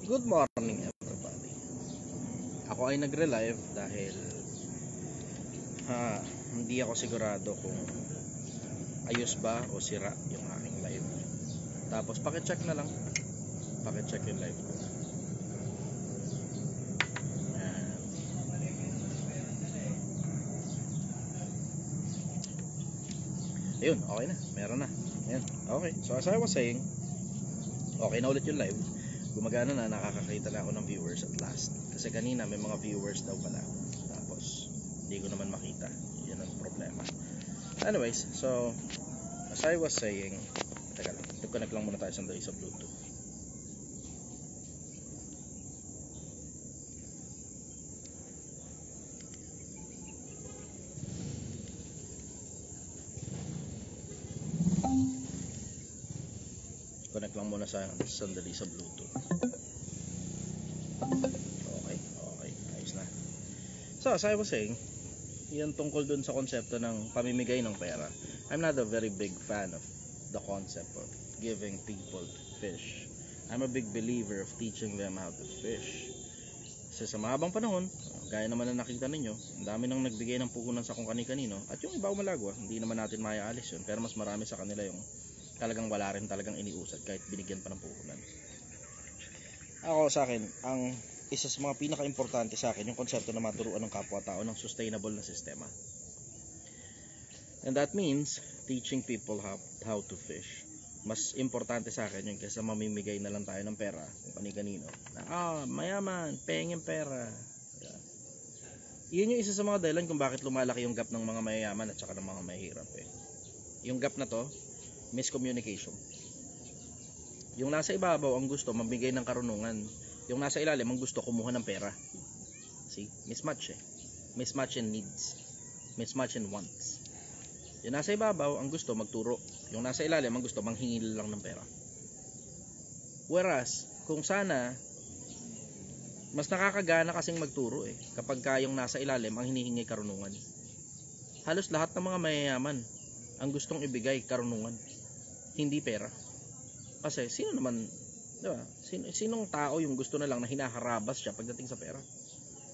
Good morning everybody. Ako ay nagre-live dahil hindi ako sigurado kung ayos ba o sira yung aking live. Tapos paki-check na lang. Paki-check yung live ko. Ayun, okay na. Meron na. Ayan. Okay. So as I was saying, okay na ulit yung live. Gumagana na, nakakakita na ako ng viewers at last. Kasi kanina may mga viewers daw pala. Tapos hindi ko naman makita. Yun ang problema. Anyways, so as I was saying, teka lang, connect lang muna tayo sandali sa Bluetooth. Connect lang muna sa sandali sa Bluetooth. Okay, ayos na. So as I was saying, yan tungkol dun sa konsepto ng pamimigay ng pera. I'm not a very big fan of the concept of giving people fish. I'm a big believer of teaching them how to fish. Kasi sa mahabang panahon, gaya naman na nakita ninyo, ang dami nang nagbigay ng puhunan sa kung kani-kanino. At yung iba umalagwa, hindi naman natin maiaalis yun. Pero mas marami sa kanila yung talagang wala rin talagang iniusad kahit binigyan pa ng puhunan. Ako sa akin, ang isa sa mga pinaka-importante sa akin yung konsepto na maturuan ng kapwa-tao ng sustainable na sistema. And that means teaching people how to fish. Mas importante sa akin yung kaysa mamimigay na lang tayo ng pera kung kani-kanino. Mayaman, pengeng pera. Yun yung isa sa mga dahilan kung bakit lumalaki yung gap ng mga mayayaman at saka ng mga mahihirap Yung gap na to, miscommunication. Yung nasa ibabaw ang gusto mabigay ng karunungan, yung nasa ilalim ang gusto kumuha ng pera. See, mismatch mismatch in needs, mismatch in wants. Yung nasa ibabaw ang gusto magturo, yung nasa ilalim ang gusto manghingi lang ng pera. Whereas kung sana mas nakakagana kasing magturo kapag yung nasa ilalim ang hinihingi karunungan. Halos lahat ng mga mayayaman ang gustong ibigay karunungan, hindi pera. Kasi sino naman, di ba? Sinong tao yung gusto na lang na hinaharabas siya pagdating sa pera?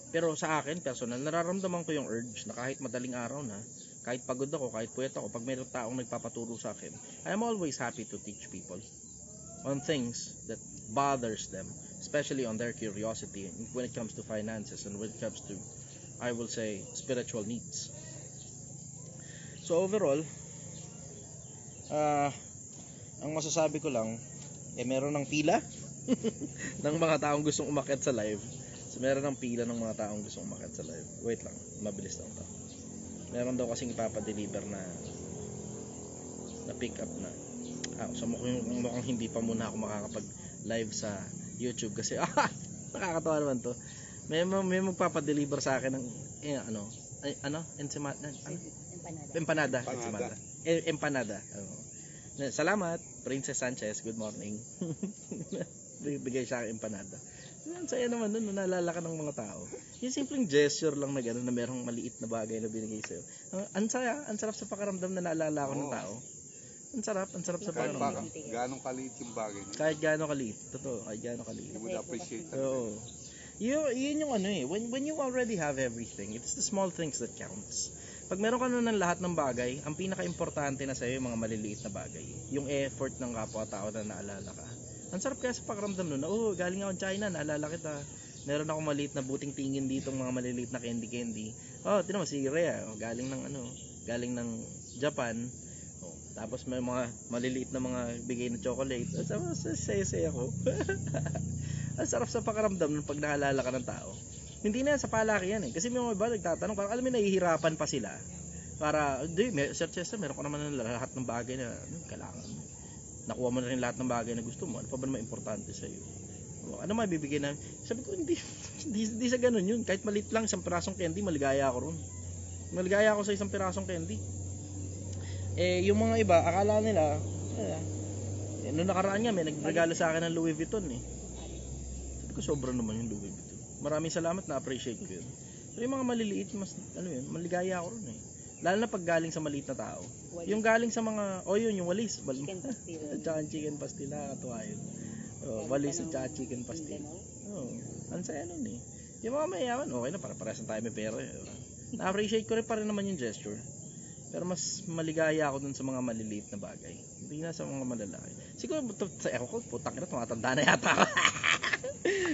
Pero sa akin, personal, nararamdaman ko yung urge na kahit madaling araw na, kahit pagod ako, kahit puyat ako, pag mayroong taong nagpapaturo sa akin, I am always happy to teach people on things that bothers them, especially on their curiosity when it comes to finances and when it comes to, I will say, spiritual needs. So overall, ang masasabi ko lang, meron ng pila ng mga taong gustong umakyat sa live. So meron ng pila ng mga taong gustong umakyat sa live. Wait lang, mabilis lang to. Meron daw kasing ipapadeliver na pick up na. So mukhang hindi pa muna ako makakapag live sa YouTube kasi nakakatawa naman to. May magpapadeliver sa akin ng empanada. Salamat, Princess Sanchez. Good morning. Bigay siya ng empanada. Ang saya naman nun, naalala ka ng mga tao. Yung simpleng gesture lang na gano'n na merong maliit na bagay na binigay sa'yo. Ang sarap sa pakiramdam na naalala ko ng tao. Ang sarap sa pakiramdam. Ganong kaliit yung bagay. Kahit gaano kaliit. Totoo, kahit gaano kaliit. You would appreciate that. Oo. Yun yung when you already have everything, it's the small things that counts. Pag meron ka na ng lahat ng bagay, ang pinaka-importante na sa'yo yung mga maliliit na bagay. Yung effort ng kapwa-tao na naalala ka. Ang sarap kaya sa pakiramdam nun na, galing ako ng China, naalala kita. Meron akong maliit na buting tingin ditong mga maliliit na candy. Tinan mo si Rhea, galing ng Japan. Tapos may mga maliliit na mga bigay na chocolate. Saya ko. Ang sarap sa pakiramdam ng pag naalala ka ng tao. Hindi na yan sa palaki yan kasi may mga iba nagtatanong, parang alam mo nahihirapan pa sila. Para, Sir Chester, meron ka naman ng lahat ng bagay na kailangan. Nakuha mo na rin lahat ng bagay na gusto mo. Ano pa ba naman importante sa iyo? Ano mabibigay na? Sabi ko, hindi sa ganun yun. Kahit maliit lang, isang pirasong candy, maligaya ako ron. Maligaya ako sa isang pirasong candy. Yung mga iba, akala nila, noong nakaraan nga, may nagregalo sa akin ng Louis Vuitton Sabi ko, sobra naman yung Louis Vuitton. Maraming salamat, na-appreciate ko yun. Pero yung mga maliliit, maligaya ako ron Lalo na pag galing sa maliit na tao. Walis. Yung galing sa mga, yung walis. Chicken pastila. Tsaka chicken pastila, katuwa yun. Oh, walis at saka chicken pastil. Oh, ang saya nun eh. Yung mga mayaman, okay na, para paresan tayo may pera. Na-appreciate ko rin pa rin naman yung gesture. Pero mas maligaya ako dun sa mga maliliit na bagay. Hindi na sa mga malalaki. Siguro, sa ko, putang ina, tumatanda na yata ako.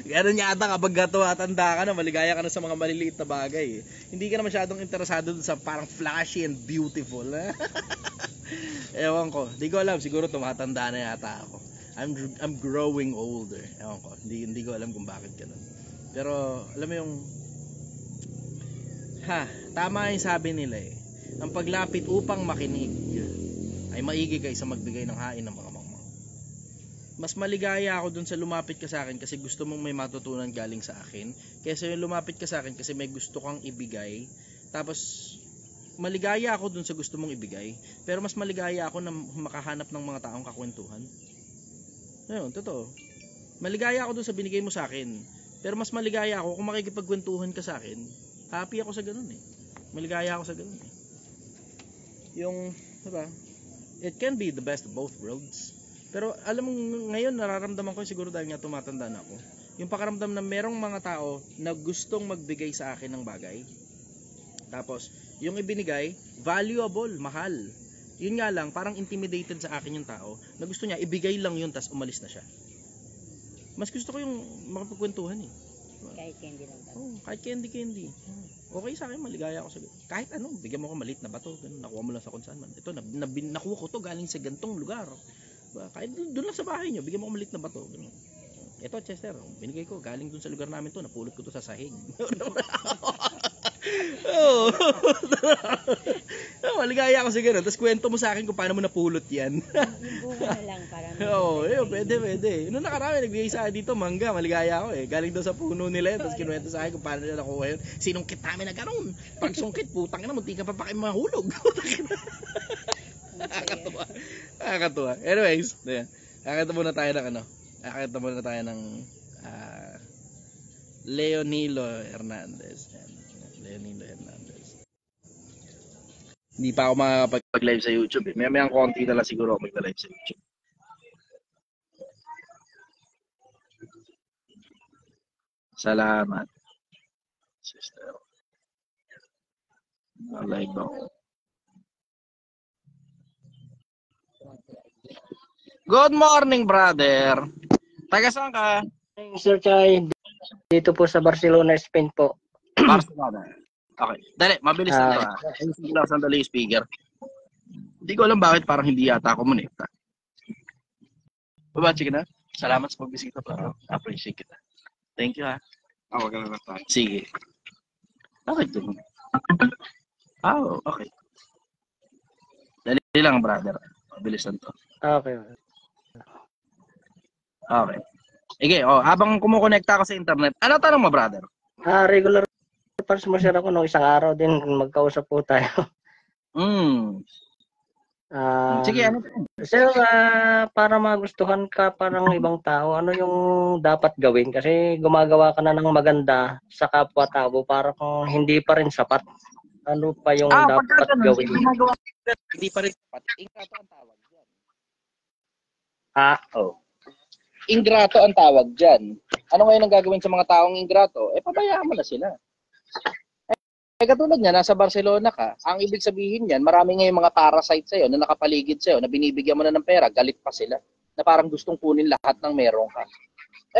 Ganun yata kapag tumatanda ka na, maligaya ka na sa mga maliliit na bagay. Hindi ka na masyadong interesado dun sa parang flashy and beautiful. Ewan ko, di ko alam, siguro tumatanda na yata ako. I'm growing older. Ewan ko, hindi ko alam kung bakit ganun. Pero alam mo yung tama yung sabi nila eh. Ang paglapit upang makinig ay maigi kaysa magbigay ng hain ng mga mangmang. Mas maligaya ako dun sa lumapit ka sa akin kasi gusto mong may matutunan galing sa akin, kaysa yung lumapit ka sa akin kasi may gusto kang ibigay. Tapos maligaya ako dun sa gusto mong ibigay, pero mas maligaya ako na makahanap ng mga taong kakwentuhan. Ayun, totoo. Maligaya ako dun sa binigay mo sa akin, pero mas maligaya ako kung makikipagkwentuhan ka sa akin. Happy ako sa ganun eh. Maligaya ako sa ganun eh. Yung, diba? It can be the best of both worlds. Pero alam mo, ngayon nararamdaman ko siguro dahil nga tumatanda na ako. Yung pakaramdam na merong mga tao na gustong magbigay sa akin ng bagay. Tapos, yung ibinigay, valuable, mahal. Yun nga lang, parang intimidated sa akin yung tao na gusto niya, ibigay lang yun, tas umalis na siya. Mas gusto ko yung makapagkwentuhan eh. Kahit candy lang. Kahit candy. Okay sa akin, maligaya ako sa kahit ano, bigyan mo ko maliit na bato, ganun, nakuha mo lang sa kung saan man. Ito, nakuha ko to galing sa gantong lugar. Kahit doon lang sa bahay nyo, bigyan mo ko maliit na bato, ganun. Ito, Chester, binigay ko, galing doon sa lugar namin to, napulot ko to sa sahig. Oh. Maligaya ako sa ganun. Tapos kwento mo sa akin kung paano mo napulot yan. Yung bunga na lang para pwede. Noong nakarami, nagbigay sa akin dito, mangga, maligaya ako eh. Galing daw sa puno nila yun, tapos kinuwento sa akin kung paano nila nakuha yun. Sinungkit namin na gano'n. Pag sungkit, putang ina, munti ka pa kayo mahulog. Nakakatuwa. Anyways, kakanta muna tayo ng Leonilo Hernandez. Leonilo Hernandez. Hindi pa ako makakapag-live sa YouTube eh. May konti na lang siguro ako mag-live sa YouTube. Salamat, sister. Live ako. Good morning, brother. Taga saan ka? Sir Chay, dito po sa Barcelona, Spain po. Barcelona. Okay. Dali, mabilis na ito. Ayusin ko lang sandali yung speaker. Hindi ko alam bakit parang hindi yata ako moneta. Babachi ka na? Salamat sa pagbisita pa. Appreciate kita. Thank you ha. Wag ka na lang tayo. Sige. Bakit yun? Okay. Dali lang, brother. Mabilis na ito. Okay. Okay. Sige, habang kumukonekta ako sa internet, ano tanong mo, brother? Regular fans mo sir ako nung isang araw din magkausap po tayo. Sige, ano? Sir, para magustuhan ka parang ibang tao, ano yung dapat gawin? Kasi gumagawa ka na ng maganda sa kapwa-tao para kung hindi pa rin sapat. Ano pa yung dapat gawin? Hindi pa rin sapat. Ingrato ang tawag dyan. Ingrato ang tawag dyan. Ano ngayon ang gagawin sa mga taong ingrato? Pabayaan mo na sila. Katulad niya, nasa Barcelona ka, ang ibig sabihin niyan, marami ngayong mga parasite sa'yo na nakapaligid sa'yo, na binibigyan mo na ng pera, galit pa sila, na parang gustong kunin lahat ng meron ka.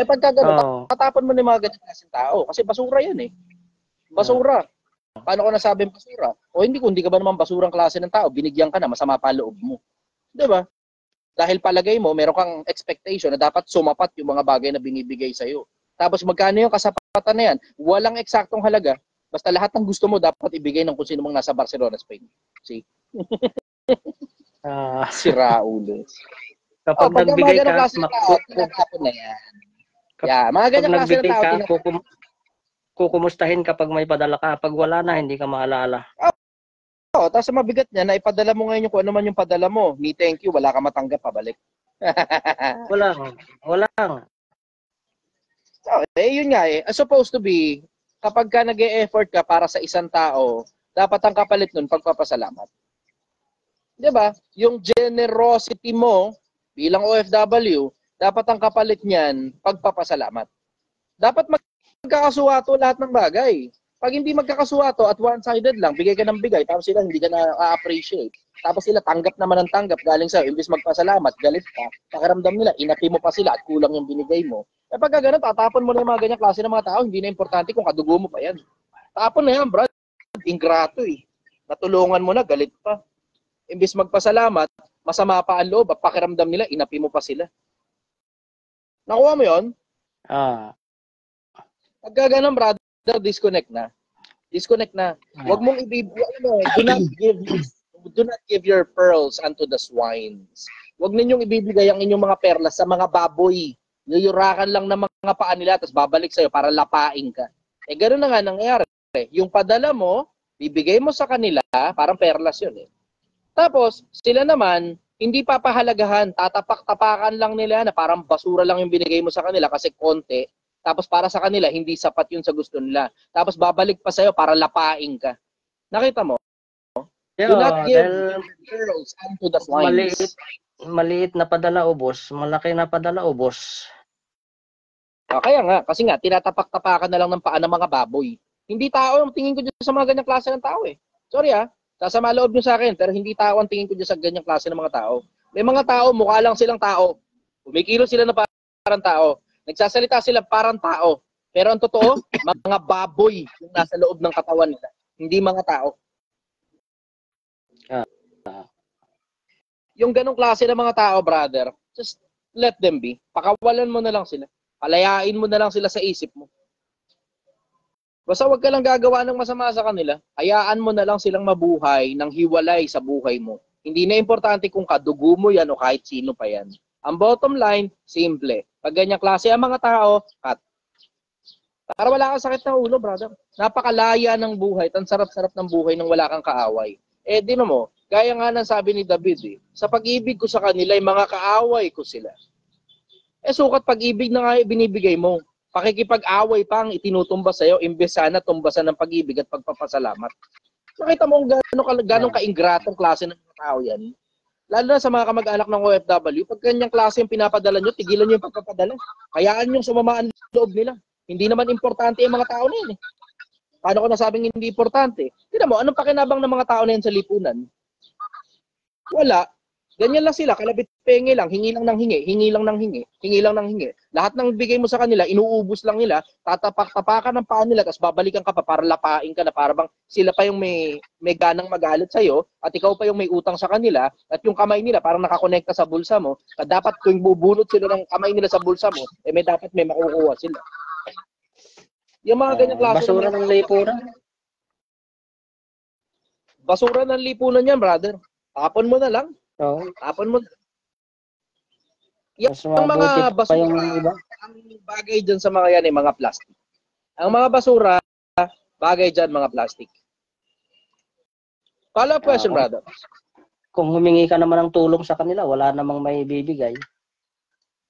Pagka gano'n, tatapon mo na yung mga ganyan klaseng tao, kasi basura yan eh. Basura. Paano ko nasabing basura? O hindi, kung hindi ka ba naman basurang klase ng tao, binigyan ka na, masama pa loob mo. Diba? Dahil palagay mo, meron kang expectation na dapat sumapat yung mga bagay na binibigay sa'yo. Tapos magkano yung kasapatan na yan? Walang eksaktong halaga. Basta lahat ng gusto mo dapat ibigay ng kung sino mang nasa Barcelona, Spain. See? Si Raul. Kapag nagbigay ka, tinatapon na yan. Mga ganyan klase ng tao. Kukumustahin kapag may padala ka. Pag wala na, hindi ka maalala. Tapos mabigat niya na ipadala mo ngayon kung ano man yung padala mo. Ni thank you, wala ka matanggap, pabalik. Wala. Yun nga eh. Supposed to be, kapag ka nag-e-effort ka para sa isang tao, dapat ang kapalit nun pagpapasalamat. Diba? Yung generosity mo bilang OFW, dapat ang kapalit niyan, pagpapasalamat. Dapat magkakasuwato lahat ng bagay. Pag hindi magkakasuwato at one-sided lang, bigay ka ng bigay, tapos sila hindi ka na-appreciate. Tapos sila tanggap naman ng tanggap galing sa'yo, imbis magpasalamat, galit ka, pakiramdam nila, inapi mo pa sila at kulang yung binigay mo. Eh pagka ganun, tatapon mo na yung mga ganyang klase ng mga tao, hindi na importante kung kadugo mo pa yan. Tapon na yan, brad. Ingrato eh. Natulungan mo na, galit pa. Imbis magpasalamat, masama pa ang loob, at pakiramdam nila, inapi mo pa sila. Nakuha mo yon? Pagka ganun, brother, disconnect na. Disconnect na. Huwag mong do not give your pearls unto the swines. Huwag ninyong ibibigay ang inyong mga perlas sa mga baboy. Yuyurakan lang ng mga paa nila tapos babalik sa'yo para lapain ka. Eh, gano'n na nga nangyayari. Yung padala mo, bibigay mo sa kanila, parang perlas yun eh. Tapos, sila naman, hindi papahalagahan, tatapak-tapakan lang nila na parang basura lang yung binigay mo sa kanila kasi konti. Tapos para sa kanila, hindi sapat yun sa gusto nila. Tapos babalik pa sa'yo para lapain ka. Nakita mo? Do not give girls unto the swines. Maliit na padala ubos, malaki na padala ubos. Kaya nga, kasi nga, tinatapak-tapakan na lang ng paa ng mga baboy. Hindi tao ang tingin ko dyan sa mga ganyang klase ng tao eh. Sorry sasama loob nyo sa akin, pero hindi tao ang tingin ko dyan sa ganyang klase ng mga tao. May mga tao, mukha lang silang tao. Kumikilos sila na parang tao. Nagsasalita sila parang tao. Pero ang totoo, mga baboy yung nasa loob ng katawan nila. Hindi mga tao. Yung ganong klase ng mga tao, brother, just let them be. Pakawalan mo na lang sila. Palayain mo na lang sila sa isip mo. Basta wag ka lang gagawa ng masama sa kanila. Hayaan mo na lang silang mabuhay ng hiwalay sa buhay mo. Hindi na importante kung kadugo mo yan o kahit sino pa yan. Ang bottom line, simple. Pag ganyang klase ang mga tao, cut. Para wala kang sakit ng ulo, brother. Napakalaya ng buhay. Ang sarap-sarap ng buhay nang wala kang kaaway. Eh, di mo, gaya nga ng sabi ni David, sa pag-ibig ko sa kanila, mga kaaway ko sila. Eh, sukat pag-ibig na nga binibigay mo. Pakikipag-away pa ang itinutumba sa'yo, imbes sana tumbasan ng pag-ibig at pagpapasalamat. Nakita mo kung gano'ng kaingratong klase ng mga tao yan. Lalo na sa mga kamag-anak ng OFW, pag kanyang klase yung pinapadala nyo, tigilan nyo yung pagpapadala. Hayaan yung sumama ang loob nila. Hindi naman importante yung mga tao na yun eh. Paano ko nasabing hindi importante? Tignan mo, anong pakinabang ng mga tao na yan sa lipunan? Wala. Ganyan lang sila, kalabit penge lang, hingi lang ng hingi, hingi lang ng hingi, hingi lang ng hingi. Lahat ng bigay mo sa kanila, inuubos lang nila, tatapak-tapakan ng paa nila, tapos babalikan ka pa para lapain ka na para bang sila pa yung may ganang magalit sa'yo, at ikaw pa yung may utang sa kanila, at yung kamay nila parang nakakonekta sa bulsa mo, at dapat kung bubunot sila ng kamay nila sa bulsa mo, eh dapat may makukuha sila. Yung mga ganyang klase basura ng lipunan. Basura ng lipunan yan, brother. Tapon mo na lang. Oo. Tapon mo. Yung mga basura, ang bagay dyan sa mga yan mga plastic. Ang mga basura, bagay dyan mga plastic. Follow-up question, brother. Kung humingi ka naman ng tulong sa kanila, wala namang may bibigay.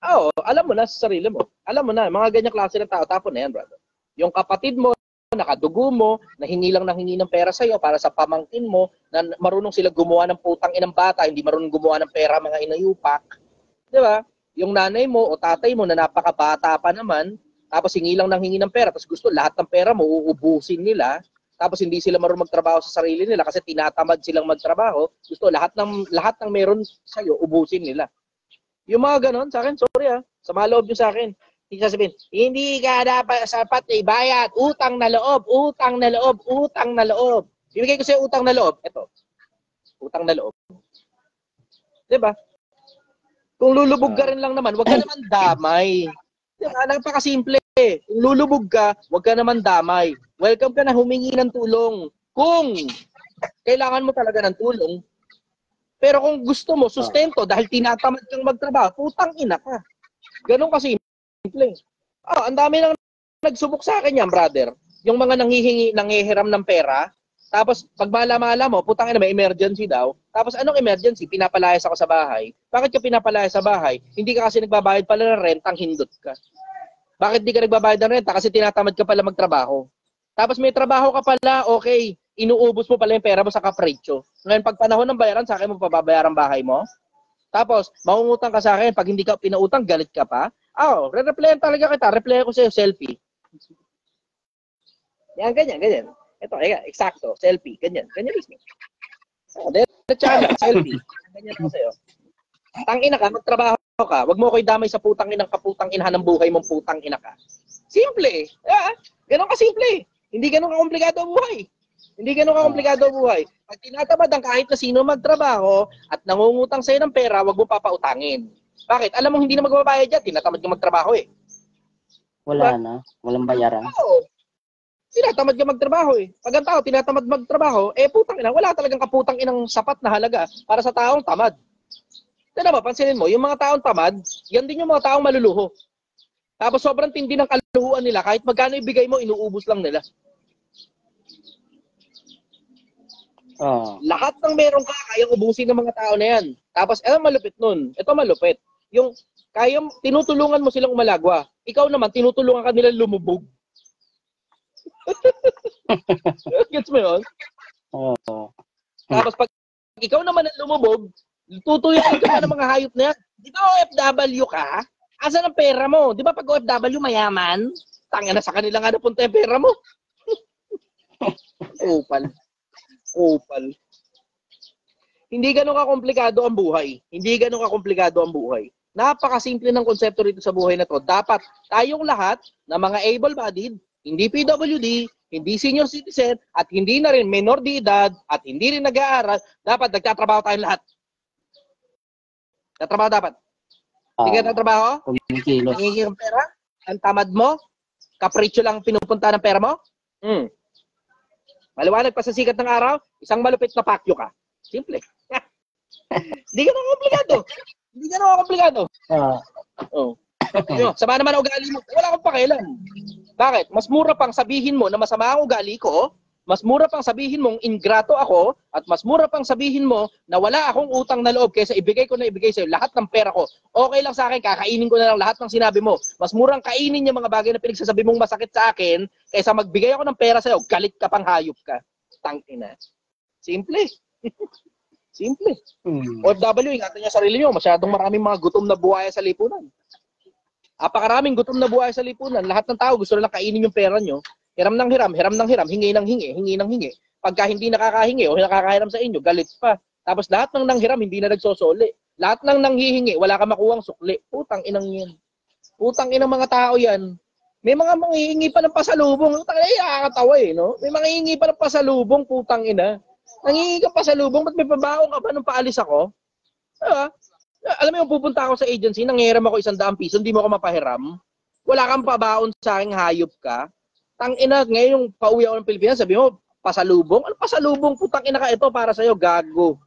Oo, alam mo na sa sarili mo. Alam mo na, mga ganyang klase ng tao, tapon na yan, brother. Yung kapatid mo, nakadugo mo, na hingi lang ng hingi ng pera sa'yo para sa pamangkin mo, na marunong sila gumawa ng putang inang bata, hindi marunong gumawa ng pera mga inayupak. Di ba? Yung nanay mo o tatay mo na napakabata pa naman, tapos hingi lang ng hingi ng pera, tapos gusto lahat ng pera mo uubusin nila, tapos hindi sila marunong magtrabaho sa sarili nila kasi tinatamad silang magtrabaho, gusto lahat ng meron sa'yo, ubusin nila. Yung mga ganon, sa akin, sorry sa maloob nyo sa akin, hindi sasabihin, hindi ka dapat sapat ibayad, utang na loob, utang na loob, utang na loob. Bibigay ko sa'yo utang na loob. Ito, utang na loob. Diba? Kung lulubog ka rin lang naman, wag ka naman damay. Diba? Napakasimple. Kung lulubog ka, wag ka naman damay. Welcome ka na humingi ng tulong. Kung kailangan mo talaga ng tulong, pero kung gusto mo, sustento, dahil tinatamad kang magtrabaho, putang ina ka. Ganon kasi simple. Ang dami nang nagsubok sa akin yan, brother. Yung mga nanghihiram ng pera, tapos pag mala mo, putang ina, may emergency daw. Tapos anong emergency? Pinapalayas ako sa bahay. Bakit ka pinapalayas sa bahay? Hindi ka kasi nagbabayad pala ng rentang hindot ka. Bakit di ka nagbabayad ng renta? Kasi tinatamad ka pala magtrabaho. Tapos may trabaho ka pala, okay, inuubos mo pala yung pera mo sa kapritsyo. Ngayon, pag panahon ng bayaran, sa akin mo pababayaran bahay mo? Tapos, mangungutang ka sa akin, pag hindi ka pinautang, galit ka pa. Re-replyan talaga kita. Replyan ko sa'yo, selfie. Yan, ganyan. Ito, eksakto, selfie. Ganyan mismo. Diretsahan, selfie. Ganyan ako sa'yo. Tangina ka, magtrabaho ka. Huwag mo ko idamay sa putang inang kaputang inahan ng buhay mong putang ina ka. Simple. Ganon ka simple. Hindi ganon ka komplikado ang buhay. Hindi ganon ka komplikado ang buhay. Pag tinatamad ang kahit na sino magtrabaho at nangungutang sa'yo ng pera, huwag mo papautangin. Bakit? Alam mo hindi na magbabayad yan. Tinatamad ka magtrabaho eh. Wala na. Walang bayaran. Oo. Tinatamad ka magtrabaho eh. Pag ang tao tinatamad magtrabaho, putang ina, wala talagang kaputang inang sapat na halaga para sa taong tamad. Tignan mo, pansinin mo, yung mga taong tamad, yan din yung mga taong maluluho. Tapos sobrang tindi ng kaluhuan nila, kahit magkano ibigay mo, inuubos lang nila. Lahat ng meron ka, kayang ubusin ng mga tao na yan. Tapos, malupit nun. Ito malupit. Yung, tinutulungan mo silang umalagwa. Ikaw naman, tinutulungan ka nilang lumubog. Gets mo yun? Oo. Tapos, pag ikaw naman ang lumubog, tutuyan ka ng mga hayop na yan. Di ba OFW ka? Asan ang pera mo? Di ba pag OFW mayaman? Tanga na sa kanila nga napunta yung pera mo. Opal. Hindi ganun ka-komplikado ang buhay. Napakasimple ng konsepto rito sa buhay na to. Dapat tayong lahat na mga able-bodied, hindi PWD, hindi senior citizen, at hindi na rin minor de edad, at hindi rin nag-aaral, dapat nagtatrabaho tayong lahat. Nagtatrabaho dapat. Hindi ka nagtatrabaho? Nangingi ng pera? Ang tamad mo? Kapritsyo lang pinupunta ng pera mo? Maliwanag pa sa sikat ng araw, isang malupit na pakyo ka. Simple. Hindi ka na komplikado. Sama naman ang ugali mo. Wala akong pakialam. Bakit? Mas mura pang sabihin mo na masama ang ugali ko, mas mura pang sabihin mong ingrato ako, at mas mura pang sabihin mo na wala akong utang na loob kaysa ibigay sa'yo lahat ng pera ko. Okay lang sa akin, kakainin ko na lang lahat ng sinabi mo. Mas murang kainin yung mga bagay na pinagsasabi mong masakit sa akin kaysa magbigay ako ng pera sa'yo, galit ka pang hayop ka. Tangina. Simple. Simple. OFW, ingatan niyo sarili niyo. Masyadong maraming mga gutom na buhaya sa lipunan. Apakaraming gutom na buhaya sa lipunan. Lahat ng tao gusto lang kainin yung pera niyo. Hiram ng hiram, hingi ng hingi. Pagka hindi nakakahingi o nakakahiram sa inyo, galit pa. Tapos lahat ng nanghiram, hindi na nagsosoli. Lahat ng nanghihingi, wala ka makuhang sukli. Putang inang yan. Putang inang mga tao yan. May mga manghihingi pa ng pasalubong. Putang ina, nakakatawa no? May mga hihingi pa ng pasalubong, putang ina. Nanghihingi ka pasalubong, ba't may pabaong ka ba nung paalis ako? Alam mo yung pupunta ako sa agency, nanghiram ako 100 piso, hindi mo ako mapahiram. Wala kang pabaon sa aking hayop ka. Tangina, ngayon yung pauwi ako ng Pilipinas, sabi mo, pasalubong? Ano pasalubong? Putang ina ka, ito para sa'yo, gago.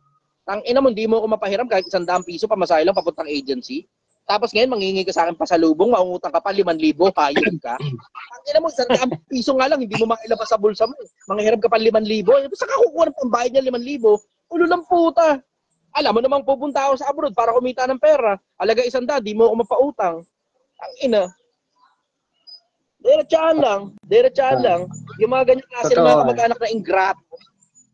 Tangina mo, hindi mo ako mapahiram kahit 100 piso, pamasahe lang papuntang agency. Tapos ngayon, manghingi ka sa akin pasalubong, maungutang ka pa 5,000, hayop ka. Tangina mo, 100 piso nga lang, hindi mo mailabas sa bulsa mo. Manghiram ka pa 5,000. Saan ka kukuha ng pambayad niya 5,000? Ulo ng puta. Alam mo namang pupunta ako sa abroad para kumita ng pera. Alaga 100, di mo ako mapautang. Tangina. Diretsahan lang. Yung mga ganyan klase ng mga kamag-anak na ingrato,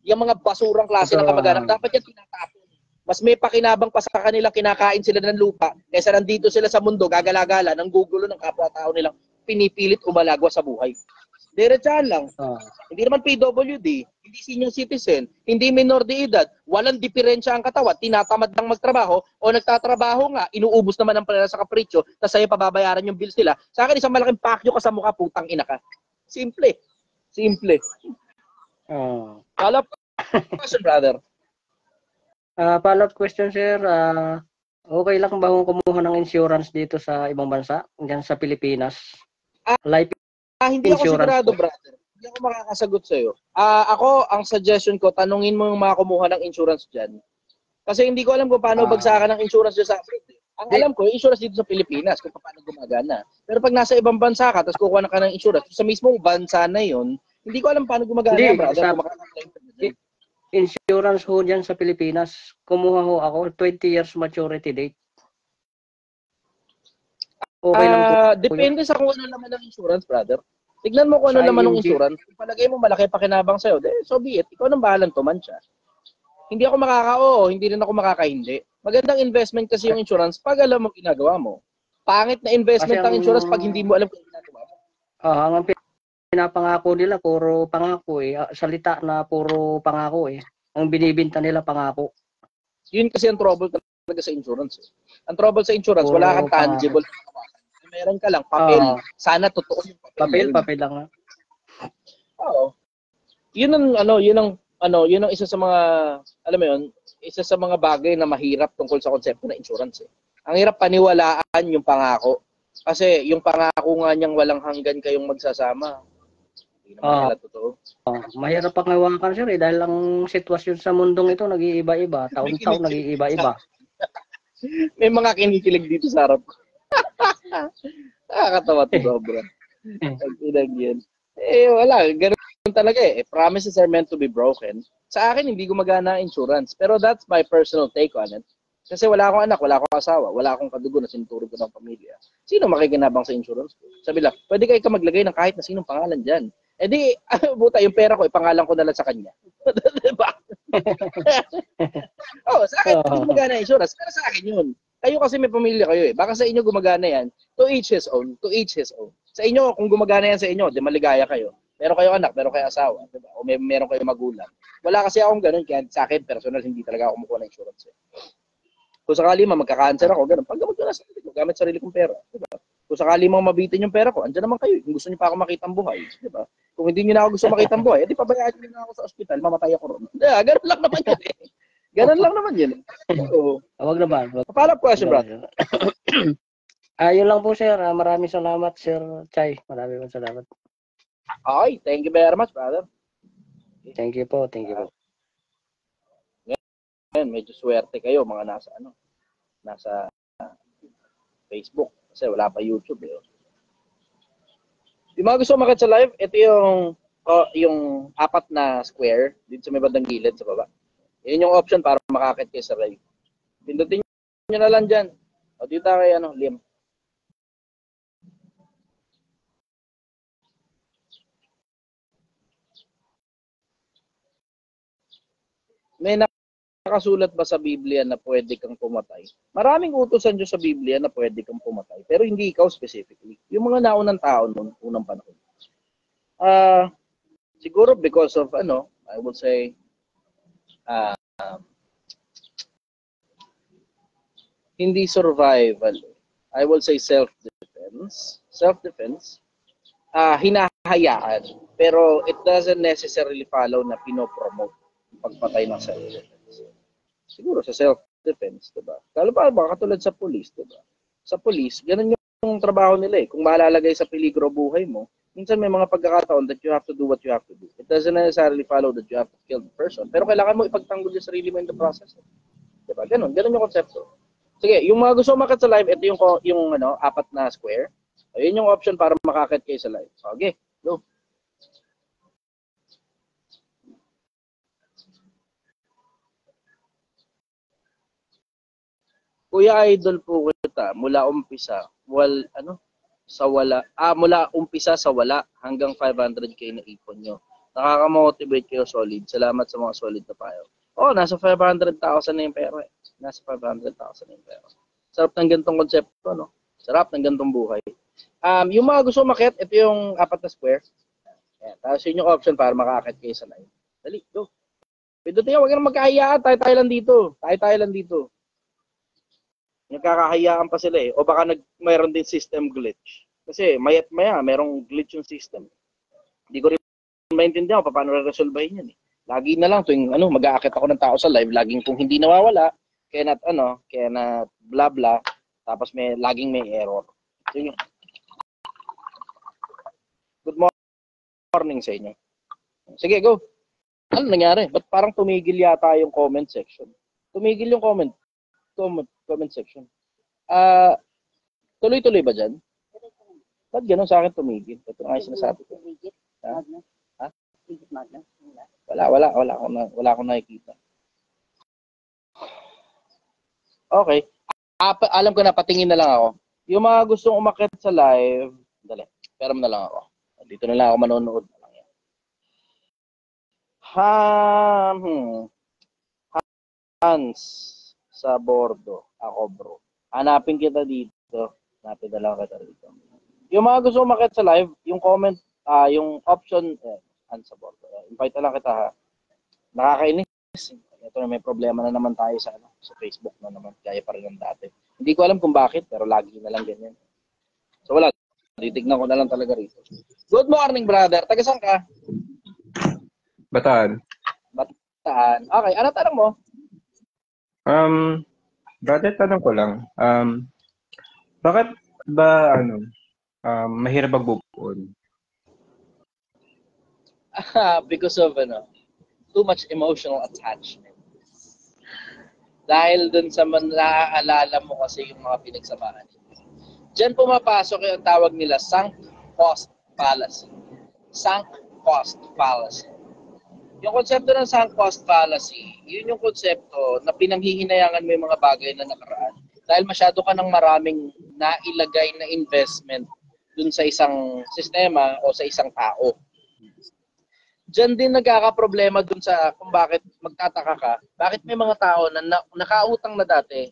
yung mga basurang klase ng kamag-anak, dapat yan tinatapon. Mas may pakinabang pa sa kanila, kinakain sila ng lupa, kaysa nandito sila sa mundo, gagala-gala, ng gugulo ng kapwa-tao nilang pinipilit umalagwa sa buhay. Diretsahan lang. Hindi naman PWD, hindi senior citizen, hindi minor de edad, walang diferensya ang katawan, tinatamad lang magtrabaho, o nagtatrabaho nga, inuubos naman ang pera sa kapritsyo, tapos sa'yo pababayaran yung bills nila. Sa akin, isang malaking pakyo ka sa mukha, putang ina ka. Simple. Follow-up question, brother. Follow-up question, sir. Okay lang ba kung kumuha ng insurance dito sa ibang bansa? Diyan sa Pilipinas? Life hindi ako sigurado, brother. Hindi ako makakasagot sa'yo. Ako, ang suggestion ko, tanungin mo yung mga kumuha ng insurance dyan. Kasi hindi ko alam kung paano bagsakan ng insurance dyan sa Africa. Ang alam ko, insurance dito sa Pilipinas, kung paano gumagana. Pero pag nasa ibang bansa ka, tapos kukuha ka ng insurance, sa mismong bansa na yun, hindi ko alam paano gumagana, brother. Insurance ho dyan sa Pilipinas, kumuha ho ako, 20 years maturity date. Okay lang po. Depende sa kung ano naman ng insurance, brother. Tignan mo kung ano naman ng insurance. Kung palagay mo malaki pakinabang sa'yo, so be it. Ikaw nang bahalang tumansya. Hindi ako makaka-oo, hindi rin ako makaka-hindi. Magandang investment kasi yung insurance pag alam mo ginagawa mo. Pangit na investment ang insurance pag hindi mo alam kung ginagawa mo. Ang pinapangako nila puro pangako eh. Salita na puro pangako eh. Ang binibenta nila pangako. Yun kasi ang trouble talaga sa insurance. Eh. Ang trouble sa insurance, Puro wala kang tangible. Meron ka lang papel. Sana totoo yung papel. Papel lang. Oo. Yun ang isa sa mga, alam mo yun, isa sa mga bagay na mahirap tungkol sa konsepto ng insurance. Eh. Ang hirap paniwalaan yung pangako. Kasi yung pangako nga niyang walang hanggan kayong magsasama. Hindi naman nila totoo. Mahirap pangawakan sir eh, dahil ang sitwasyon sa mundong ito nag-iiba-iba. Taon-taon nag-iiba-iba. May mga kinikilig dito sa harap ko. Nakakatawa to sobra. Yan. Wala. Ganun talaga eh. Promises are meant to be broken. Sa akin, hindi gumagana ang insurance. Pero that's my personal take on it. Kasi wala akong anak, wala akong asawa, wala akong kadugo na sinuturo ko ng pamilya. Sino makikinabang sa insurance ko? Sabi lang, pwede kayo ka maglagay ng kahit na sinong pangalan dyan. Eh di, buta, yung pera ko, ipangalan ko na lang sa kanya. Diba? Sa akin, hindi gumagana insurance. Pero sa akin yun. Kayo kasi may pamilya kayo eh. Baka sa inyo gumagana yan. To each his own. To each his own. Sa inyo, kung gumagana yan sa inyo, di maligaya kayo. Meron kayo anak, meron kayo asawa. Diba? O meron kayo magulang. Wala kasi akong ganun. Kaya sa akin, personal, hindi talaga ako kumukuha ng insurance eh. Kung sakali magka-cancer ako, ganun. Paggamot ko na sarili ko, gamit sarili kong pera. Diba? Kung sakali mabitin yung pera ko, andyan naman kayo. Kung gusto niyo pa ako makitang buhay. Diba? Kung hindi niyo na ako gusto makitang buhay, edi pabayaan niyo na ako sa ospital, mamatay ako ron. Diba? Ganun lang naman yun eh. Ganun lang naman yun. Oo. Wag na ba? Follow-up question, brother. Yun lang po sir. Maraming salamat sir Chay. Maraming salamat. Okay, thank you very much, brother. Thank you po. Thank you po. Ngayon, medyo swerte kayo mga nasa Facebook kasi wala pa YouTube eh. Yung mga gusto makita sa live, ito yung apat na square dito sa may bandang gilid sa baba. Yan yung option para makakit kayo sa live. Pindutin nyo na lang dyan. O dito kay Liam. May nakasulat ba sa Biblia na pwede kang pumatay? Maraming utusan Diyos sa Biblia na pwede kang pumatay. Pero hindi ikaw specifically. Yung mga naunang tao noon, unang panahon. Siguro because of, I would say, hindi survival. I will say self-defense. Self-defense. Hinahayaan. Pero it doesn't necessarily follow na pinopromote pagpatay ng self-defense. Siguro sa self-defense, diba? Lalo pa ba, katulad sa police, diba? Sa police, ganun yung trabaho nila eh. Kung malalagay sa peligro buhay mo, minsan may mga pagkakataon that you have to do what you have to do. It doesn't necessarily follow that you have to kill the person. Pero kailangan mo ipagtanggol yung sarili mo in the process. Diba? Ganun yung konsepto. Sige, yung mga gusto makakit sa live, ito yung apat na square. Ayun yung option para makakit kayo sa live. Okay, go. Kuya Idol po kita mula umpisa, mula umpisa sa wala hanggang 500k na ipon nyo. Nakaka-motivate kayo solid. Salamat sa mga solid na payo. Nasa 500,000 na yung pera eh. Nasa 500,000 na yung pera. Sarap ng gantong konsepto, no? Sarap ng gantong buhay. Yung mga gusto makit, ito yung apat na square. Ayan, tapos yun yung option para makakit kayo sa live. Dali, go. Pindutin nyo, huwag nang magkahiyaan. Tayo lang dito. Tayo lang dito. Nagkakahayaan pa sila eh. O baka mayroon din system glitch. Kasi maya't maya, mayroong glitch yung system. Hindi ko rin maintindihan kung paano re-resolvehin yan eh. Lagi na lang tuwing mag-aakit ako ng tao sa live, laging kung hindi nawawala, cannot blah blah, tapos laging may error. So, good morning sa inyo. Sige, go. Ano nangyari? Ba't parang tumigil yata yung comment section? Tumigil yung comment section. Tuloy-tuloy ba dyan? Ba't gano'n sa akin tumigil? Ito nga yung sinasabi ko. Ha? Wala akong nakikita. Okay. Alam ko na, patingin na lang ako. Yung mga gustong umakyat sa live, dali, pero na lang ako. Dito na lang ako manonood. Hans sa bordo. Ako, bro. Hanapin kita dito. Hanapin na lang kita dito. Yung mga gusto umakyat sa live, yung comment, yung option, Hans sa bordo. Invite na lang kita, ha. Nakakainis. Ito na may problema na naman tayo sa Facebook na naman. Kaya pa rin ng dati. Hindi ko alam kung bakit, pero lagi na lang ganyan. So wala. Titignan ko na lang talaga rito. Good morning, brother. Taga saan ka? Bataan. Bataan. Okay, ano tanong mo? Brother, tanong ko lang. Bakit ba, mahirap magbubuon? Because of, too much emotional attachment. Dahil dun sa naaalala mo kasi yung mga pinagsamahan. Diyan pumapasok yung tawag nila sunk cost fallacy. Sunk cost fallacy. Yung konsepto ng sunk cost fallacy, yun yung konsepto na pinanghihinayangan mo yung mga bagay na nakaraan. Dahil masyado ka ng maraming nailagay na investment dun sa isang sistema o sa isang tao. Diyan din nagkakaproblema dun sa kung bakit magtataka ka, bakit may mga tao na nakautang na dati,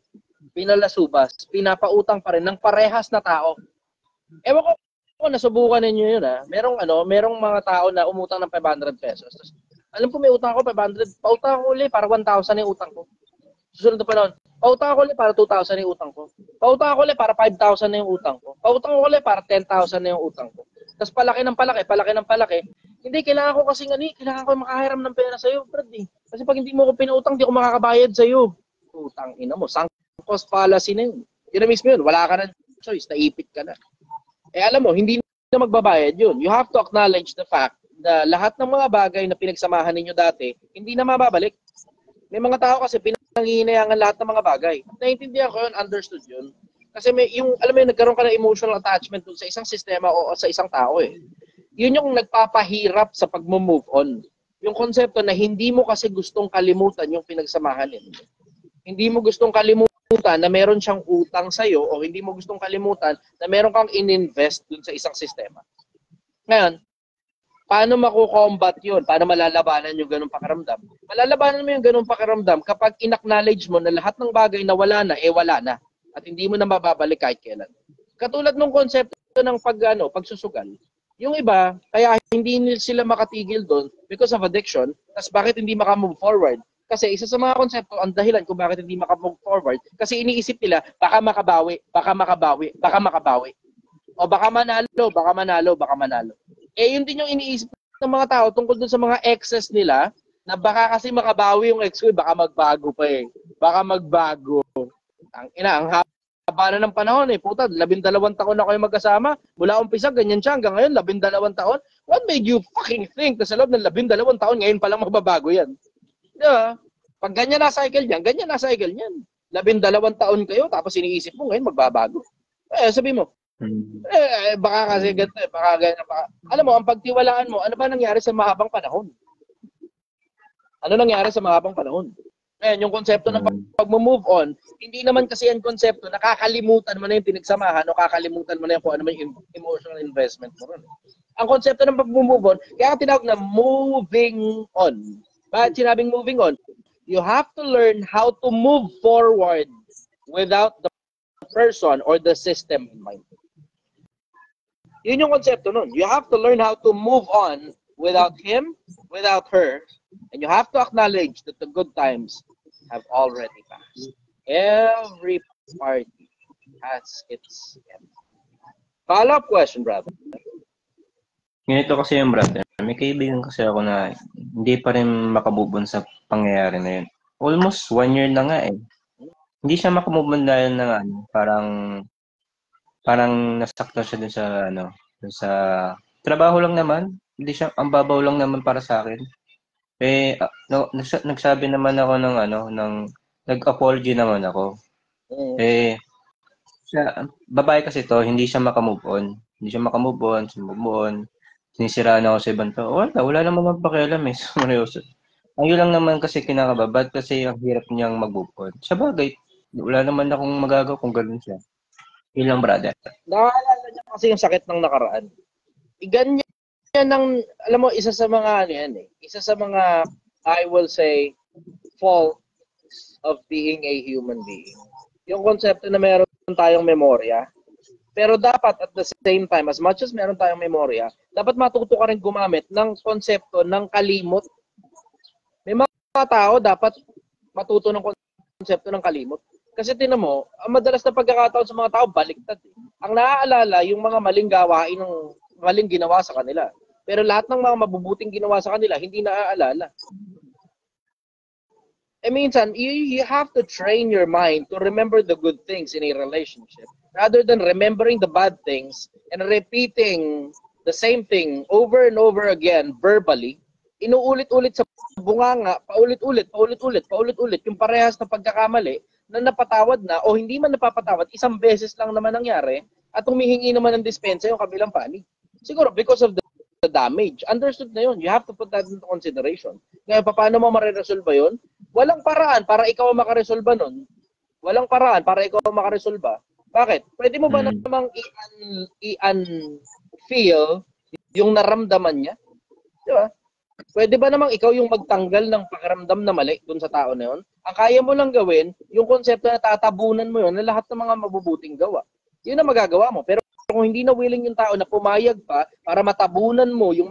pinalasubas, pinapautang pa rin ng parehas na tao. Ewan ko kung nasubukan ninyo yun, ha. Merong mga tao na umutang ng 500 pesos. Tapos, alam ko may utang ako 500, pautang ako ulit para 1,000 yung utang ko. Susunod na panahon, pautang ako ulit para 2,000 yung utang ko. Pautang ako ulit para 5,000 na yung utang ko. Pautang ako ulit para 10,000 na yung utang ko. Tapos palaki ng palaki. Hindi, kailangan ko kasi kailangan ko makahiram ng pera sa'yo, Brad, eh. Kasi pag hindi mo ko pinautang, di ako makakabayad sa'yo. Utang ina mo, sunk cost fallacy na yun. Yun na mismo yun, wala ka na choice, naipit ka na. Alam mo, hindi na magbabayad yun. You have to acknowledge the fact na lahat ng mga bagay na pinagsamahan ninyo dati, hindi na mababalik. May mga tao kasi pinanghihinayangan lahat ng mga bagay. Naiintindihan ko yun, understood yun. Kasi alam mo yun, nagkaroon ka ng emotional attachment dun sa isang sistema o sa isang tao eh. Yun yung nagpapahirap sa pag-move on. Yung konsepto na hindi mo kasi gustong kalimutan yung pinagsamahan ninyo. Hindi mo gustong kalimutan na meron siyang utang sa'yo o hindi mo gustong kalimutan na meron kang in-invest dun sa isang sistema. Ngayon, paano mako-combat yun? Paano malalabanan yung ganung pakiramdam? Malalabanan mo yung ganung pakiramdam kapag in-acknowledge mo na lahat ng bagay na wala na, wala na. At hindi mo na mababalik kahit kailan. Katulad ng konsepto ng pagsusugal. Yung iba, kaya hindi sila makatigil doon because of addiction. Tapos bakit hindi makamove forward? Kasi isa sa mga konsepto, ang dahilan kung bakit hindi makamove forward, kasi iniisip nila, baka makabawi. O baka manalo. Yun din yung iniisip ng mga tao tungkol dun sa mga exes nila, na baka kasi makabawi yung ex ko, baka magbago pa eh. Baka magbago. Ang haba na ng panahon eh. Puta, 12 taon na kayo magkasama. Mula umpisa, ganyan siya. Hanggang ngayon, 12 taon. What made you fucking think na sa loob ng 12 taon, ngayon palang magbabago yan? Diba? Pag ganyan na cycle niyan, 12 taon kayo, tapos iniisip mo ngayon magbabago. Sabi mo, baka kasi ganito eh, baka ganyan. Alam mo, ang pagtiwalaan mo, ano ba nangyari sa mahabang panahon? Ngayon, yung konsepto ng pag-move on, hindi naman kasi yung konsepto na kakalimutan mo na yung pinagsamahan o kakalimutan mo na yung kung ano man yung emotional investment mo ron. Ang konsepto ng pag-move on, kaya tinawag na moving on. Bakit sinabing moving on? You have to learn how to move forward without the person or the system in mind. Yun yung konsepto nun. You have to learn how to move on without him, without her, and you have to acknowledge that the good times have already passed. Every party has its end. Follow-up question, brother. Ganito kasi yung brother. May kaibigan kasi ako na hindi pa rin makabubon sa pangyayari na yun. Almost 1 year na nga eh. Hindi siya makamubon dahil na parang nasaktan siya dun sa trabaho lang naman. Hindi siya, ang babaw lang naman para sa akin. Nagsabi naman ako nag-apology naman ako. Babae kasi to, hindi siya makamove on. Sinisiraan ako sa ibang tao. Wala naman magpakialam eh. Seryoso. Ayun lang naman kasi kinakababad kasi ang hirap niyang mag-move on. Sa bagay, wala naman akong magagawa kung gano'n siya. Yun lang, brother. Nakaalala niya kasi yung sakit ng nakaraan. Ganyan alam mo, isa sa mga I will say, fault of being a human being. Yung konsepto na meron tayong memorya, pero dapat at the same time, as much as meron tayong memorya, dapat matuto ka rin gumamit ng konsepto ng kalimot. May mga tao dapat matuto ng konsepto ng kalimot. Kasi tinan mo, ang madalas na pagkakataon sa mga tao, baliktad. Ang naaalala, yung mga maling gawain ng maling ginawa sa kanila. Pero lahat ng mga mabubuting ginawa sa kanila, hindi naaalala. Minsan, you have to train your mind to remember the good things in a relationship rather than remembering the bad things and repeating the same thing over and over again verbally. Inuulit-ulit sa bunganga, paulit-ulit yung parehas na pagkakamali na napatawad na o hindi man napapatawad, isang beses lang naman nangyari at humihingi naman ng dispensa yung kabilang panig. Siguro because of the damage. Understood na yun. You have to put that into consideration. Ngayon, paano mo mariresolve yun? Walang paraan para ikaw makaresolba nun. Walang paraan para ikaw makaresolba. Bakit? Pwede mo ba namang i-feel yung naramdaman niya? Di ba? Pwede ba namang ikaw yung magtanggal ng pakiramdam na mali dun sa tao na yun? Ang kaya mo lang gawin, yung konsepto na tatabunan mo yun na lahat ng mga mabubuting gawa. Yun ang magagawa mo. Pero kung hindi na willing yung tao na pumayag pa para matabunan mo yung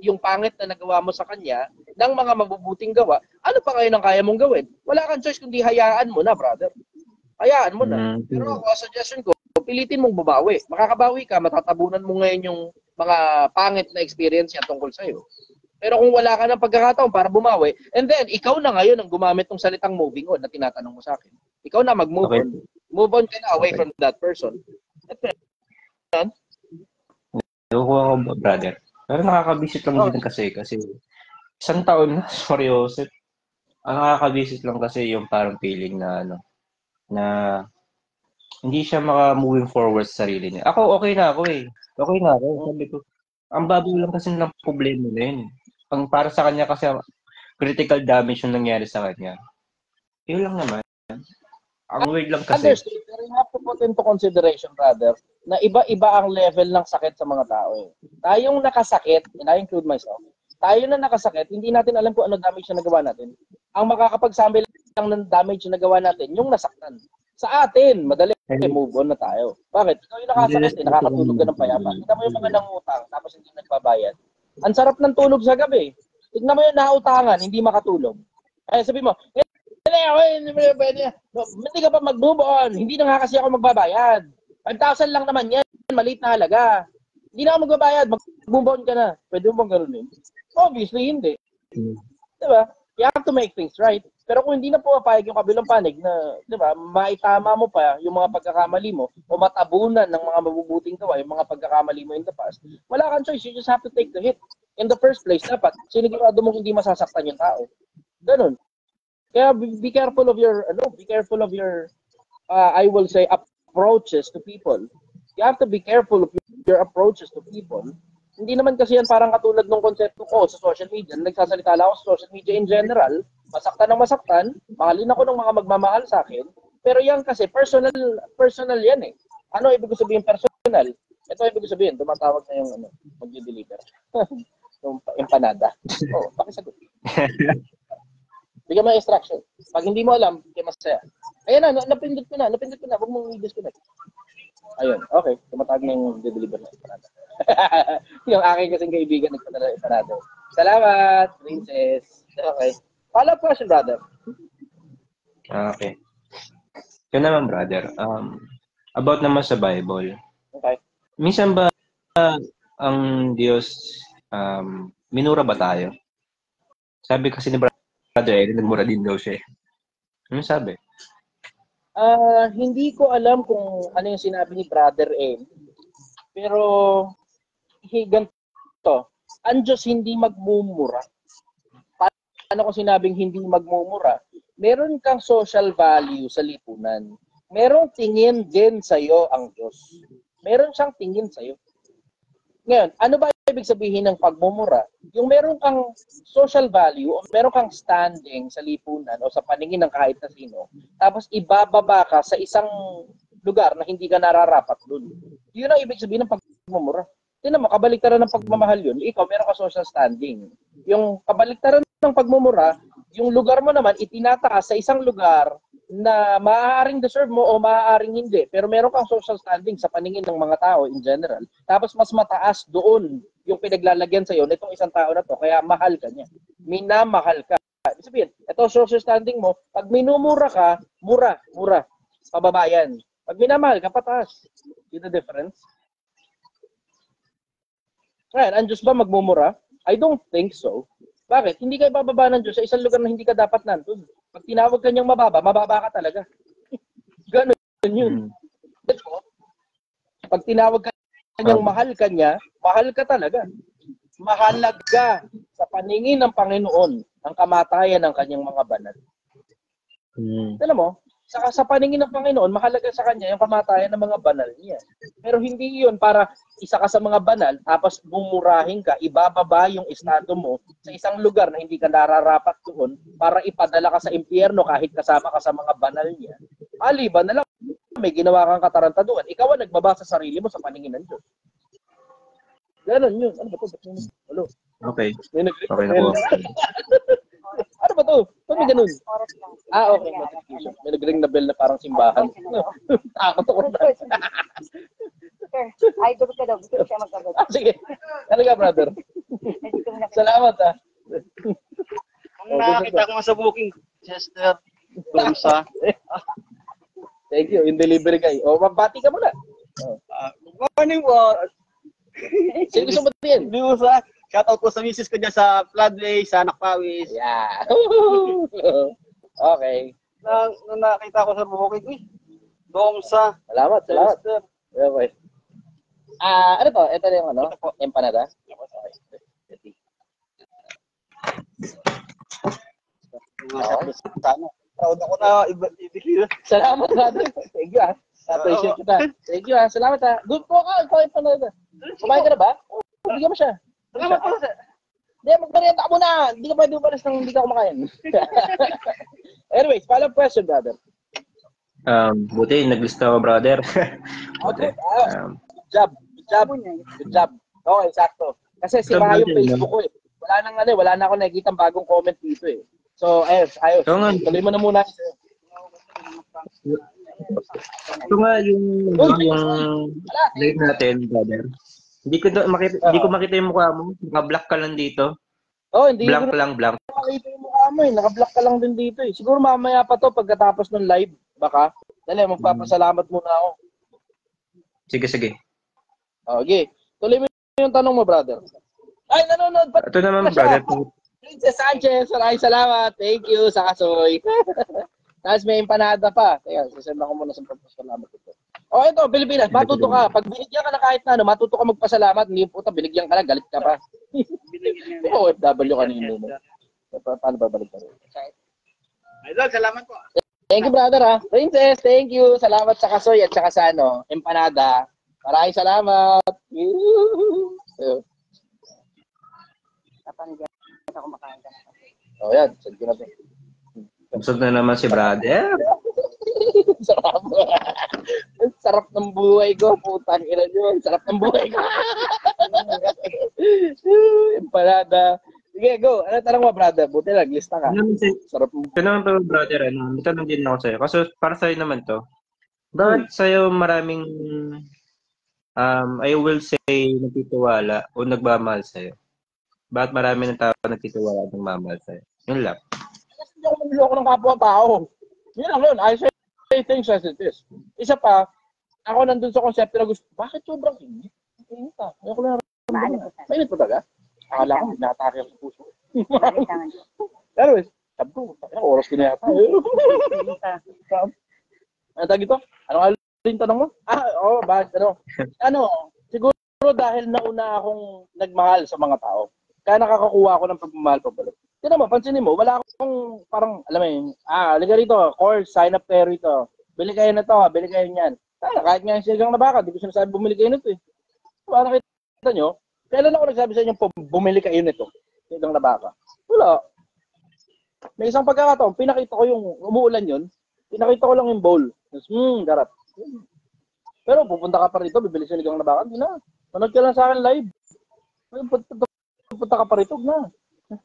yung pangit na nagawa mo sa kanya ng mga mabubuting gawa, ano pa ngayon ang kaya mong gawin? Wala kang choice kundi hayaan mo na, brother. Hayaan mo na. Pero ako, suggestion ko, pilitin mong bumawi. Makakabawi ka, matatabunan mo ngayon yung mga pangit na experience niya tungkol sa'yo. Pero kung wala ka ng pagkakataon para bumawi, and then, ikaw na ngayon ang gumamit ng salitang moving on na tinatanong mo sa akin. Ikaw na mag-move on. Move on ka na away from that person. Nakukuha ko, brother. Pero nakakabisit lang din kasi isang taon na, sorry, Joseph. Ang nakakabisit lang kasi yung parang feeling na na hindi siya maka-moving forward sa sarili niya. Ako, okay na ako eh. Okay na ako. Sabi ko, ang babaw lang kasi ng problema na yun. Ang para sa kanya kasi critical damage yung nangyari sa kanya. Yun lang naman. Ang weird lang kasi. Understood, pero you have to put into consideration, brother, na iba-iba ang level ng sakit sa mga tao. Tayong nakasakit, and I include myself, tayo na nakasakit, hindi natin alam kung ano damage na nagawa natin. Ang makakapagsabi lang ng damage na nagawa natin, yung nasaktan. Sa atin, madali, move on na tayo. Bakit? Ikaw yung nakasakit, nakakatulog ka ng payapa. Tignan mo yung mga nangutang, tapos hindi nagbabayad. Ang sarap ng tulog sa gabi. Tignan mo yung nautangan, hindi makatulog. Ay, sabi mo, hindi ka pa mag-move on. Hindi na nga kasi ako magbabayad. 5,000 lang naman yan. Maliit na halaga. Hindi na ako magbabayad. Mag-move on ka na. Pwede mo bang gano'n yun? Obviously, hindi. Diba? You have to make things right. Pero kung hindi na pumapayag yung kabilang panig na, diba, maitama mo pa yung mga pagkakamali mo o matabunan ng mga mabubuting gawa, yung mga pagkakamali mo in the past, wala kang choice. You just have to take the hit. In the first place, dapat, sinigurado mo hindi masasaktan yung tao. Ganun. Kaya be careful of your I will say approaches to people. You have to be careful of your approaches to people. Hindi naman kasi yan parang katulad ng konsepto ko sa social media. Nagsasalita lang ako sa social media in general, masaktan ng masaktan, mahalin ako ng mga magmamahal sa akin, pero yan kasi personal yan eh. Ano ibig sabihin personal? Ito ibig sabihin, tumatawag na yung mag-deliver. Yung empanada. Pakisagot. Bigyan mo instruction. Pag hindi mo alam, hindi masaya. Ayan na, napindot ko na. Huwag mong i-disconnect. Ayun, okay. Tumatawag na yung deliver na empanada. Yung aking kasing kaibigan nagpadala ng empanada. Salamat, princess. Okay. Follow-up question, brother. Okay. Yun naman, brother. About naman sa Bible. Okay. Minsan ba ang Diyos minura ba tayo? Sabi kasi ni Brother Aaron, nagmura din daw siya. Ano sabi? Hindi ko alam kung ano yung sinabi ni Brother M. Pero ganito, ang Diyos hindi magmumura. Paano ko sinabing hindi magmumura? Meron kang social value sa lipunan. Merong tingin din sa'yo ang Diyos. Meron siyang tingin sa'yo. Ngayon, ano ba ibig sabihin ng pagmumura? Yung meron kang social value o meron kang standing sa lipunan o sa paningin ng kahit na sino, tapos ibababa ka sa isang lugar na hindi ka nararapat dun. Yun ang ibig sabihin ng pagmumura. Tingnan mo, kabaliktaran ng pagmamahal yun. Ikaw, meron ka social standing. Yung kabaliktaran ng pagmumura, yung lugar mo naman itinataas sa isang lugar na maaaring deserve mo o maaaring hindi. Pero meron kang social standing sa paningin ng mga tao in general. Tapos mas mataas doon yung pinaglalagyan sa'yo nitong isang tao na to. Kaya mahal ka niya. Minamahal ka. Ibig sabihin, ito social standing mo, pag minumura ka, mura. Pababa yan. Pag minamahal ka, pataas. See the difference? Ngayon, ang Diyos ba magmumura? I don't think so. Bakit? Hindi ka ibababa ng Diyos sa isang lugar na hindi ka dapat nandun. Pag tinawag ka niyang mababa ka talaga. Ganun yun. Pag tinawag ka niyang mahal ka talaga. Mahalaga sa paningin ng Panginoon ang kamatayan ng kanyang mga banal. Alam mo, sa paningin ng Panginoon, mahalaga sa kanya yung kamatayan ng mga banal niya. Pero hindi yun para isa ka sa mga banal, tapos bumurahin ka, ibababa yung estado mo sa isang lugar na hindi ka nararapat doon para ipadala ka sa impyerno kahit kasama ka sa mga banal niya. Maliban na lang, may ginawa kang katarantaduhan. Ikaw ang nagbaba sa sarili mo sa paningin ng Diyos. Ganon yun. Ano ba ito? Hello? Okay. Okay na po. Ano ba ito? Ba't may ganun? Okay. Notification. May nag-ring na bell na parang simbahan. Takot ako na. Sir, idol ka daw. Gusto ko siya magkagod. Sige. Ano ka, brother? Salamat, ha. Ang nakakita ko nga sa booking, Chester, Dumsa. Thank you. Yung delivery guy. Magbati ka muna. Good morning po. Sino gusto mo din? Dumsa. Shoutout po sa misis ko dyan sa Floodway, sa Nakpawis. Yeah. Okay. Nung nakita ko sa booking, Dumsa. Salamat. Chester. Okay. Ano to? Ito na yung ano? Empanada? Okay. Sana. Proud ako na ibigay. Salamat, brother. Thank you, ha. Appreciate kita. Thank you, ha. Salamat, ha. Good po ka. Ikaw empanada. Kumain ka na ba? Bigyan mo siya. Salamat po. Hindi, magmerienda ka muna. Hindi ka pwede umalis nang hindi ka kumakain. Anyways, follow-up question, brother. Buti, naglista ko, brother. Okay. Good job. Okay, sakto. Kasi sira yung Facebook ko, eh. Wala na ako nakikita bagong comment dito, eh. So, ayos. Tuloy mo na muna. Ito nga yung live natin, brother. Hindi ko makita yung mukha mo. Naka-black ka lang dito. Hindi Blank lang, blank. Makita yung mukha mo, eh. Naka-block ka lang din dito, eh. Siguro mamaya pa to pagkatapos ng live. Baka. Dali, magpapasalamat muna ako. Sige. Okay. Tuloy mo yung tanong mo, brother. Ay, nanonood pa. Ito naman, brother. Princess Sanchez, maraming salamat. Thank you sa kasoy. Tapos may empanada pa. Kaya, sasend ako muna sa pagpasalamat ito. Ito, Pilipinas, matuto ka. Pag binigyan ka na kahit na, matuto ka magpasalamat. Hindi puta, binigyan ka na, galit ka pa. OFW kanino mo. Paano ba balik ka rin? Idol, salamat po. Thank you, brother, ha. Princess, thank you. Salamat sa kasoy at saka sa empanada. Maraming salamat. Kapag ako kumakain ka na. Yan. Send ko na ito. Busog na naman si brother. Sarap. Sarap ng buhay ko. Putang ina nyo. Sarap ng buhay ko. Empanada. Sige, go. Ano tanong mo, brother? Buti lang, lista ka. Sarap mo. Ito naman pa, brother. May tanong din ako sa'yo. Kasi para sa'yo naman to. Bakit sa'yo maraming I will say nagtitiwala o nagmamahal sa'yo? Bakit marami ng tao nagtitiwala at nagmamahal sa'yo? Yun lang. Kasi hindi ako manloko ng kapwa-tao. Yun lang yun. I say things as it is. Isa pa, ako nandun sa konsepto na gusto, bakit sobrang init? Init ah. Ayoko na naramdaman. Mainit po talaga? Akala ko, natake ako sa puso. Anyways, sabi ko, oras ko na yata. Ano tag ito? Ano yung tanong mo? Bakit? Siguro dahil nauna akong nagmahal sa mga tao. Kaya nakakakuha ako ng pagmamahal pabalik. Tinan mo, pansinin mo, wala akong parang, alam mo yun, halika rito, course, sign up kayo rito. Bili kayo na to, bili kayo niyan. Kahit nga yung siligang na baka, di ko sinasabi bumili kayo nito eh. Para nakita nyo, kailan ako nagsabi sa inyo, bumili kayo nito, siligang na baka. Wala. May isang pagkakataon, pinakita ko yung umuulan yun, pinakita ko lang yung bowl. Garap. Pero pupunta ka pa rito, bibili siligang na baka, hindi na. Manood ka lang sa akin live. Punta ka pa rito, na.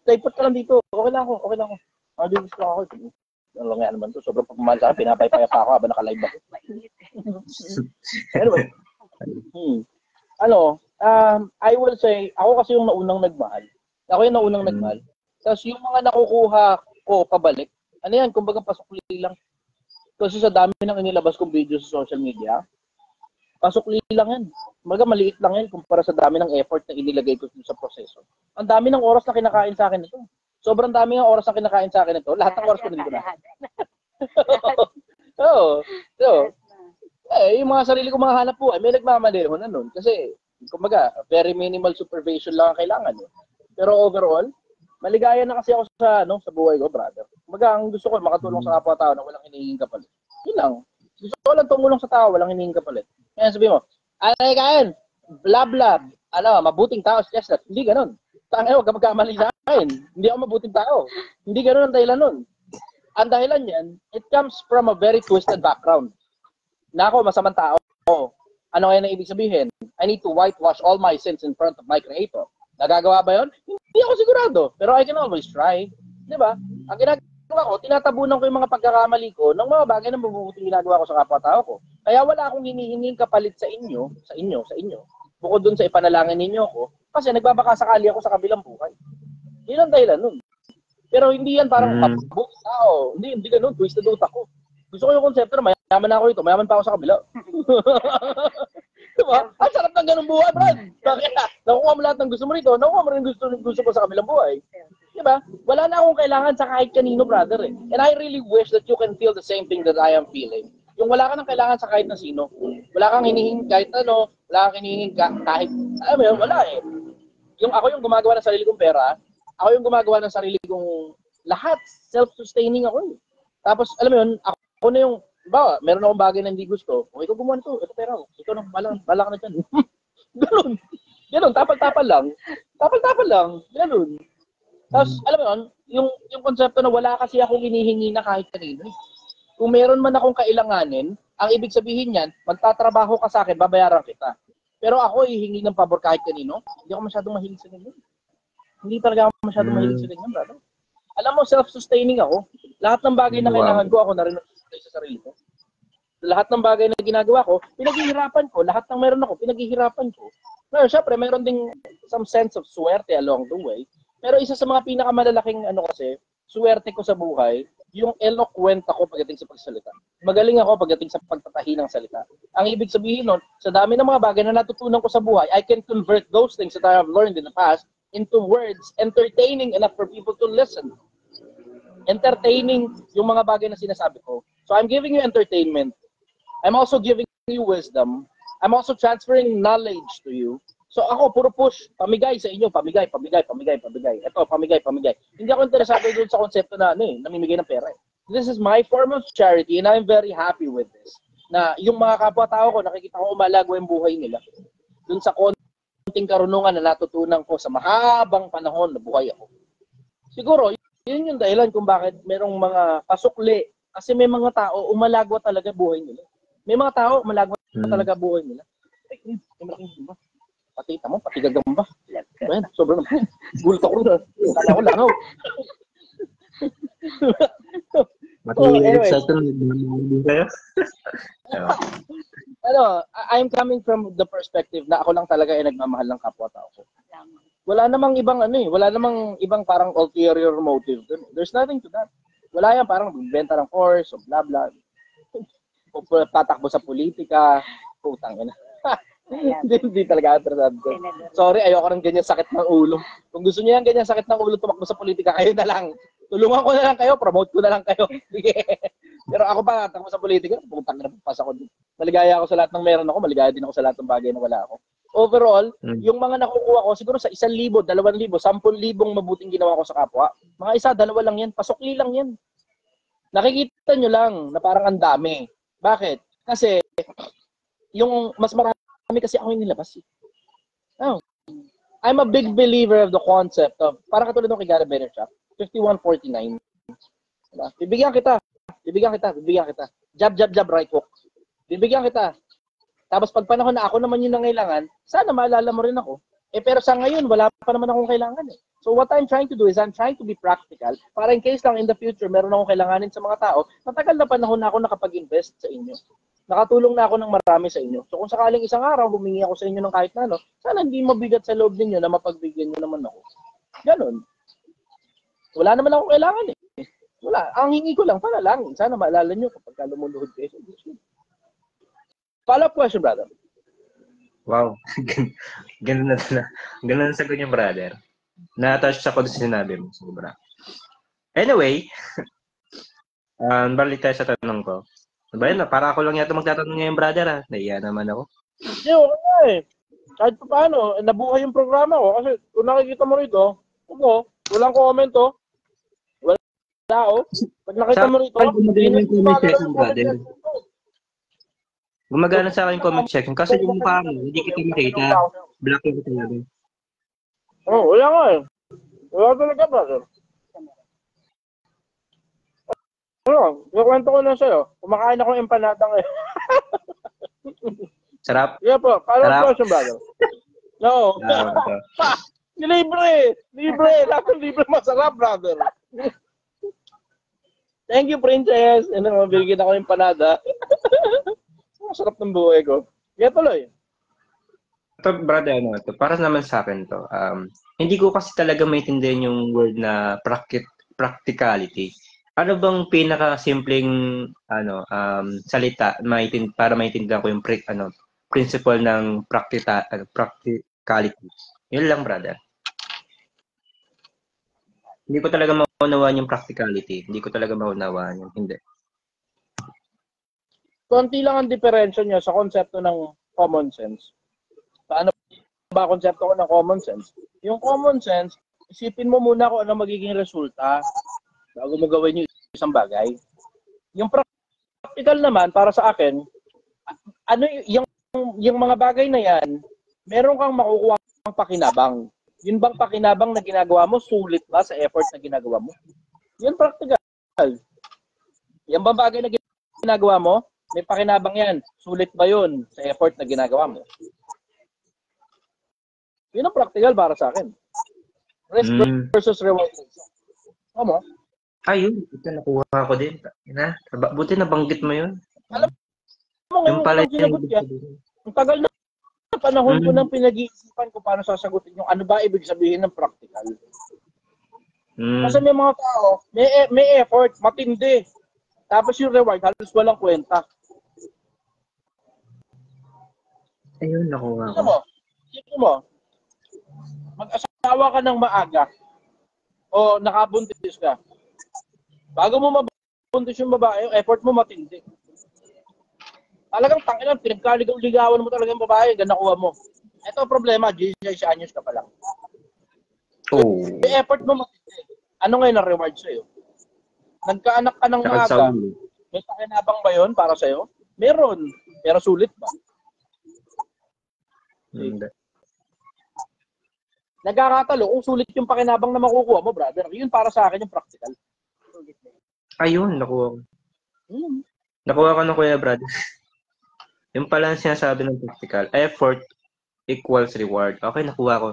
Typot ka lang dito. Okay lang ako. Gusto ako. Ano lang yan naman to. Sobrang pagmamahal sa akin. Pinapaypaya pa ako habang naka-live ako. Anyway. I will say, ako kasi yung naunang nagmahal. Ako yung naunang nagmahal. Tapos yung mga nakukuha ko pabalik, ano yan, kumbaga pasukli lang. Kasi sa dami ng inilabas kong video sa social media, pasukli lang yan. Kumbaga maliit lang yan kumpara sa dami ng effort na inilagay ko sa proseso. Ang dami ng oras na kinakain sa akin ito. Sobrang dami ng oras na kinakain sa akin ito. Lahat ng oras ko nandito na. Oo. So, yung mga sarili ko mga hanap po, may nagmamadali ko na nun. Kasi, kumbaga, very minimal supervision lang ang kailangan. Pero overall, maligaya na kasi ako sa buhay ko, brother. Kumbaga, ang gusto ko, makatulong sa kapwa-tao na walang hinihinging kapalit. Yun lang. Gusto ko lang tumulong sa tao, walang hinihinging kapalit. Kaya sabi mo, alay kain, blah blah, mabuting tao si Chestnut. Hindi ganun. Tangay, huwag ka magkamali sa akin. Hindi ako mabuting tao. Hindi ganun ang dahilan nun. Ang dahilan yan, it comes from a very twisted background. Na ako, masamang tao. Ano kaya na ibig sabihin? I need to whitewash all my sins in front of my Creator. Nagagawa ba yun? Hindi ako sigurado. Pero I can always try. Di ba? Ang ginagawa ko, tinatabunan ko yung mga pagkakamali ko ng mga bagay na mabubuting ginagawa ko sa kapwa-tao ko. Kaya wala akong hinihinging kapalit sa inyo, bukod dun sa ipanalangin ninyo ko, kasi nagbabaka sakali ako sa kabilang buhay. Yun ang dahilan nun. Pero hindi yan parang mabuting tao. Hindi ganun. Twisted utak ko. Gusto ko yung konsepto na mayaman ako ito, mayaman pa ako sa kabila. Diba? Ang sarap ng ganung buhay, Brad. Bakit? Nakukuha mo lahat ng gusto mo rito, nakukuha mo rin gusto ko sa kabilang buhay. Diba? Wala na akong kailangan sa kahit kanino, brother. And I really wish that you can feel the same thing that I am feeling. Yung wala ka ng kailangan sa kahit na sino. Wala kang hinihingin kahit ano, wala kang hinihingin kahit, alam mo yun, wala eh. Yung ako yung gumagawa ng sarili kong pera, ako yung gumagawa ng sarili kong lahat, self-sustaining ako eh. Tapos, alam mo yun, ako na yung, bawa, meron akong bagay na hindi gusto, ikaw gumawa nito, ito pera ko, ikaw nang bala ka na dyan. Ganun, tapal-tapal lang, ganun. Tapos, alam mo yun, yung konsepto na wala kasi akong hinihingi na kahit kanino. Kung meron man akong kailanganin, ang ibig sabihin niyan, magtatrabaho ka sa akin, babayaran kita. Pero ako hihingi ng pabor kahit kanino, hindi ako masyadong mahilig sa ganyan. Hindi talaga ako masyadong mahilig sa ganyan, brother. Alam mo, self-sustaining ako. Lahat ng bagay na kailangan ko, ako na rin sa sarili ko. Lahat ng bagay na ginagawa ko, pinaghihirapan ko. Lahat ng meron ako, pinaghihirapan ko. Pero syempre, meron ding some sense of swerte along the way. Pero isa sa mga pinakamalalaking kasi, swerte ko sa buhay, yung eloquent ako pagdating sa pagsalita. Magaling ako pagdating sa pagtatahi ng salita. Ang ibig sabihin nun, sa dami ng mga bagay na natutunan ko sa buhay, I can convert those things that I have learned in the past into words entertaining enough for people to listen. Entertaining yung mga bagay na sinasabi ko. So I'm giving you entertainment. I'm also giving you wisdom. I'm also transferring knowledge to you. So ako, puro push, pamigay sa inyo, pamigay. Ito, pamigay. Hindi ako interesado doon sa konsepto na namimigay ng pera. This is my form of charity and I'm very happy with this. Na yung mga kapwa-tao ko, nakikita ko umalago yung buhay nila. Doon sa konting karunungan na natutunan ko sa mahabang panahon na buhay ako. Siguro, yun yung dahilan kung bakit merong mga pasukli. Kasi may mga tao, umalagwa talaga buhay nila. May mga tao, umalagwa talaga buhay nila. Ay, may malaking gamba. Patita mo, pati gagamba. Ayan, sobrang naman. Gulat ako na. Kala ko langaw. Anyway. Sa ito, I'm coming from the perspective na ako lang talaga ay nagmamahal ng kapwa-tao ko. Wala namang ibang wala namang ibang parang ulterior motive dun. There's nothing to that. Wala yan parang benta ng course o blah blah. O tatakbo sa politika, putang ina. Hindi talaga interesado. Sorry, ayoko ng ganyan sakit ng ulo. Kung gusto niyo yan ganyan sakit ng ulo tumakbo sa politika, kayo na lang. Tulungan ko na lang kayo, promote ko na lang kayo. Pero ako pa tatakbo sa politika, putang ina, pagpasa ko. Maligaya ako sa lahat ng meron ako, maligaya din ako sa lahat ng bagay na wala ako. Overall, yung mga nakukuha ko, siguro sa 1,000, 2,000, 10,000 mabuting ginawa ko sa kapwa. Mga 1, 2 lang yan, pasukli lang yan. Nakikita nyo lang na parang ang dami. Bakit? Kasi, yung mas marami kasi ako yung nilabas. I'm a big believer of the concept of, parang katulad ng kay Gary Vaynerchuk, 51-49. Bibigyan kita. Jab, right hook. Bibigyan kita. Tapos pag panahon na ako naman yung nangailangan, sana maalala mo rin ako. Pero sa ngayon, wala pa naman akong kailangan . So what I'm trying to do is I'm trying to be practical para in case lang in the future meron akong kailanganin sa mga tao, matagal na panahon na ako nakapag-invest sa inyo. Nakatulong na ako ng marami sa inyo. So kung sakaling isang araw humingi ako sa inyo ng kahit na ano, sana hindi mabigat sa loob ninyo na mapagbigyan nyo naman ako. Ganon. Wala naman ako kailangan eh. Wala. Ang hingi ko lang, panalangin. Sana maalala nyo kapag lumuluhod kayo sa Diyos. Follow-up question, brother. Wow. Ganun na sagot niyo, brother. Na-touch ako sa sinabi mo. Sobra. Anyway, balik tayo sa tanong ko. Diba yun, para ako lang yata magtatanong ngayon, brother, ha? Naiya naman ako. Hindi, wala eh. Kahit pa paano, nabuhay yung programa ko. Kasi kung nakikita mo rito, walang comment, oh. Wala, oh. Pag nakita mo rito, gumagana sa akin comment section. Kasi yung mukha mo, hindi kita makita. Black yung talaga. Oh, wala nga eh. Wala talaga, brother. Ano, ikwento ko lang sa'yo. Kumakain ako ng empanada ngayon. Sarap? Yeah po. Parang question, brother. No. Libre! Lahat ng libre masarap, brother. Thank you, princess. Mabigyan ako ng empanada. Masarap ng buhay ko. Yeah, tuloy. Ito, brother, para naman sa akin to. Hindi ko kasi talaga maintindihan yung word na practicality. Ano bang pinaka-simpleng salita para maintindihan ko yung principle ng practicality? Yun lang, brother. Hindi ko talaga maunawaan yung practicality. Hindi ko talaga maunawaan yung hindi. Konti lang ang diferensya niya sa konsepto ng common sense. Paano ba konsepto ko ng common sense? Yung common sense, isipin mo muna kung ano magiging resulta bago mo gawin yung isang bagay. Yung practical naman, para sa akin, ano yung mga bagay na yan, meron kang makukuha ng pakinabang. Yun bang pakinabang na ginagawa mo, sulit ba sa effort na ginagawa mo? Yun practical. Yung bang bagay na ginagawa mo, may pakinabang yan. Sulit ba yun sa effort na ginagawa mo? Yun ang practical para sa akin. Risk versus reward. Tama? Ayun, ito nakuha ko din. Buti nabanggit mo yun. Alam mo yung pala sinagot yan. Ang tagal na panahon ko nang pinag-iisipan ko paano sasagutin yung ano ba ibig sabihin ng practical. Kasi may mga tao, may effort, matindi. Tapos yung reward, halos walang kwenta. Ayun, nakuha ko. Sino mo? Mag-asawa ka ng maaga o nakabuntis ka. Bago mo mabuntis yung babae, yung effort mo matindi. Talagang tanginan, pinagkaligaw-ligawan mo talaga yung babae, ganun nakuha mo. Ito ang problema, 16 anyos ka pa lang. Oh. Yung effort mo matindi. Ano ngayon ang reward sa'yo? Nagkaanak ka ng maaga, may pakinabang ba yun para sa'yo? Meron. Pero sulit ba? Hindi. Nagkakatalo kung sulit yung pakinabang na makukuha mo, brother. Yun para sa akin yung practical. Ayun, nakuha ko. Nakuha ko ng kuya, brother. Yung pala ang sinasabi ng practical, effort equals reward. Okay, nakuha ko.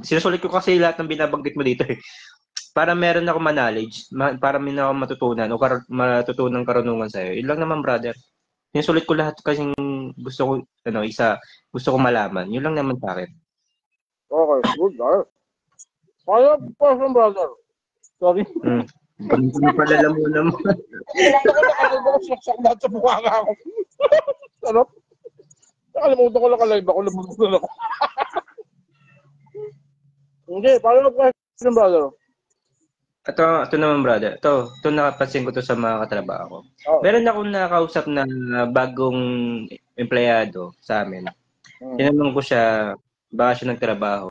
Sinusulit ko kasi lahat ng binabanggit mo dito eh. Para meron ako knowledge, para may ako matutunan o matutunan karunungan sa'yo. Yun lang naman, brother. Sinusulit ko lahat kasi gusto ko, gusto ko malaman. Yun lang naman sa akin. Okay, good, guys. Kaya person, brother. Sorry. Ganun pala alam mo naman. Saksak na sa mukha nga ako. Sarap. Nakalimutan ko lang ka-live ako. Lumunod ako. Hindi, paano question, brother? Ito naman, brother. Ito nakapansin ko to sa mga katrabaho ko. Oh. Meron akong nakausap na bagong empleyado sa amin. Tinanong ko siya, baka siya nagtrabaho.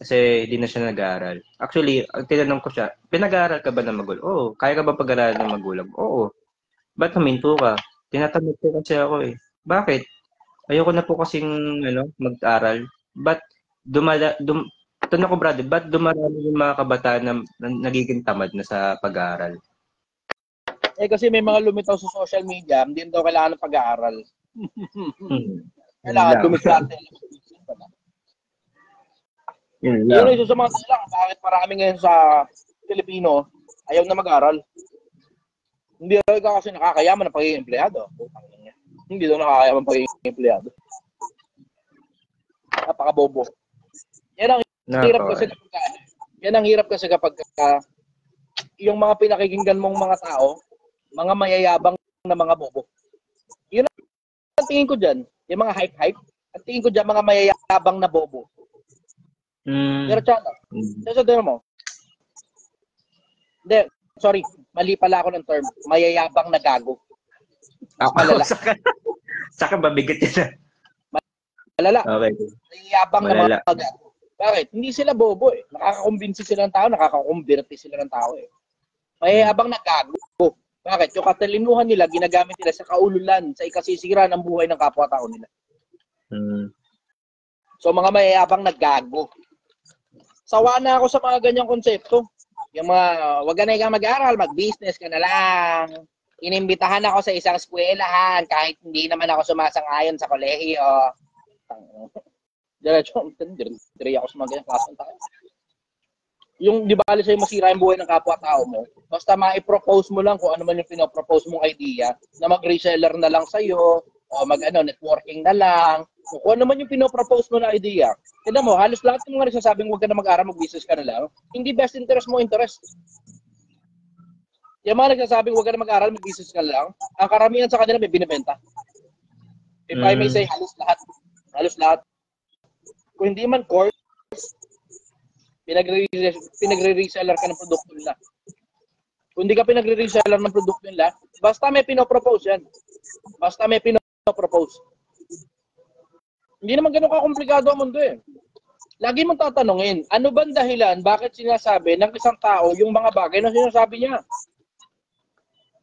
Kasi hindi na siya nag-aaral. Actually, tinanong ko siya, pinag-aaral ka ba ng magulang? Oo. Kaya ka ba pag-aaral ng magulang? Oo. Ba't huminto ka? Tinatanong ko kasi ako eh. Bakit? Ayoko na po kasing mag-aral. Ba't tanong ko, brother, ba't dumarami yung mga kabataan na nagiging tamad na sa pag-aaral? Eh kasi may mga lumitaw sa social media, hindi daw kailangan ng pag-aaral. Kailangan dumiskarte. Yun Yun lang. ang isa sa mga dahilan bakit marami ngayon sa Pilipino ayaw na mag-aral. Hindi ka kasi nakakayaman ng pagiging empleyado. Hindi daw nakakayaman ng pagiging empleyado. Napakabobo. Yan ang hirap kasi kapag yan ang hirap kasi kapag yung mga pinakikinggan mong mga tao, mga mayayabang na mga bobo. Yun ang tingin ko dyan. Yung mga hype-hype. Ang tingin ko dyan, mga mayayabang na bobo. Pero tsaka, sasabihin mo. Hindi, sorry. Mali pala ako ng term. Mayayabang na gago. Malala. Saka mabigat yun. Malala. Okay. Mayayabang na Malala. mga gago. Bakit? Hindi sila bobo eh. Nakakakumbinsi sila ng tao, nakakakumbirti sila ng tao eh. Mayayabang na gago. Bakit? Yung katalinuhan nila, ginagamit nila sa kaululan, sa ikasisira ng buhay ng kapwa-tao nila. So, mga mayayabang na gago. Sawa na ako sa mga ganyang konsepto. Yung mga, wag ka na ikaw mag-aral, mag-business ka na lang. Inimbitahan ako sa isang eskwelahan kahit hindi naman ako sumasang-ayon sa kolehiyo. Diretso, dire ako sa mga ganyang klaseng tao. Yung di bali sa'yo masira yung buhay ng kapwa-tao mo, basta ma-propose mo lang kung ano man yung pinopropose mong idea, na mag-reseller na lang sa'yo, o networking na lang, o kung ano man yung pinopropose mo na idea. Tignan mo, halos lahat ng mga nagsasabing huwag ka na mag-aral, mag-business ka na lang, hindi best interest mo interest. Yung mga nagsasabing huwag ka na mag-aral, mag-business ka na lang, ang karamihan sa kanila may binibenta. If I may say, halos lahat. Halos lahat. Kung hindi man course, pinagre-reseller ka ng produkto nila. Kung hindi ka pinagre-reseller ng produkto nila, basta may pinopropose yan. Basta may pinopropose. Hindi naman ganun ka-komplikado ang mundo eh. Lagi mong tatanungin, ano ba ang dahilan, bakit sinasabi ng isang tao yung mga bagay na sinasabi niya?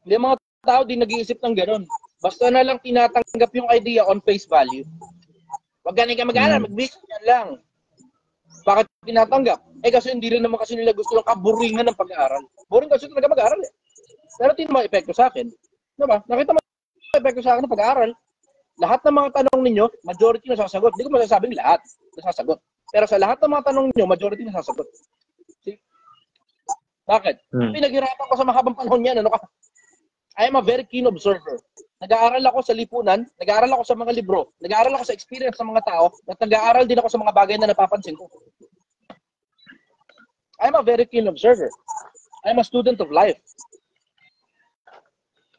Hindi mga tao di nag-iisip ng ganun. Basta na lang tinatanggap yung idea on face value. Wag ganun ka mag-aaral, mag-business yan lang. Bakit tinatanggap? Kasi hindi rin naman kasi nila gusto ng kaburingan ng pag-aaral. Boring kasi talaga mag-aaral eh. Pero tingnan mo epekto sa akin. Diba? Nakita mo epekto sa akin ng pag-aaral. Lahat ng mga tanong ninyo, majority nasasagot. Hindi ko masasabing lahat nasasagot. Pero sa lahat ng mga tanong ninyo, majority nasasagot. See? Bakit? Pinaghirapan ko sa mahabang panahon yan. Ano ka? I am a very keen observer. Nag-aaral ako sa lipunan, nag-aaral ako sa mga libro, nag-aaral ako sa experience ng mga tao, at nag-aaral din ako sa mga bagay na napapansin ko. I'm a very keen observer. I'm a student of life.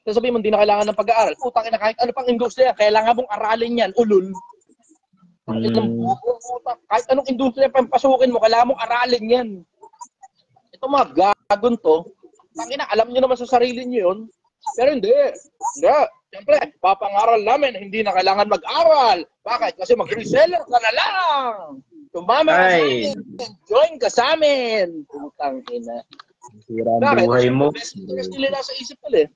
Sasabihin mo, hindi na kailangan ng pag-aaral. Putang ina, kahit ano pang industriya, kailangan mong aralin yan, ulul. Kahit anong industriya pasukin mo, kailangan mong aralin yan. Ito mga gagon to, tangina, alam nyo naman sa sarili nyo yun, pero hindi. Hindi. Siyempre, papangaral namin, hindi na kailangan mag-aral. Bakit? Kasi mag-reseller ka na lang. Tumama ka sa amin. Join ka sa amin. Putang ina. Bakit? Buhay mo. Best interest nila nasa isip nila eh.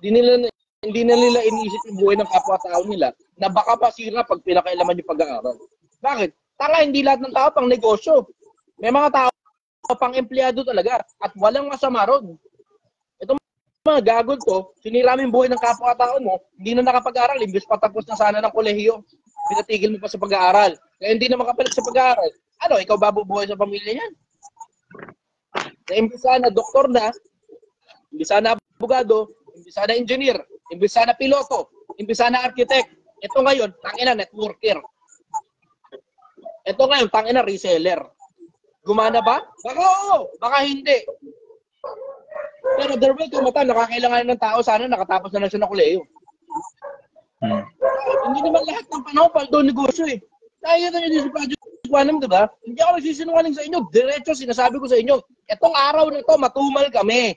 Hindi na nila iniisip yung buhay ng kapwa-tao nila na baka masira pag pinakailaman yung pag-aaral. Bakit? Tanga, hindi lahat ng tao pang negosyo. May mga tao pang empleyado talaga at walang masama ron. Mga gagod to, sinira mo yung buhay ng kapwa-tao mo, hindi na nakapag-aral, imbes patapos na sana ng kolehiyo, pinatigil mo pa sa pag-aaral. Kaya hindi na makapalit sa pag-aaral. Ano, ikaw babubuhay sa pamilya niyan? Imbes na doktor na, imbes na abogado, imbes na engineer, imbes na piloto, imbes na architect. Ito ngayon, tangina networker. Ito ngayon, tangina reseller. Gumana ba? Baka oo, baka hindi. Pero there will come a time, nakakailangan ng tao, sana nakatapos na lang siya ng kolehiyo. Hindi naman lahat ng panahon paldo negosyo eh. Nakikita nyo din si Project Quantum, diba? Hindi ako nagsisinungaling sa inyo. Diretso, sinasabi ko sa inyo, etong araw na to, matumal kami.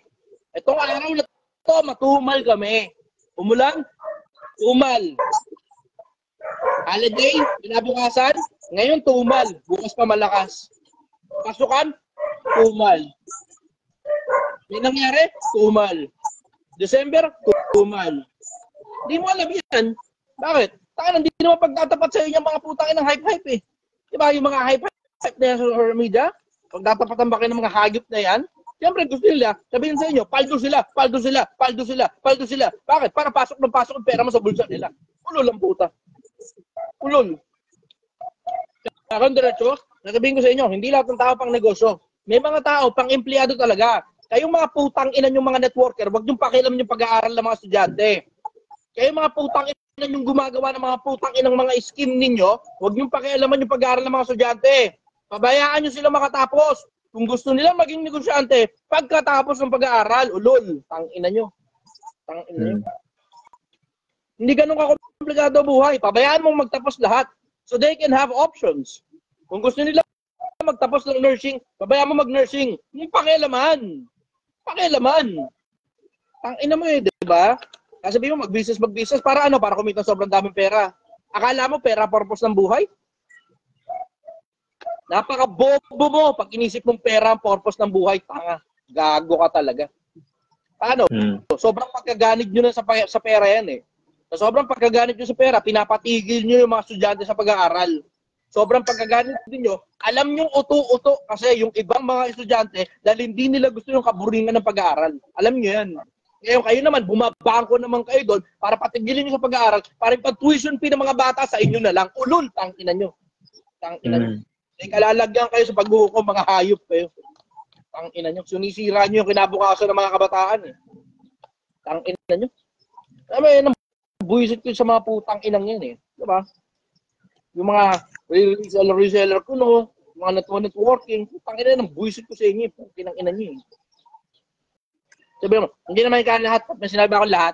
Etong araw na to, matumal kami. Umulan? Tumal. Holiday? Kinabukasan? Ngayon, tumal. Bukas pa malakas. Pasukan? Tumal. May nangyari? Tumal. December? Tumal. Hindi mo alam yan. Bakit? Taka, hindi naman pagtatapat sa inyo yung mga putangin ng hype-hype eh. Diba yung mga hype-hype na yan sa social media? Pagtatapatan ba kayo ng mga hayop na yan? Siyempre gusto nila, sabihin sa inyo, paldo sila, paldo sila, paldo sila, paldo sila. Bakit? Para pasok ng pasok ang pera mo sa bulsa nila. Ulol ang puta. Ulol. Kaya diretso, Sasabihin ko sa inyo, hindi lahat ng tao pang negosyo. May mga tao pang empleyado talaga. Kayong mga putang ina yung mga networker, wag niyong pakialam yung pag-aaral ng mga estudyante. Kayong mga putang ina yung gumagawa ng mga putang inang mga scheme ninyo, wag niyong pakialaman yung pag-aaral ng mga estudyante. Pabayaan niyo sila makatapos. Kung gusto nila maging negosyante, pagkatapos ng pag-aaral, ulol, tangina nyo. Tangina nyo. Hindi ganun kakomplikado buhay. Pabayaan mong magtapos lahat so they can have options. Kung gusto nila magtapos ng nursing, pabayaan mo mag-nursing. Hindi pakialaman. Pakialaman. Tangina mo di ba? Sasabihin mo mag-business para ano? Para kumita sobrang daming pera. Akala mo pera purpose ng buhay? Napaka-bobo mo pag inisip mong pera ang purpose ng buhay. Tanga. Gago ka talaga. Paano? Sobrang pagkaganid nyo na sa pera yan eh. Sa sobrang pagkaganid nyo sa pera, pinapatigil nyo yung mga estudyante sa pag-aaral. Sobrang pagkaganid nyo, alam nyo uto-uto kasi yung ibang mga estudyante dahil hindi nila gusto yung kaburingan ng pag-aaral. Alam nyo yan. Ngayon kayo naman, bumabangko naman kayo doon para patigilin nyo sa pag-aaral, para yung pag-tuition fee ng mga bata sa inyo na lang. Ulul, tangina nyo. Tangina nyo. Eh, kalalagyan kayo sa paghuhukom, mga hayop kayo. Tangina nyo. Sunisira nyo yung kinabukasan ng mga kabataan eh. Tangina nyo. Sabi, buwisit ko sa mga putang inang yan eh. Diba? Yung mga reseller ko, no? Mga networking, tangina ng buwisit ko sa inyo. Putang ina nyo eh. Sabi mo, hindi naman ikaw lahat. May sinabi ako lahat.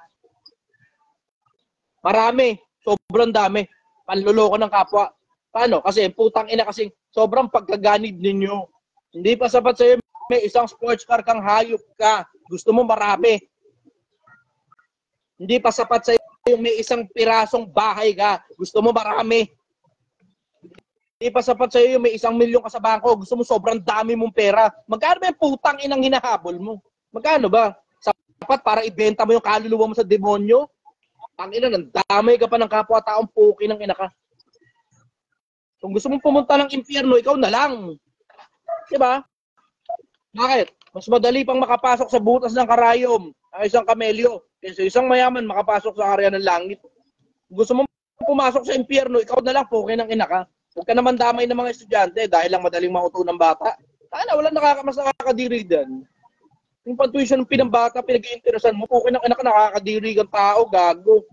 Marami. Sobrang dami. Panluloko ng kapwa. Paano? Kasi putang ina kasing sobrang pagkaganid ninyo. Hindi pa sapat sa'yo may isang sports car kang hayop ka. Gusto mo marami. Hindi pa sapat sa'yo may isang pirasong bahay ka. Gusto mo marami. Hindi pa sapat sa'yo may 1 milyon ka sa bangko. Gusto mo sobrang dami mong pera. Magkano ba yung putang inang hinahabol mo? Magkano ba? Sapat para ibenta mo yung kaluluwa mo sa demonyo? Tangina, nandamay ka pa ng kapwa-taong puki ng ina ka. Kung gusto mong pumunta ng impyerno, ikaw na lang. Diba? Bakit? Mas madali pang makapasok sa butas ng karayom ang isang kamelyo kaysa isang mayaman makapasok sa area ng langit. Kung gusto mong pumasok sa impyerno, ikaw na lang, puki ng ina ka. Huwag ka naman damay ng mga estudyante dahil lang madaling mauto ng bata. Sana, wala mas nakakadiri dyan. Yung pang-tuition ng pinambata, pinag-iinteresan mo, puki ng ina ka, nakakadiri kang tao, gago.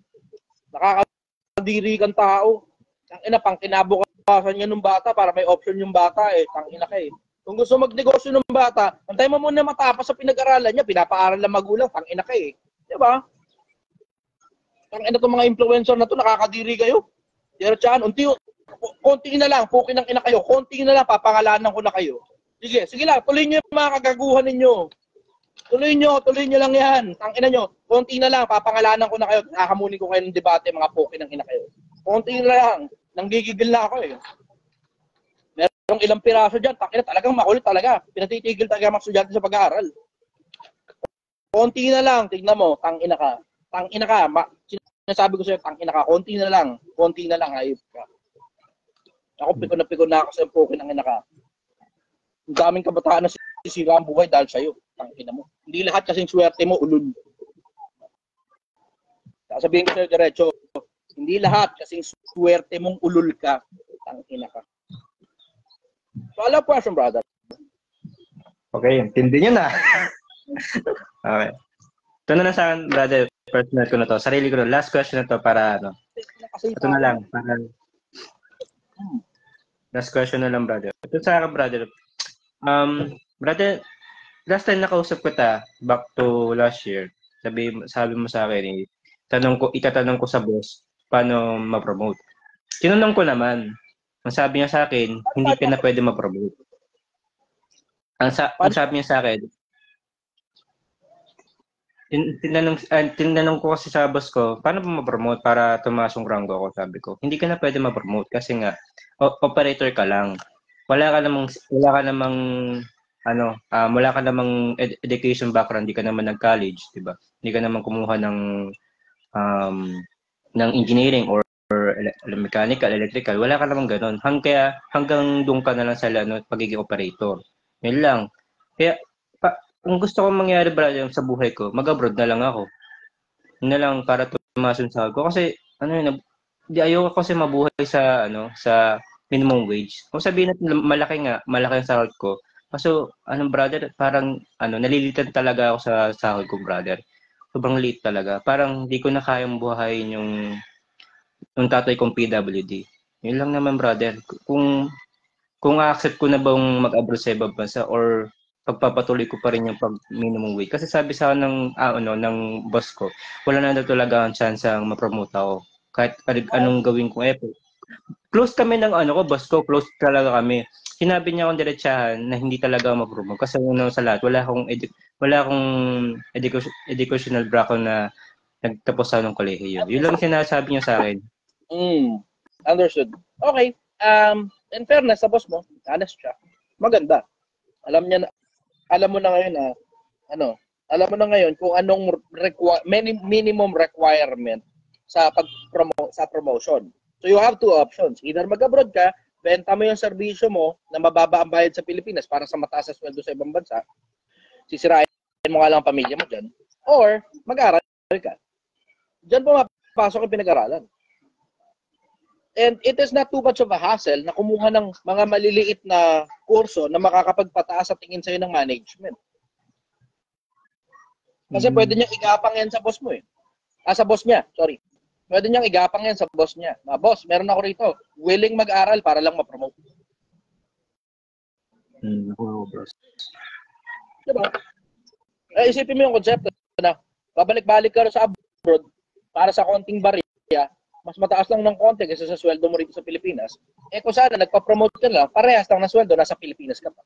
Nakakadiri kang tao. Ang ina, pang kinabukasan niya ng bata para may option yung bata eh. Tang ina ka eh. Kung gusto magnegosyo ng bata, antay mo muna matapos sa pinag-aralan niya, pinapaaral ng magulang, tang ina ka eh. Diba? Tang ina itong mga influencer na to, nakakadiri kayo. Diretsahan, konti na lang, puki ng ina kayo, konti na lang, papangalanan ko na kayo. Sige lang, tuloy niyo yung mga kagaguhan ninyo. Tuloy nyo lang yan. Tang ina nyo, konti na lang, papangalanan ko na kayo, nakamunin ko kayo ng debate, mga puki ng ina kayo. Konti na lang, nanggigigil na ako eh. Merong ilang piraso dyan, takina talagang makulit talaga. Pinatitigil talaga mga estudyante sa pag-aaral. Konti na lang, tignan mo, tangina ka. Tangina ka, sinasabi ko sa'yo, tangina ka, konti na lang, ayop ka. Ako, pikon na ako sa pukin ng ina ka. Ang daming kabataan na sisira ang buhay dahil sa'yo, tangina mo. Hindi lahat kasing swerte mo, ulul. Sasabihin ko sa'yo diretso, hindi lahat kasing swerte mong ulul ka, tangina ka. Follow-up question, brother. Okay, intindi nyo na. Okay. Ito na sa akin, brother. Personal ko na to. Sarili ko na. Last question na to para ano. Ito na lang. Para... Last question na lang, brother. Ito sa akin, brother. Brother, last time nakausap ko back to last year. Sabi mo sa akin, itatanong ko sa boss, paano ma-promote. Tinanong ko naman. Ang sabi niya sa akin, hindi ka na pwede ma-promote. Ang sabi niya sa akin, tinanong ko kasi sa boss ko, paano ba ma-promote para tumaas yung rango ko, sabi ko. Hindi ka na pwede ma-promote kasi nga, operator ka lang. Wala ka namang education background, hindi ka naman nag-college, di ba? Hindi ka naman kumuha ng engineering or mechanical, electrical, wala ka namang gano'n. Hanggang doon ka na lang sa pagiging operator. Yan lang. Kaya, kung gusto kong mangyari, brother, sa buhay ko, mag-abroad na lang ako. Yun na lang para tumaas yung sahod ko. Kasi, ayoko kasi mabuhay sa minimum wage. Kung sabihin natin malaki ang sahod ko. Kaso, brother, parang, nalilitan talaga ako sa sahod ko, brother. Sobrang liit talaga. Parang hindi ko na kayang buhayin yung tatay kong PWD. Yun lang naman, brother. Kung accept ko na bang mag-abroad sa ibang bansa or pagpapatuloy ko pa rin yung pag-minimum wage. Kasi sabi sa akin ng boss ko, wala na talaga ang chance ang ma-promote ako. Kahit anong gawin kong effort. Close kami ng boss ko, close talaga kami. Sinabi niya akong diretsahan na hindi talaga ako ma-promote. Kasi sa lahat, wala akong educational background na nagtapos sa ng kolehiyo. Yun lang sinasabi niya sa akin. Understood. Okay. In fairness sa boss mo, honest siya. Maganda. Alam mo na ngayon alam mo na ngayon kung anong minimum requirement sa promotion. So you have two options. Either mag-abroad ka, benta mo yung serbisyo mo na mababa ang bayad sa Pilipinas para sa mataas na sweldo sa ibang bansa. Sisirain mo nga lang ang pamilya mo dyan. Or mag-aral ka. Diyan pumapasok yung pinag-aralan. And it is not too much of a hassle na kumuha ng mga maliliit na kurso na makakapagpataas sa tingin sa'yo ng management. Kasi pwede niyang igapang yan sa boss mo eh. Sa boss niya, sorry. Pwede niyang igapang yan sa boss niya. Boss, meron ako rito. Willing mag-aral para lang ma-promote. Diba? Isipin mo yung konsepto na babalik-balik ka sa abroad para sa konting barya, mas mataas lang ng konti kaysa sa sweldo mo rito sa Pilipinas. Kung sana nagpa-promote ka lang, parehas lang na sweldo, nasa Pilipinas ka pa.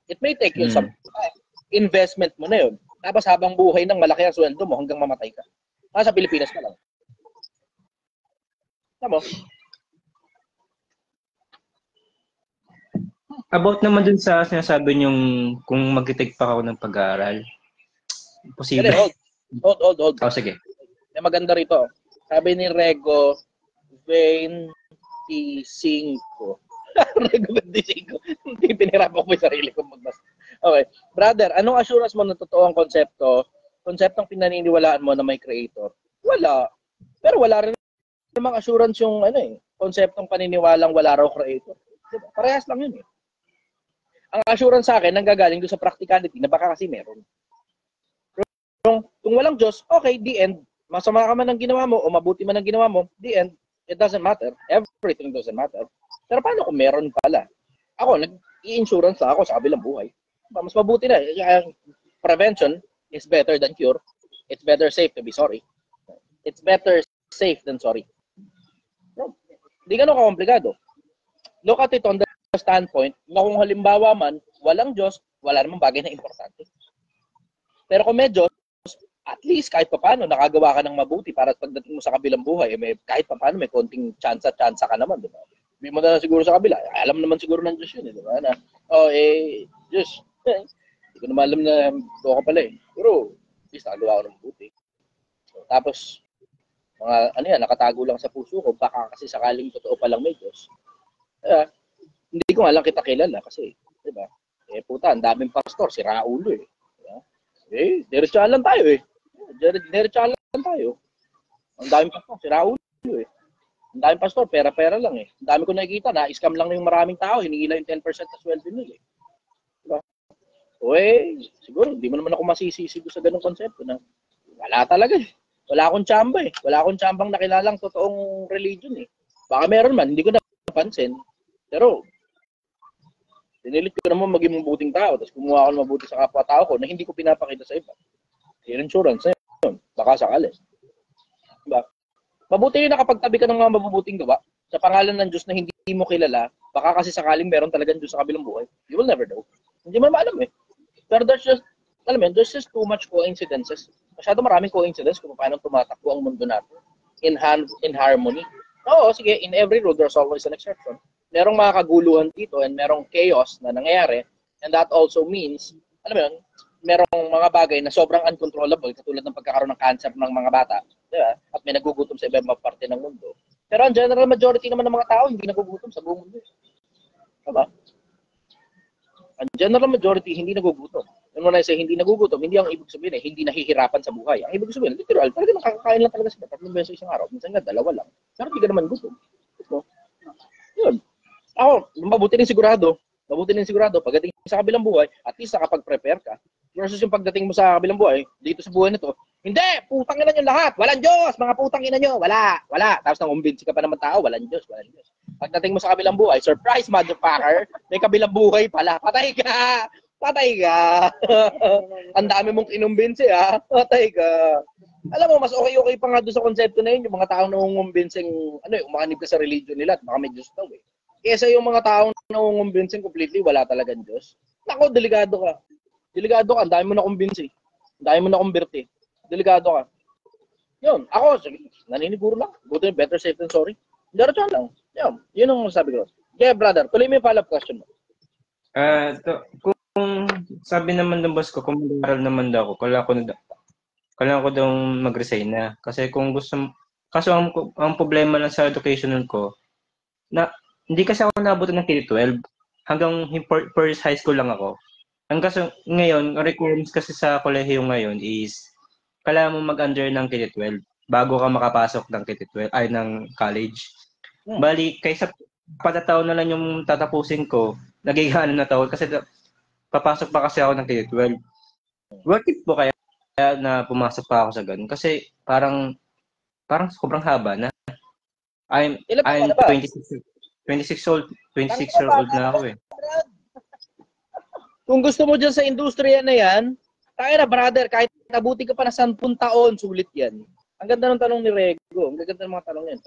It may take you some time. Investment mo na yun. Tapos habang buhay ng malaki ang sweldo mo hanggang mamatay ka. Nasa Pilipinas ka lang. Tama? About naman dun sa sinasabi niyong kung mag-take pa ako ng pag-aaral. Posible. Hold. Oh, sige. May maganda rito. Sabi ni Rego 25. Rego 25. Hindi pinirapan ko yung sarili ko magbasa. Okay. Brother, anong assurance mo na totoo ang konseptong pinaniniwalaan mo na may creator? Wala. Pero wala rin namang assurance yung konseptong paniniwalang wala raw creator. Diba? Parehas lang yun eh. Ang assurance sa akin nanggagaling doon sa practicality na baka kasi meron. Kung walang Diyos, okay, the end. Masama ka man ng ginawa mo o mabuti man ang ginawa mo, the end, it doesn't matter. Everything doesn't matter. Pero paano kung meron pala? Ako, nag-i-insurance lang ako sa kabilang buhay. Mas mabuti na. Prevention is better than cure. It's better safe to be sorry. It's better safe than sorry. No. Hindi ganun ka-komplikado. Look at it on the standpoint na kung halimbawa man, walang Diyos, wala namang bagay na importante. Pero kung may Diyos, at least kahit paano nakagawa ka ng mabuti para pagdating mo sa kabilang buhay, kahit paano may konting tsansa ka naman, di ba? Hindi mo na siguro sa kabila. Alam naman siguro ng Diyos yun, di ba? Na, Diyos, hindi ko naman alam na ito ka pala eh. Pero, at least nakagawa ko ng mabuti. So, tapos, nakatago lang sa puso ko, baka kasi sakaling totoo palang may Diyos. Hindi ko nga lang kita kilala kasi, di ba? Puta, ang daming pastor, si Raulo eh. Diretsahan lang tayo eh. Diretsahan lang tayo. Ang daming pastor, si Raulo eh. Ang daming pastor, pera-pera lang eh. Ang dami ko nakikita, na-scam lang yung maraming tao, hiningi lang yung 10% na sweldo nila eh. Diba? O siguro, hindi mo naman ako masisisi sa ganung konsepto na wala talaga eh. Wala akong tsamba eh. Wala akong tsambang nakilalang totoong religion eh. Baka meron man, hindi ko napansin. Pero, dinilit ko naman maging mabuting tao, tapos kumuha ako ng mabuti sa kapwa-tao ko na hindi ko pinapakita sa iba. Insurance na yun. Baka sakali. Diba? Mabuti yun nakapagtabi ka ng mga mabubuting gawa sa pangalan ng Diyos na hindi mo kilala, baka kasi sakaling meron talagang Diyos sa kabilang buhay. You will never know. Hindi mo maalam eh. Pero there's just too much coincidences. Masyado maraming coincidence kung paano tumatakbo ang mundo natin in harmony. Oo, sige, in every rule, there's always an exception. Merong mga kaguluhan dito and merong chaos na nangyayari, and that also means, merong mga bagay na sobrang uncontrollable, katulad ng pagkakaroon ng cancer ng mga bata, diba? At may nagugutom sa ibang parte ng mundo. Pero ang general majority naman ng mga tao hindi nagugutom sa buong mundo. Diba? Ang general majority hindi nagugutom. Yung muna say hindi nagugutom, hindi ang ibig sabihin hindi nahihirapan sa buhay. Ang ibig sabihin, literal, talaga nakakakain lang talaga sila 3 beses isang araw. Minsan nga, 2 lang. Pero hindi ka naman gutom. So, yun. Ako, mabuti rin sigurado. Pagdating sa kabilang buhay, at least nakapag-prepare ka. Versus yung pagdating mo sa kabilang buhay, dito sa buhay nito, hindi, putang ina nyo lahat. Walang Diyos, mga putang ina nyo. Wala. Tapos nang umbinsi ka pa naman tao, walang Diyos. Pagdating mo sa kabilang buhay, surprise, motherfucker. May kabilang buhay pala. Patay ka. Ang dami mong kinumbinsi, ha? Patay ka. Alam mo, mas okay pa nga doon sa konsepto na yun, yung mga taong nangungumbensing, umakanib ka sa religion nila at baka may Diyos daw, eh. Kesa yung mga taong nangungumbensing completely, wala talagang Diyos. Nako, delikado ka. Ang dami mo na kumbinsi. Ang dami mo na kumbirti. Delikado ka. Yun, ako, naniniguro lang. Buti better safe than sorry. Diretso lang. Yun ang sabi ko. Yeah, brother, tuloy mo yung follow-up question mo. Kung sabi naman ng boss ko, kung mag-aaral naman daw ako, kailangan ko daw mag-resign na. Kasi kung kaso ang problema lang sa educational ko, na hindi kasi ako naabutan ng K-12. Hanggang first high school lang ako. Hanggang ngayon, ang requirements kasi sa kolehiyo ngayon is kailangan mo mag-under ng K-12 bago ka makapasok ng K-12 ay ng college. Bali, kaysa patataon na lang yung tatapusin ko, nagigano na taon kasi papasok pa kasi ako ng K-12. Worth it po kaya na pumasok pa ako sa ganun? Kasi parang sobrang haba na. I'm 26 years old na ako eh. Kung gusto mo dyan sa industriya na yan, tayo na brother, kahit nabuti ka pa na 10 taon, sulit yan. Ang ganda ng tanong ni Rego. Ang ganda ng mga tanong yan.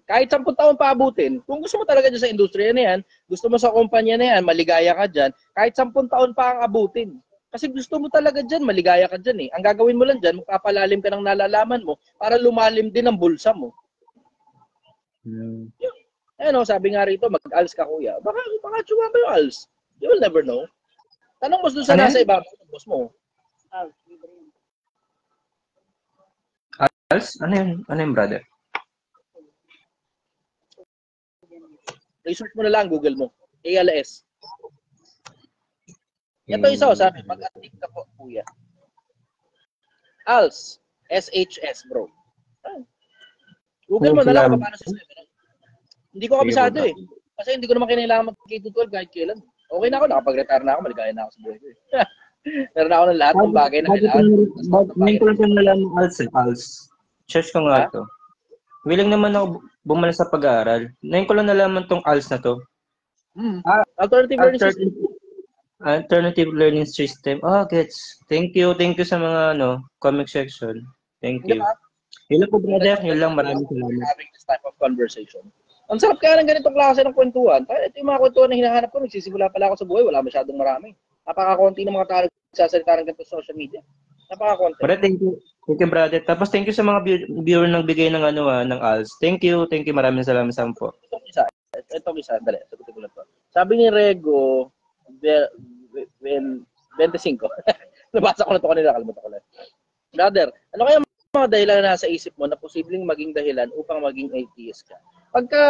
Kahit 10 taon pa abutin, kung gusto mo talaga dyan sa industriya na yan, gusto mo sa kumpanya na yan, maligaya ka dyan, kahit 10 taon pa ang abutin. Kasi gusto mo talaga dyan, maligaya ka dyan eh. Ang gagawin mo lang dyan, magpapalalim ka ng nalalaman mo para lumalim din ang bulsa mo. Sabi nga rito, mag-ALS ka kuya. Baka tsuwa ba yung ALS? You will never know. Tanong mo doon sa nasa iba, boss mo. ALS? Ano yun, brother? Research mo na lang, Google mo. ALS. Ito isa, sabi, mag-addict ka po, kuya. ALS. SHS, bro. Google mo na lang kung paano sa Hindi ko kabisado eh. Kasi hindi ko naman kinailangan mag-K-12 kahit kailan. Okay na ako, nakapag-retire na ako, maligaya na ako sa buhay ko eh. Meron ako ng lahat ng bagay na kailangan. Ngayon ko lang nalaman ng ALS. Search ko nga ito. Willing naman ako bumalik sa pag-aaral. Ngayon ko lang nalaman tong ALS na to. Alternative learning system. Gets. Thank you sa mga comment section. Thank you. Yun lang po, brother. Yun lang, maraming salamat. Having this type of conversation. Ang sarap kaya ng ganitong klase ng kwentuhan. Ito yung mga kwentuhan na hinahanap ko. Nagsisimula pala ako sa buhay. Wala masyadong marami. Napaka-konti ng mga tao nagsasalita ng ganito sa social media. Napaka-konti. Brother, thank you. Thank you, brother. Tapos thank you sa mga viewer nang bigay ng ng ALS. Thank you. Maraming salamat sa po. Itong isa. Dali. Sagutin ko lang to. Sabi ni Rego, 25. Nabasa ko na ito kanila. Kalimutan ko lang. Brother, ano kaya mga dahilan na nasa isip mo na posibleng maging dahilan upang maging atheist ka? Pagka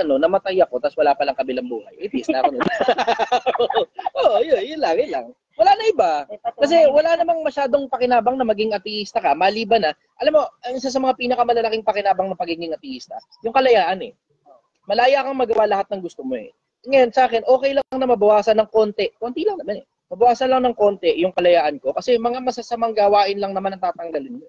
namatay ako tapos wala pa lang kabilang buhay, atheist na ako nun. Yun lang. Wala na iba. Kasi wala namang masyadong pakinabang na maging ateista ka, maliban na, alam mo, ang isa sa mga pinakamalalaking pakinabang ng pagiging ateista, yung kalayaan eh. Malaya kang magawa lahat ng gusto mo eh. Ngayon, sa akin, okay lang na mabawasan ng konti lang naman eh. Mabawasan lang ng konti yung kalayaan ko kasi mga masasamang gawain lang naman ang tatanggalin mo.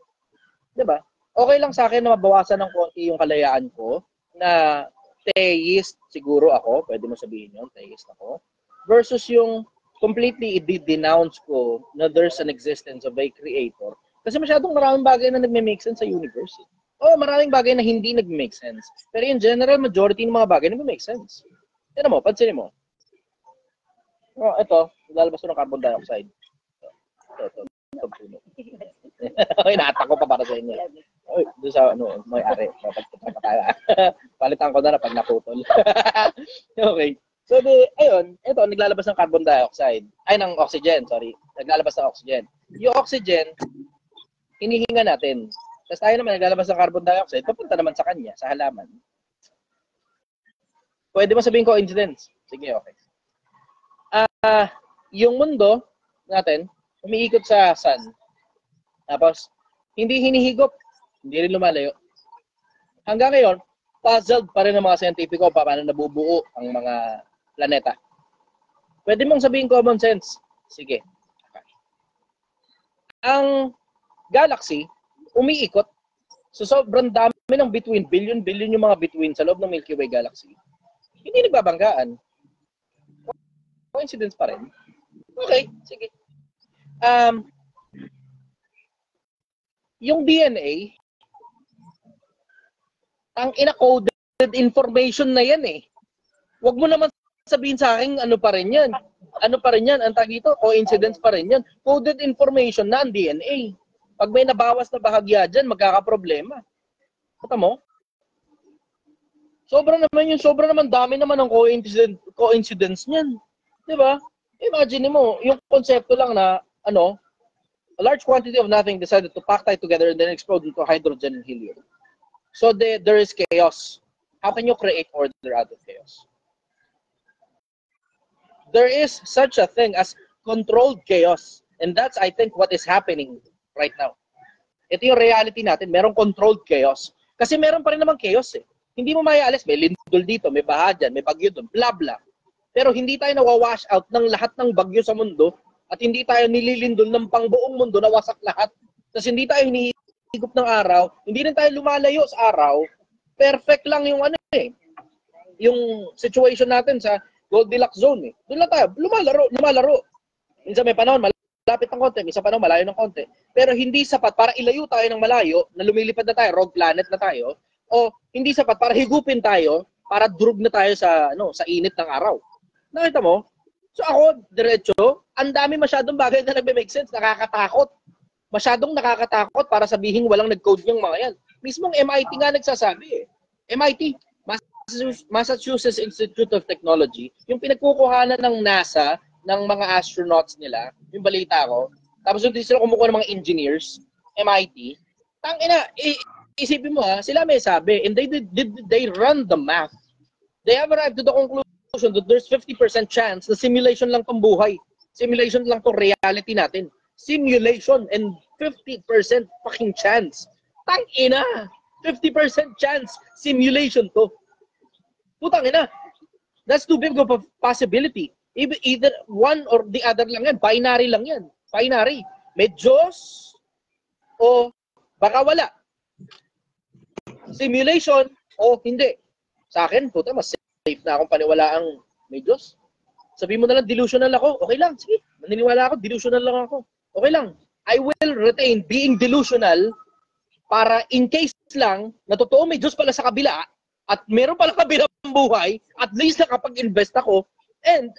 Diba? Okay lang sa akin na mabawasan ng konti yung kalayaan ko na theist siguro ako, pwede mo sabihin yun, theist ako, versus yung completely i-denounce ko na there's an existence of a creator. Kasi masyadong maraming bagay na nagme-make sense sa universe. Maraming bagay na hindi nagme-make sense. Pero in general, majority ng mga bagay nagme-make sense. Tignan mo, pansinin mo. Ito, lalabas ko ng carbon dioxide. Ito. Inatak ko pa para sa inyo. Doon sa may-ari. Palitan ko na pag naputol. Okay. So, ayun, ito, naglalabas ng carbon dioxide. Ay, ng oxygen, sorry. Naglalabas ng oxygen. Yung oxygen, hinihinga natin. Tapos tayo naman, naglalabas ng carbon dioxide, papunta naman sa kanya, sa halaman. Pwede mo sabihin coincidence. Sige, okay. Yung mundo natin, umiikot sa sun. Tapos, hindi hinihigop, hindi rin lumalayo. Hanggang ngayon, puzzled pa rin ng mga scientifico paano nabubuo ang mga planeta. Pwede mong sabihin common sense. Sige. Okay. Ang galaxy, umiikot. So sobrang dami ng between, billion yung mga between sa loob ng Milky Way galaxy. Hindi nagbabanggaan. Coincidence pa rin. Okay, sige. Yung DNA, ang ina-coded information na yan eh. Huwag mo naman sabihin sa akin ano pa rin yan. Ano pa rin yan? Ang tag ito, coincidence pa rin yan. Coded information na ang DNA. Pag may nabawas na bahagya dyan, magkakaproblema. Kata mo? Sobra naman dami naman ang coincidence niyan. 'Di ba? Imagine mo, yung konsepto lang na a large quantity of nothing decided to pack tight together and then explode into hydrogen and helium. So there is chaos. How can you create order out of chaos? There is such a thing as controlled chaos. And that's, I think, what is happening right now. Ito yung reality natin. Merong controlled chaos. Kasi meron pa rin naman chaos eh. Hindi mo maialis. May lindol dito, may baha dyan, may bagyo doon, bla bla. Pero hindi tayo nawawash out ng lahat ng bagyo sa mundo at hindi tayo nililindol ng pangbuong mundo na wasak lahat. Tapos hindi tayo hinihigop ng araw, hindi rin tayo lumalayo sa araw. Perfect lang yung yung situation natin sa Goldilocks zone eh. Doon lang tayo, lumalaro. Minsan may panahon, malapit ng konti, minsan panahon, malayo ng konti. Pero hindi sapat para ilayo tayo ng malayo, na lumilipad na tayo, rogue planet na tayo, o hindi sapat para higupin tayo, para durug na tayo sa init ng araw. Nakita mo? So ako, diretso, ang dami masyadong bagay na nagme-make sense, nakakatakot. Masyadong nakakatakot para sabihin walang nag-code yung mga yan. Mismong MIT nga nagsasabi eh. MIT, Massachusetts Institute of Technology, yung pinagkukuhanan ng NASA ng mga astronauts nila, yung balita ko, tapos yung sila kumukuha ng mga engineers, MIT, tangina, isipin mo sila may sabi, and they run the math. They have arrived to the conclusion that there's 50% chance na simulation lang tong buhay. Simulation lang tong reality natin. Simulation and 50% fucking chance. Tangina, 50% chance simulation to. Putang ina. That's too big of a possibility. Either one or the other lang yan. Binary lang yan. Binary. May Diyos o baka wala. Simulation o hindi. Sa akin, puta, mas safe na akong paniwalaang may Diyos. Sabihin mo na lang, delusional ako. Okay lang, sige. Maniniwala ako, delusional lang ako. Okay lang. I will retain being delusional para in case lang na totoo may Diyos pala sa kabila at meron pala kabilang buhay, at least nakapag-invest ako. And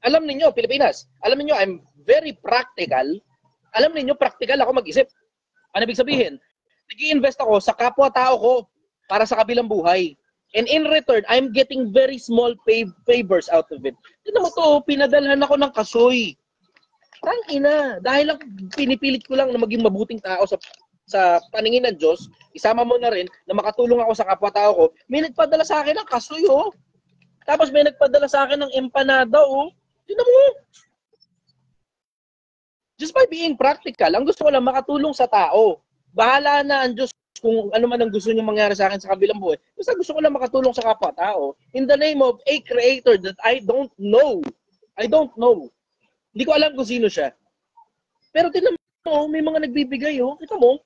alam niyo Pilipinas, alam niyo I'm very practical. Alam niyo practical ako mag-isip. Ano ibig sabihin? Nag-i-invest ako sa kapwa-tao ko para sa kabilang buhay. And in return, I'm getting very small favors out of it. Tignan mo to, pinadalhan ako ng kasoy. Tangina, dahil lang pinipilit ko lang na maging mabuting tao sa paningin ng Diyos, isama mo na rin na makatulong ako sa kapwa-tao ko. May nagpadala sa akin ng kasoy, Tapos may nagpadala sa akin ng empanada, Tignan mo. Just by being practical, ang gusto ko lang makatulong sa tao. Bahala na ang Diyos kung ano man ang gusto niyo mangyari sa akin sa kabilang buhay. Basta gusto ko lang makatulong sa kapwa-tao in the name of a creator that I don't know. I don't know. Hindi ko alam kung sino siya. Pero tignan mo, may mga nagbibigay, Kita mo?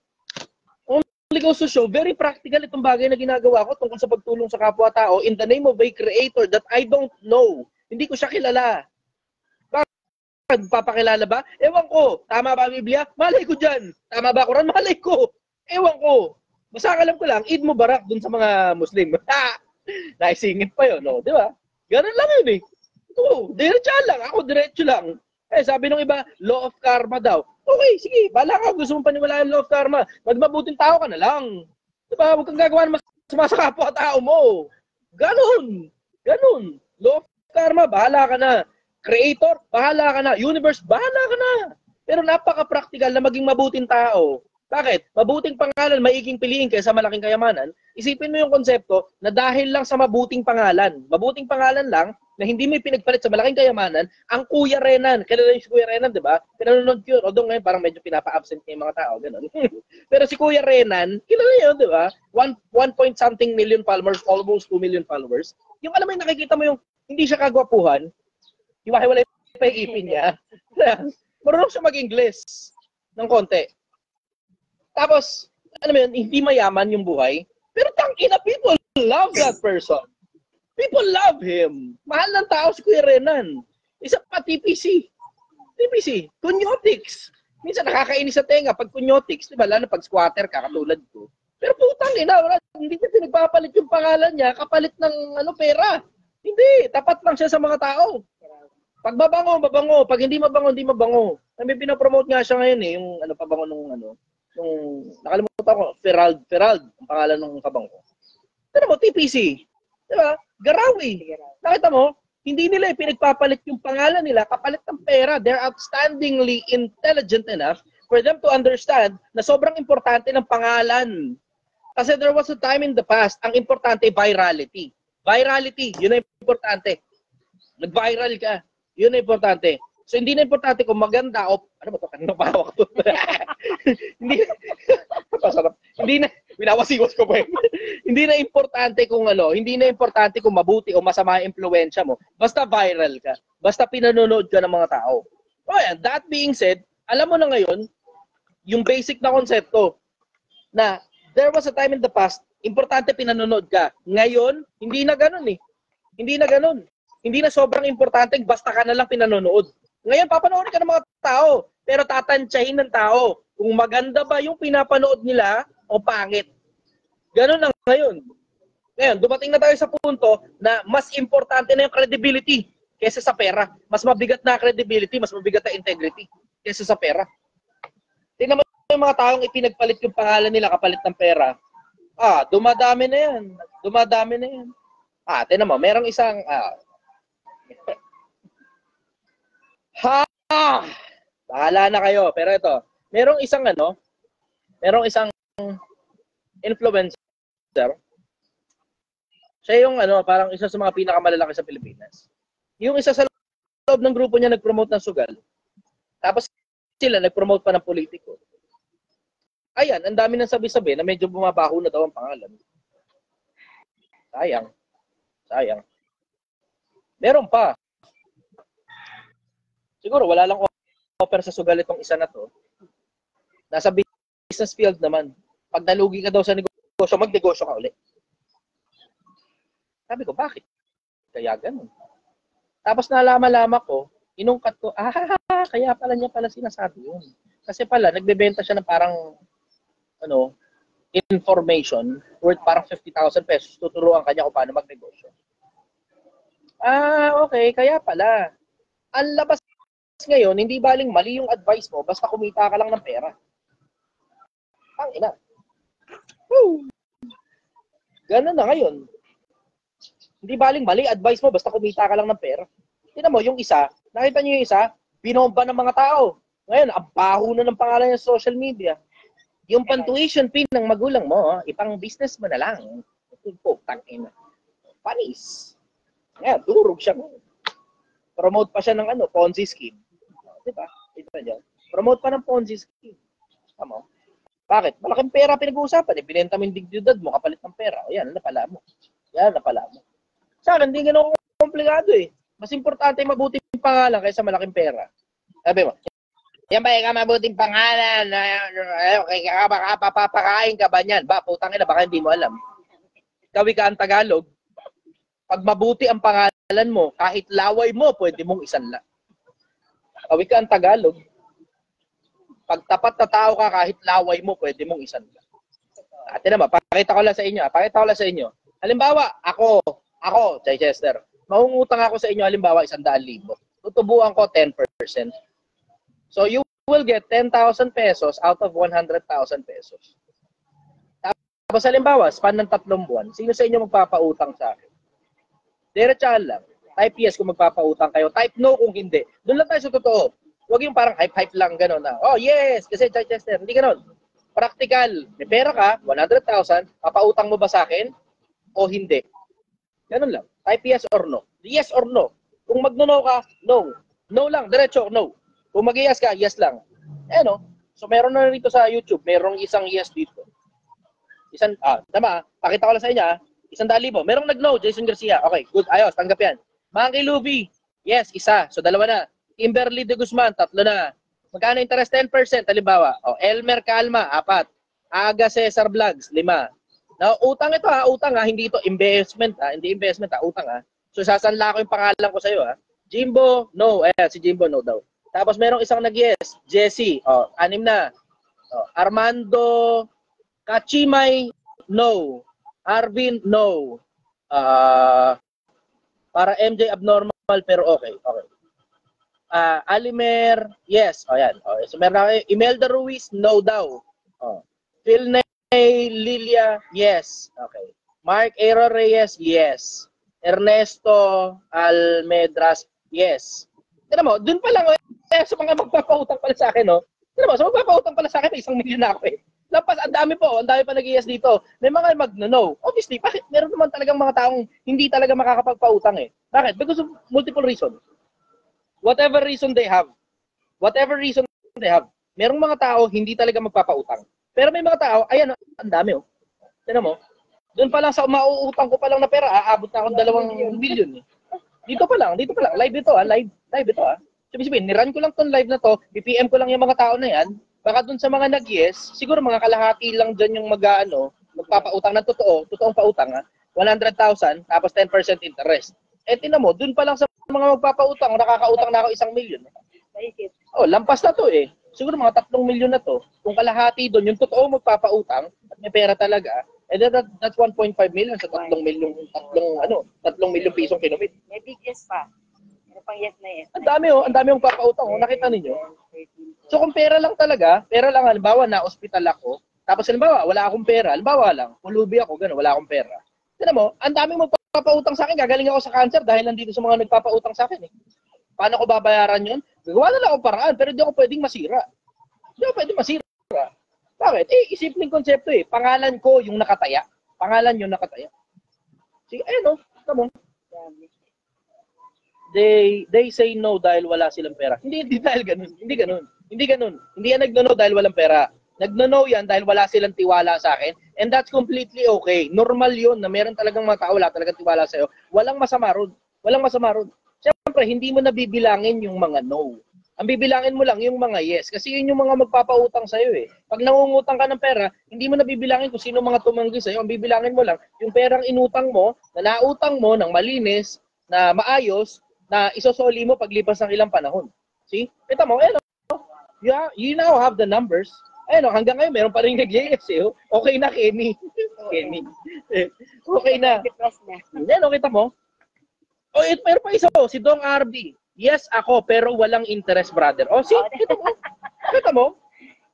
Only goes to show, very practical itong bagay na ginagawa ko tungkol sa pagtulong sa kapwa-tao in the name of a creator that I don't know. Hindi ko siya kilala. Bakit? Papakilala ba? Ewan ko. Tama ba ang Biblia? Malay ko dyan. Tama ba Quran? Malay ko. Ewan ko. Basta alam ko lang, Eid Mubarak dun sa mga Muslim. Naisingit pa yun, Di ba? Ganun lang yun diretso lang. Ako diretso lang. Sabi ng iba, law of karma daw. Okay, sige, bala ka. Gusto mong paniwalaan law of karma. Magmabuting tao ka na lang. Diba? Huwag kang gagawa ng masama sa kapwa-tao mo. Ganun. Law of karma, bahala ka na. Creator, bahala ka na. Universe, bahala ka na. Pero napaka-practical na maging mabuting tao. Bakit? Mabuting pangalan, maiging piliin kaysa malaking kayamanan. Isipin mo yung konsepto na dahil lang sa mabuting pangalan lang, na hindi mo pinagpalit sa malaking kayamanan, ang Kuya Renan, kilala yung si Kuya Renan, di ba? Pinanonood ko yun, although ngayon parang medyo pinapa-absent niya yung mga tao, gano'n. Pero si Kuya Renan, kilala yun, di ba? 1 point something million followers, almost 2 million followers. Yung alam mo yung nakikita mo yung hindi siya kagwapuhan, hiwa-hiwalay pa yung ipin niya. Marunong siya mag-Ingles ng konti. Tapos, alam mo yun, hindi mayaman yung buhay, pero tangina, people love that person. People love him. Mahal ng tao si Kuya Renan. Isa pa, TPC. TPC, kunyotics. Minsan nakakainis sa tenga pag kunyotics, di ba? Lalo pag squatter ka, katulad ko. Pero putang ina, hindi niya pinagpapalit yung pangalan niya, kapalit ng pera. Hindi, tapat lang siya sa mga tao. Pag mabango, mabango. Pag hindi mabango, hindi mabango. May pinapromote nga siya ngayon yung pabango nung nakalimutan ko, Ferald, ang pangalan ng pabango. Pero mo, TPC. Diba? Garawi. Nakita mo, hindi nila pinagpapalit yung pangalan nila, kapalit ng pera. They're outstandingly intelligent enough for them to understand na sobrang importante ng pangalan. Kasi there was a time in the past, ang importante, virality. Virality, yun ang importante. Nag-viral ka, yun ang importante. So, hindi na importante kung maganda o, ano ba ito? Kanina pa hawak ito. Hindi na, winawasiwas ko pa yun. Hindi na importante kung mabuti o masama ang impluwensya mo. Basta viral ka. Basta pinanonood ka ng mga tao. Oh, yeah. That being said, alam mo na ngayon, yung basic na konsepto na there was a time in the past, importante pinanonood ka. Ngayon, hindi na ganun eh. Hindi na ganun. Hindi na sobrang importante, basta ka na lang pinanonood. Ngayon, papanoorin ka ng mga tao, pero tatantyahin ng tao kung maganda ba yung pinapanood nila o pangit. Ganun na ngayon. Ngayon, dumating na tayo sa punto na mas importante na yung credibility kaysa sa pera. Mas mabigat na credibility, mas mabigat na integrity kaysa sa pera. Tingnan mo yung mga taong ipinagpalit yung pangalan nila kapalit ng pera. Dumadami na yan. Dumadami na yan. Tingnan mo, merong isang... Bahala na kayo. Pero ito, merong isang influencer. Siya yung parang isa sa mga pinakamalalaki sa Pilipinas. Yung isa sa loob ng grupo niya nag-promote ng sugal. Tapos sila nag-promote pa ng politiko. Ayan, ang dami nang sabi-sabi na medyo bumabaho na daw ang pangalan. Sayang. Meron pa. Siguro wala lang offer sa sugal itong isa na to. Nasa business field naman. Pag nalugi ka daw sa negosyo, magnegosyo ka ulit. Sabi ko, bakit? Kaya ganun. Tapos nalaman ko, inungkat ko, kaya pala niya sinasabi yun. Kasi pala, nagbebenta siya ng parang, information worth parang 50,000 pesos. Tuturuan kanya kung paano magnegosyo. Okay, kaya pala. Ang labas ngayon, hindi baling mali yung advice mo, basta kumita ka lang ng pera. Tangina. Ganun na ngayon. Hindi baling mali, advice mo, basta kumita ka lang ng pera. Tingnan mo, yung isa, nakita niyo yung isa, binomba ng mga tao. Ngayon, ang baho na ng pangalan niya sa social media. Yung pan-tuition fee ng magulang mo, ipang business mo na lang. Tangina. Panis. Ngayon, durog siya. Promote pa siya ng Ponzi scheme. Diba? Promote pa ng Ponzi scheme. Tama? Bakit? Malaking pera pinag-uusapan. Binenta mo yung dignidad mo, kapalit ng pera. O yan, napala mo. Sa akin, hindi ganun komplikado eh. Mas importante mabuting pangalan kaysa malaking pera. Sabi mo, yan ba yung mabuting pangalan? Papakain ka ba niyan? Putang ina, baka hindi mo alam. Kawi ka ang Tagalog. Pag mabuti ang pangalan mo, kahit laway mo, pwede mong isanla. Kawi ka ang Tagalog. Pag tapat na tao ka, kahit laway mo, pwede mong isanla. Naman, pakita ko lang sa inyo. Halimbawa, ako, Chichester, mangungutang ako sa inyo, halimbawa, 100,000. Tutubuan ko 10%. So, you will get 10,000 pesos out of 100,000 pesos. Tapos, halimbawa, span ng 3 buwan, sino sa inyo magpapautang sa akin? Diretsahan lang. Type yes kung magpapautang kayo. Type no kung hindi. Doon lang tayo sa totoo. Huwag yung parang hype-hype lang gano'n na, oh yes, kasi Chichester. Hindi gano'n. Practical. May pera ka, 100,000, papautang mo ba sa akin o hindi? Ganun lang. Type yes or no. Yes or no. Kung magno-no ka, no. No lang, diretso, no. Kung mag-yes ka, yes lang. No. So meron na rito sa YouTube, merong isang yes dito. Tama, pakita ko lang sa inyo, 100,000. Merong nag-no, Jason Garcia. Okay, good, ayos, tanggap yan. Monkey Luby, yes, isa. So dalawa na. Kimberly de Guzman, 3 na. Magkano interest? 10%, halimbawa. Elmer Calma, 4. Aga Cesar Vlogs, 5. Now, utang ito utang hindi ito investment hindi investment utang So sasanla ko yung pangalan ko sa iyo Jimbo, no. Si Jimbo no daw. Tapos merong isang nag-yes, Jesse, 6 na. Armando Kachimay, no. Arvin, no. Para MJ abnormal pero okay. Alimer, yes. Yan. So meron na Imelda Ruiz, no daw. Phil Lilia, yes. Okay. Mark Aero Reyes, yes. Ernesto Almedras, yes. Tignan mo, dun pa lang sa mga magpapautang pala sa akin, Tignan mo, sa magpapautang pala sa akin, 1 milyon na ako Lampas, ang dami pa nag-yes dito. May mga mag-no. Obviously, bakit? Meron naman talagang mga taong hindi talaga makakapagpautang Bakit? Because of multiple reasons. Whatever reason they have, merong mga tao hindi talaga magpapautang. Pero may mga tao, ayan, ang dami Tignan mo, doon pa lang sa mauutang ko pa lang na pera, aabot na akong 2 milyon Dito pa lang, live ito live ito Sabihin, niran ko lang tong live na to, BPM ko lang yung mga tao na yan, baka doon sa mga nag-yes, siguro mga kalahati lang dyan yung magpapautang ng totoong pautang 100,000, tapos 10% interest. Tingnan mo, doon pa lang sa mga magpapautang, nakakautang na ako 1 milyon. Lampas na to Siguro mga 3 milyon na to. Kung kalahati doon, yung totoo magpapautang, at may pera talaga, that's 1.5 million sa 3 milyon pisong kinumit. May big yes pa. Ano pang yes na yes? Ang dami yung papautang. Nakita ninyo? So kung pera lang, halimbawa na ospital ako, tapos halimbawa wala akong pera, halimbawa lang, pulubi ako, gano'n, wala akong pera. Tignan mo, ang daming magpapautang sa akin, gagaling ako sa cancer dahil nandito sa mga nagpapautang sa akin Paano ko babayaran yun? Gagawa na lang akong paraan, pero hindi ako pwedeng masira. Bakit? Isimpleng konsepto Pangalan ko yung nakataya. Sige, tama mo. They say no dahil wala silang pera. Hindi dahil ganun. Hindi yan nagno-no dahil walang pera. Nagno-no yan dahil wala silang tiwala sa akin. And that's completely okay. Normal yun na meron talagang mga tao wala talagang tiwala sa'yo. Walang masama ron. Siyempre, hindi mo nabibilangin yung mga no. Ang bibilangin mo lang yung mga yes. Kasi yun yung mga magpapautang sa'yo Pag nangungutang ka ng pera, hindi mo nabibilangin kung sino mga tumanggi sa'yo. Ang bibilangin mo lang yung perang inutang mo, na nautang mo ng malinis, na maayos, na isosoli mo paglipas ng ilang panahon. See? Kita mo, you now have the numbers. Hanggang ngayon, meron pa rin nag-yes Okay na, Kenny. Okay na. Kita mo? Meron pa isa si Dong RB. Yes, ako, pero walang interest, brother. Kita mo?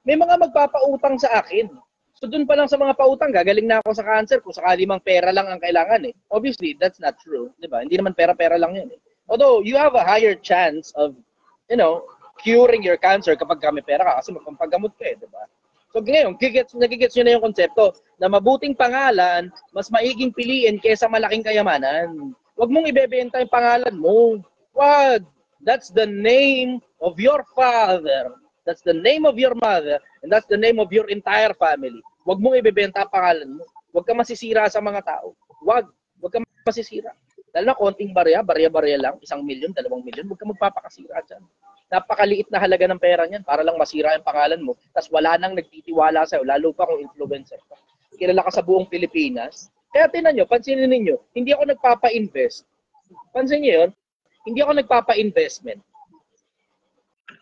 May mga magpapautang sa akin. So, dun pa lang sa mga pautang, gagaling na ako sa cancer kung sakali mang pera lang ang kailangan Obviously, that's not true. Diba? Hindi naman pera lang yun Although, you have a higher chance of, curing your cancer kapag may pera ka kasi magpapagamot ka diba? So, ngayon, nagigets nyo na yung konsepto na mabuting pangalan, mas maiging piliin kaysa malaking kayamanan. Huwag mong ibebenta yung pangalan mo. Wag. That's the name of your father. That's the name of your mother. And that's the name of your entire family. Huwag mong ibebenta ang pangalan mo. Huwag ka masisira sa mga tao. Huwag ka masisira. Dahil na konting barya lang, 1 milyon, 2 milyon, huwag ka magpapakasira dyan. Napakaliit na halaga ng pera niyan para lang masira yung pangalan mo. Tapos wala nang nagtitiwala sa'yo, lalo pa kung influencer ka. Kilala ka sa buong Pilipinas. Kaya tinan nyo, pansinin ninyo, hindi ako nagpapa-invest. Pansin nyo yun? Hindi ako nagpapa-investment.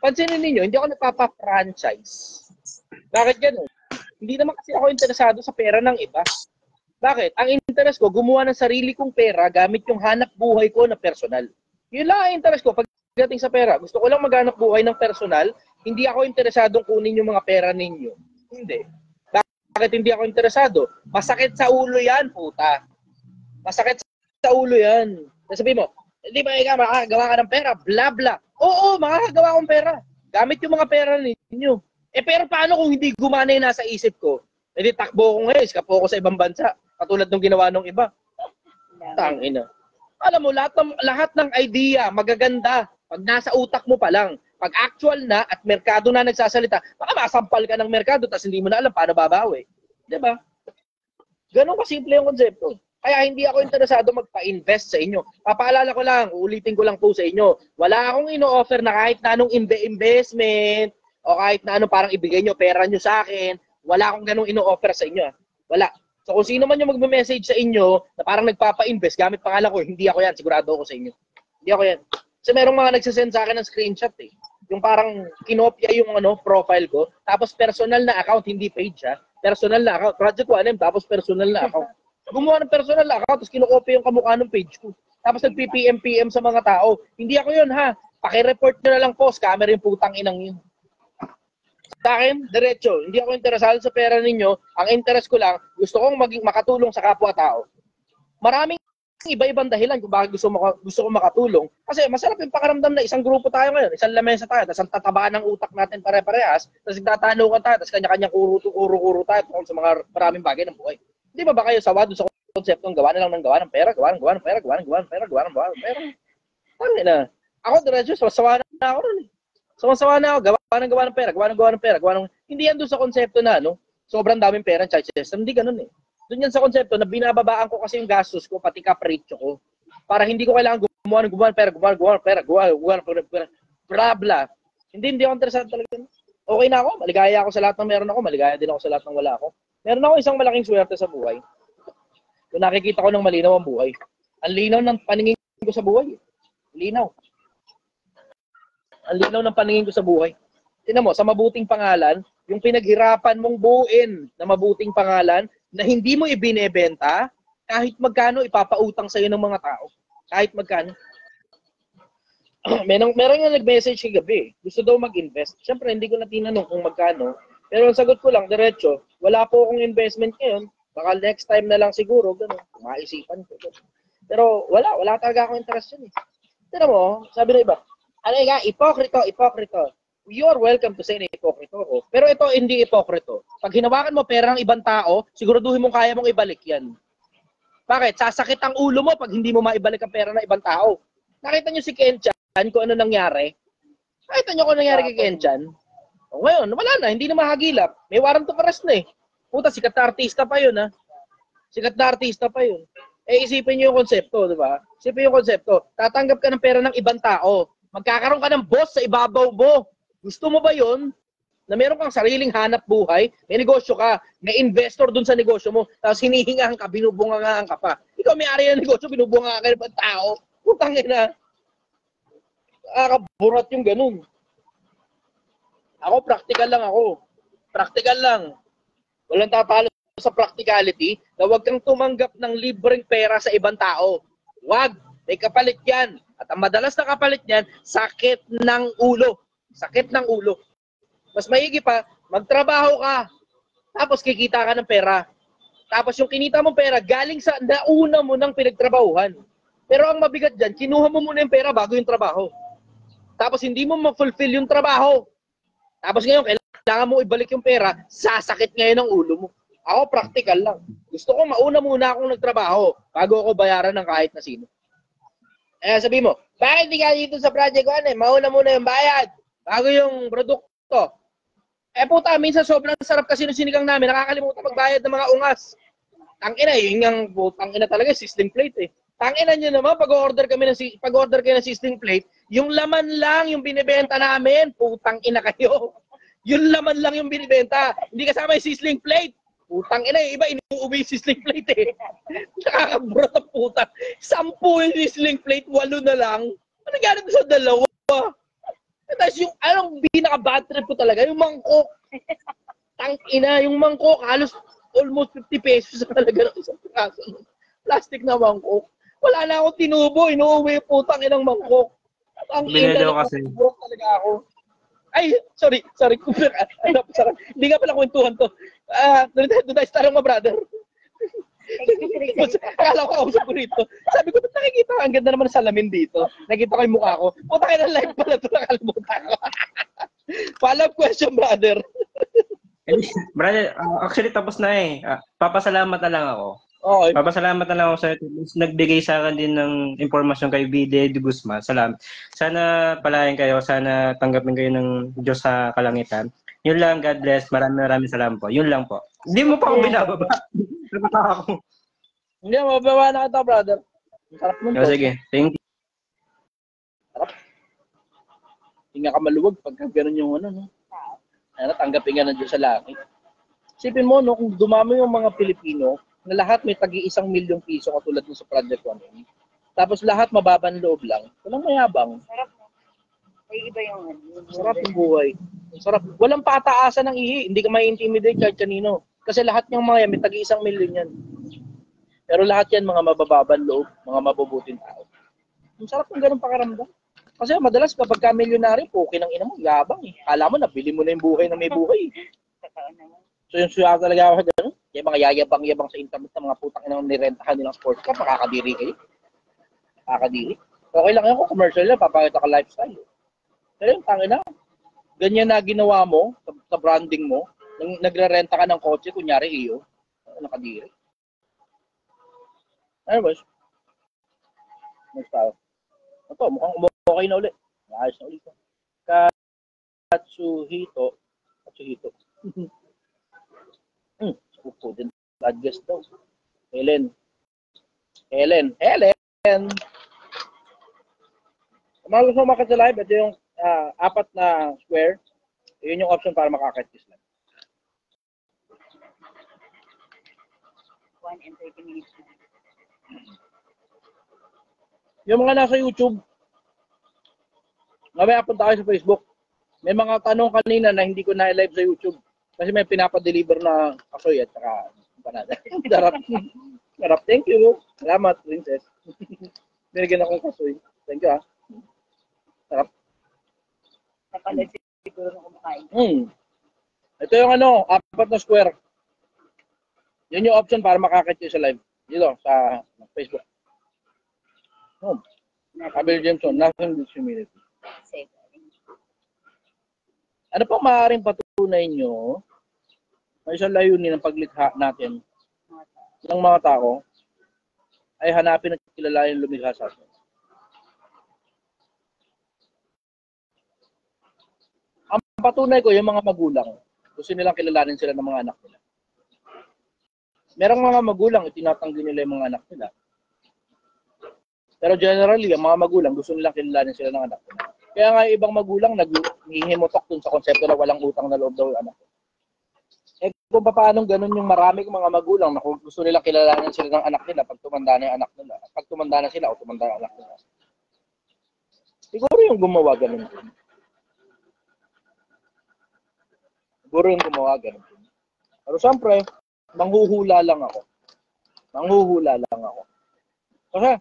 Pansinin ninyo, hindi ako nagpapa-franchise. Bakit ganun? Hindi naman kasi ako interesado sa pera ng iba. Bakit? Ang interest ko, gumawa ng sarili kong pera gamit yung hanap buhay ko na personal. Yun lang ang interest ko pagdating sa pera. Gusto ko lang maghanap buhay ng personal. Hindi ako interesadong kunin yung mga pera ninyo. Hindi. Bakit hindi ako interesado? Masakit sa ulo yan, puta. Masakit sa ulo yan. Sabi mo, hindi ba ikaw makakagawa ka ng pera? Bla bla. Oo, makakagawa akong pera. Gamit yung mga pera ninyo. Pero paano kung hindi gumana yung nasa isip ko? Hindi takbo ko ngayon, iskapo ko sa ibang bansa. Katulad ng ginawa ng iba. Tangina. Alam mo, lahat ng idea, magaganda. Pag nasa utak mo pa lang. Pag actual na at merkado na nagsasalita, baka masampal ka ng merkado tapos hindi mo na alam paano babawi. Diba? Ganun kasimple yung konsepto. Kaya hindi ako interesado magpa-invest sa inyo. Papaalala ko lang, uulitin ko lang po sa inyo. Wala akong ino-offer na kahit na anong investment o kahit na ano parang ibigay nyo, pera nyo sa akin. Wala akong ganung ino-offer sa inyo. Wala. So kung sino man yung magme-message sa inyo na parang nagpapa-invest, gamit pangalan ko, hindi ako yan. Sigurado ako sa inyo. Hindi ako yan. Kasi merong mga nagsasend sa akin ng screenshot eh. Yung parang kinopya yung profile ko, tapos personal na account, hindi page ha. Personal na account. Project 1M, tapos personal na account. Gumawa ng personal na account, tapos kinokopya yung kamukha ng page ko. Tapos nag-PPM-PM sa mga tao. Hindi ako yun ha. Paki-report nyo na lang po, scammer yung putang inang yun. Sa akin, diretso. Hindi ako interesado sa pera ninyo. Ang interest ko lang, gusto kong makatulong sa kapwa-tao. Maraming iba-ibang dahilan kung bakit gusto ko makatulong. Kasi masarap yung pakaramdam na isang grupo tayo ngayon, isang lamesa tayo, tapos ang tatabaan ng utak natin pare-parehas, tapos nagtatanungan tayo, tapos kanya-kanyang kuro-kuro tayo tungkol sa mga maraming bagay ng buhay. Hindi ba kayo sawado sa konseptong gawa na lang ng gawa ng pera, gawa ng pera. Tangin na. Ako diretso, sawa na ako rin. Sawa na ako, gawa ng pera. Hindi yan doon sa konsepto na, sobrang daming pera ng charge system. Hindi ganun eh. Doon yan sa konsepto na binababaan ko kasi yung gastos ko, pati kapritsyo ko. Para hindi ko kailangan gumawa ng pera. Bla. Hindi ako interesado talaga. Okay na ako, maligaya ako sa lahat ng meron ako, maligaya din ako sa lahat ng wala ako. Meron ako isang malaking swerte sa buhay. Kung nakikita ko ng malinaw ang buhay. Ang linaw ng paningin ko sa buhay. Linaw. Ang linaw ng paningin ko sa buhay. Tingnan mo, sa mabuting pangalan, yung pinaghirapan mong buuin na mabuting pangalan, na hindi mo ibinebenta, kahit magkano ipapautang sa'yo ng mga tao. Kahit magkano. Meron nga nag-message kagabi. Gusto daw mag-invest. Siyempre, hindi ko na tinanong kung magkano. Pero ang sagot ko lang, diretso, wala po akong investment ngayon. Baka next time na lang siguro, gano'n. Maisipan ko. Pero wala talaga akong interest yun eh. Tignan mo, sabi na iba, ano nga, ipokrito. You're welcome to say na ipokrito ko. Pero ito, hindi ipokrito. Pag hinawakan mo pera ng ibang tao, siguraduhin mo kaya mong ibalik yan. Bakit? Sasakit ang ulo mo pag hindi mo maibalik ang pera ng ibang tao. Nakita nyo si Kenchan kung ano nangyari? Nakita nyo kung nangyari kay Kenchan? O ngayon, wala na. Hindi na mahagilap. May warrant of arrest na eh. Puta, sikat na artista pa yun ha. Sikat na artista pa yun. Isipin nyo yung konsepto, di ba? Isipin yung konsepto. Tatanggap ka ng pera ng ibang tao. Magkakaroon ka ng boss sa ibabaw mo. Gusto mo ba yun? Na meron kang sariling hanap buhay, may negosyo ka, may investor dun sa negosyo mo, tapos hinihingahan ka, binubungangaan ka pa. Ikaw may-ari ng negosyo, binubungangaan ka ng tao. Putang ina. Nakakaburat yung ganun. Ako, practical lang ako. Practical lang. Walang tatalo sa practicality na huwag kang tumanggap ng libreng pera sa ibang tao. Huwag. May kapalit yan. At ang madalas na kapalit yan, sakit ng ulo. Sakit ng ulo. Mas maigi pa, magtrabaho ka. Tapos kikita ka ng pera. Tapos yung kinita mong pera, galing sa nauna mo ng pinagtrabahuhan. Pero ang mabigat dyan, kinuha mo muna yung pera bago yung trabaho. Tapos hindi mo ma-fulfill yung trabaho. Tapos ngayon, kailangan mo ibalik yung pera, sasakit ngayon ang ulo mo. Ako, practical lang. Gusto ko mauna muna akong nagtrabaho bago ako bayaran ng kahit na sino. Sabi mo, bakit di ka dito sa project ko? Mauna muna yung bayad bago yung produkto. Puta, minsan sobrang sarap kasi ng sinigang namin, nakakalimutan magbayad ng mga ungas. Tangina, yun yung tangina talaga, sizzling plate eh. Tangina nyo naman, pag-order kayo ng sizzling plate, yung laman lang yung binibenta namin, putang ina kayo. Yung laman lang yung binibenta, hindi kasama yung sizzling plate. Putang ina, yung iba inuuwi yung sizzling plate eh. Nakakaburat ang puta. 10 yung sizzling plate, 8 na lang. Ano nangyari sa dalawa? Tapos yung, anong pinaka-bad trip ko talaga, yung mangkok. Tangina, yung mangkok, halos almost 50 pesos talaga ng isang piraso. Plastic na mangkok. Wala na akong tinubo, inuuwi putang inang mangkok. Ang ina na burok talaga ako. Ay, sorry. Hindi nga pala kwentuhan to. Doon tayo starang mga brother. Akala ko kausap ko rito. Sabi ko, ba't nakikita ko? Ang ganda naman ng salamin dito. Nakita ko yung mukha ko. Puta kayo ng live pala ito, nakalimutan ko. Follow-up question, brother. Brother, actually tapos na eh. Papasalamat na lang ako. Okay. Papasalamat na lang ako sa nagbigay sa akin din ng impormasyon kay BD de Guzman. Salamat. Sana palayan kayo, sana tanggapin kayo ng Diyos sa kalangitan. Yun lang, God bless. Maraming salamat po. Yun lang po. Hindi mo pa ako binababa. Nakaka ako. Hindi, mababa na kita, brother. Ang sarap nun. Sige, thank you. Hindi nga ka maluwag pagka gano'n yung ano, no? Ano, tanggapin nga ng Diyos sa langit. Isipin mo, no, kung dumami yung mga Pilipino, na lahat may tagi 1 milyong piso katulad ng sa Project 1. Tapos lahat mababang loob lang. Walang mayabang. Sarap mo. May iba yung Sarap yung buhay. Sarap. Walang pataasan ng ihi. Hindi ka mai-intimidate kahit kanino. Kasi lahat ng mga yan, may tagi 1 milyon yan. Pero lahat yan, mga mabababang loob, mga mabubuting tao. Ang sarap ng ganun pakaramdam. Kasi madalas kapag ka milyonary, okay ng ina mo, yabang eh. Alam mo, nabili mo na yung buhay na may buhay. Totoo naman. So yung suya talaga ako sa gano'n. Yung mga yayabang-yabang sa internet ng mga putang inang nirentahan nilang sports car, makakadiri kayo. Makakadiri. Okay lang yan kung commercial lang, papakita ka lifestyle. Pero yung tangina, ganyan na ginawa mo sa branding mo, nagre-renta ka ng kotse, kunyari iyo, nakadiri. Anyways, next tayo. Ito, mukhang okay na ulit. Ayos na ulit. Katsuhito. Upo din. Adjust daw. Helen. Kung mga gusto makakit sa live, ito yung 4 na square. Yun yung option para makakit this live. 1 and 30 minutes na. Yung mga nasa YouTube, mamaya punta kayo sa Facebook. May mga tanong kanina na hindi ko na-live sa YouTube. Kasi may pinapa-deliver na kasoy at saka panada. Darap. Thank you. Salamat, Princess. Binigyan akong kasoy. Thank you, ha. Sarap. Napalad siguro na kumakain. Ito yung 4 na square. Yun yung option para makakit sa live. Dito, sa Facebook. Abel Jameson, nothing with humility. Safe. Ano pang maaaring patunay nyo na isang layunin ng paglikha natin ng mga tao ay hanapin at kilalanin lumikha sa atin? Ang patunay ko, yung mga magulang, gusto nilang kilalanin sila ng mga anak nila. Merong mga magulang, itinatanggi nila yung mga anak nila. Pero generally, ang mga magulang, gusto nilang kilalanin sila ng anak nila. Kaya nga ibang magulang naghihimutok dun sa konsepto na walang utang na loob daw yung anak. Eh kung paano ganun yung maraming mga magulang na gusto nilang kilalanin sila ng anak nila pag tumanda na yung anak nila. Pag tumanda na sila o tumanda ang anak nila. Siguro yung gumawa ganun din. Pero siyempre, manghuhula lang ako. Kasi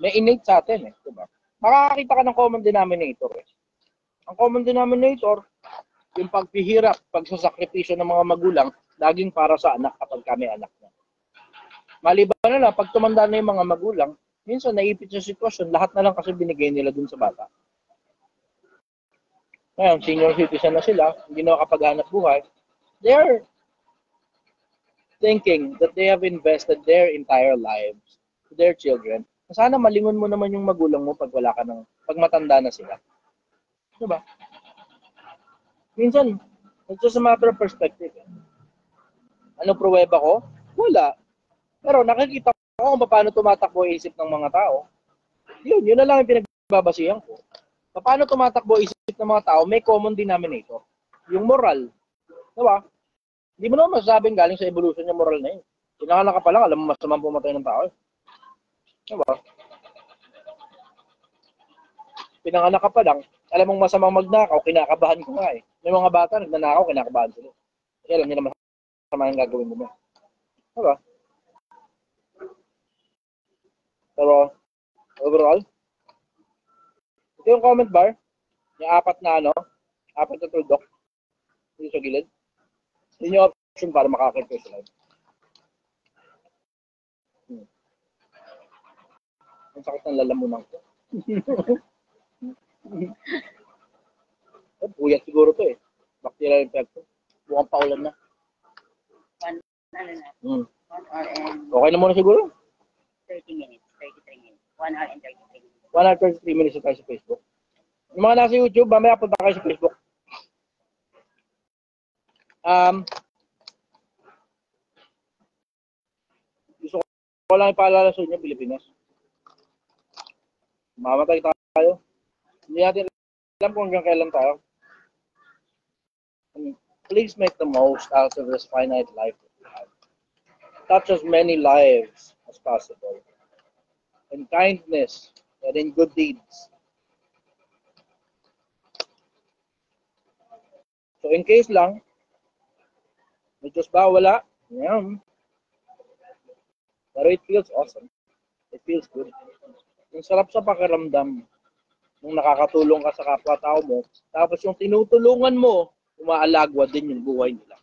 may innate sa atin eh, diba? Makakakita ka ng common denominator eh. Ang common denominator, yung pagpihirap, pagsasakripisyo ng mga magulang, laging para sa anak kapag kami anak na. Maliban na lang, pag tumanda na yung mga magulang, minsan naipit sa sitwasyon, lahat na lang kasi binigay nila dun sa bata. Ngayon, senior citizen na sila, hindi na makapaghanap buhay, they're thinking that they have invested their entire lives to their children. Sana malingon mo naman yung magulang mo pag wala ka pag matanda na sila. Diba? Minsan, it's just a matter of perspective. Ano pruweba ko? Wala. Pero nakikita ko kung paano tumatakbo isip ng mga tao. Yun na lang yung pinagbabasihan ko. Paano tumatakbo isip ng mga tao, may common denominator. Yung moral. Diba? Hindi mo naman masasabing galing sa evolution yung moral na yun. Pinanganak ka pa lang, alam mo masamang pumatay ng tao. Diba? Pinanganak ka pa lang, alam mong masamang magnakaw, kinakabahan ko nga eh. May mga bata, nagnanakaw, kinakabahan sila. Kasi alam nila masama yung gagawin mo. Diba? Pero, overall, ito yung comment bar, yung 4 na tuldok, dito sa gilid. Yun yung option para makakita sa live. Ang sakit ng lalamunan ko. Buyat siguro to eh. Bacterial infection. Mukhang paulan na. Okay na muna siguro? 30 minutes, 33 minutes. 1 hour and 33 minutes. 1 hour 33 minutes na tayo sa Facebook. Yung mga nasa YouTube, mamaya punta kayo sa Facebook. Gusto ko lang ipaalala sa inyo, Pilipinas. Mamatay tayo. Hindi natin alam kung hanggang kailan tayo. Please make the most out of this finite life that we have. Touch as many lives as possible. In kindness and in good deeds. So in case lang, may Diyos ba? Wala? Yeah. Pero it feels awesome. It feels good. Yung sarap sa pakiramdam nung nakakatulong ka sa kapwa-tao mo, tapos yung tinutulungan mo, umaalagwa din yung buhay nila.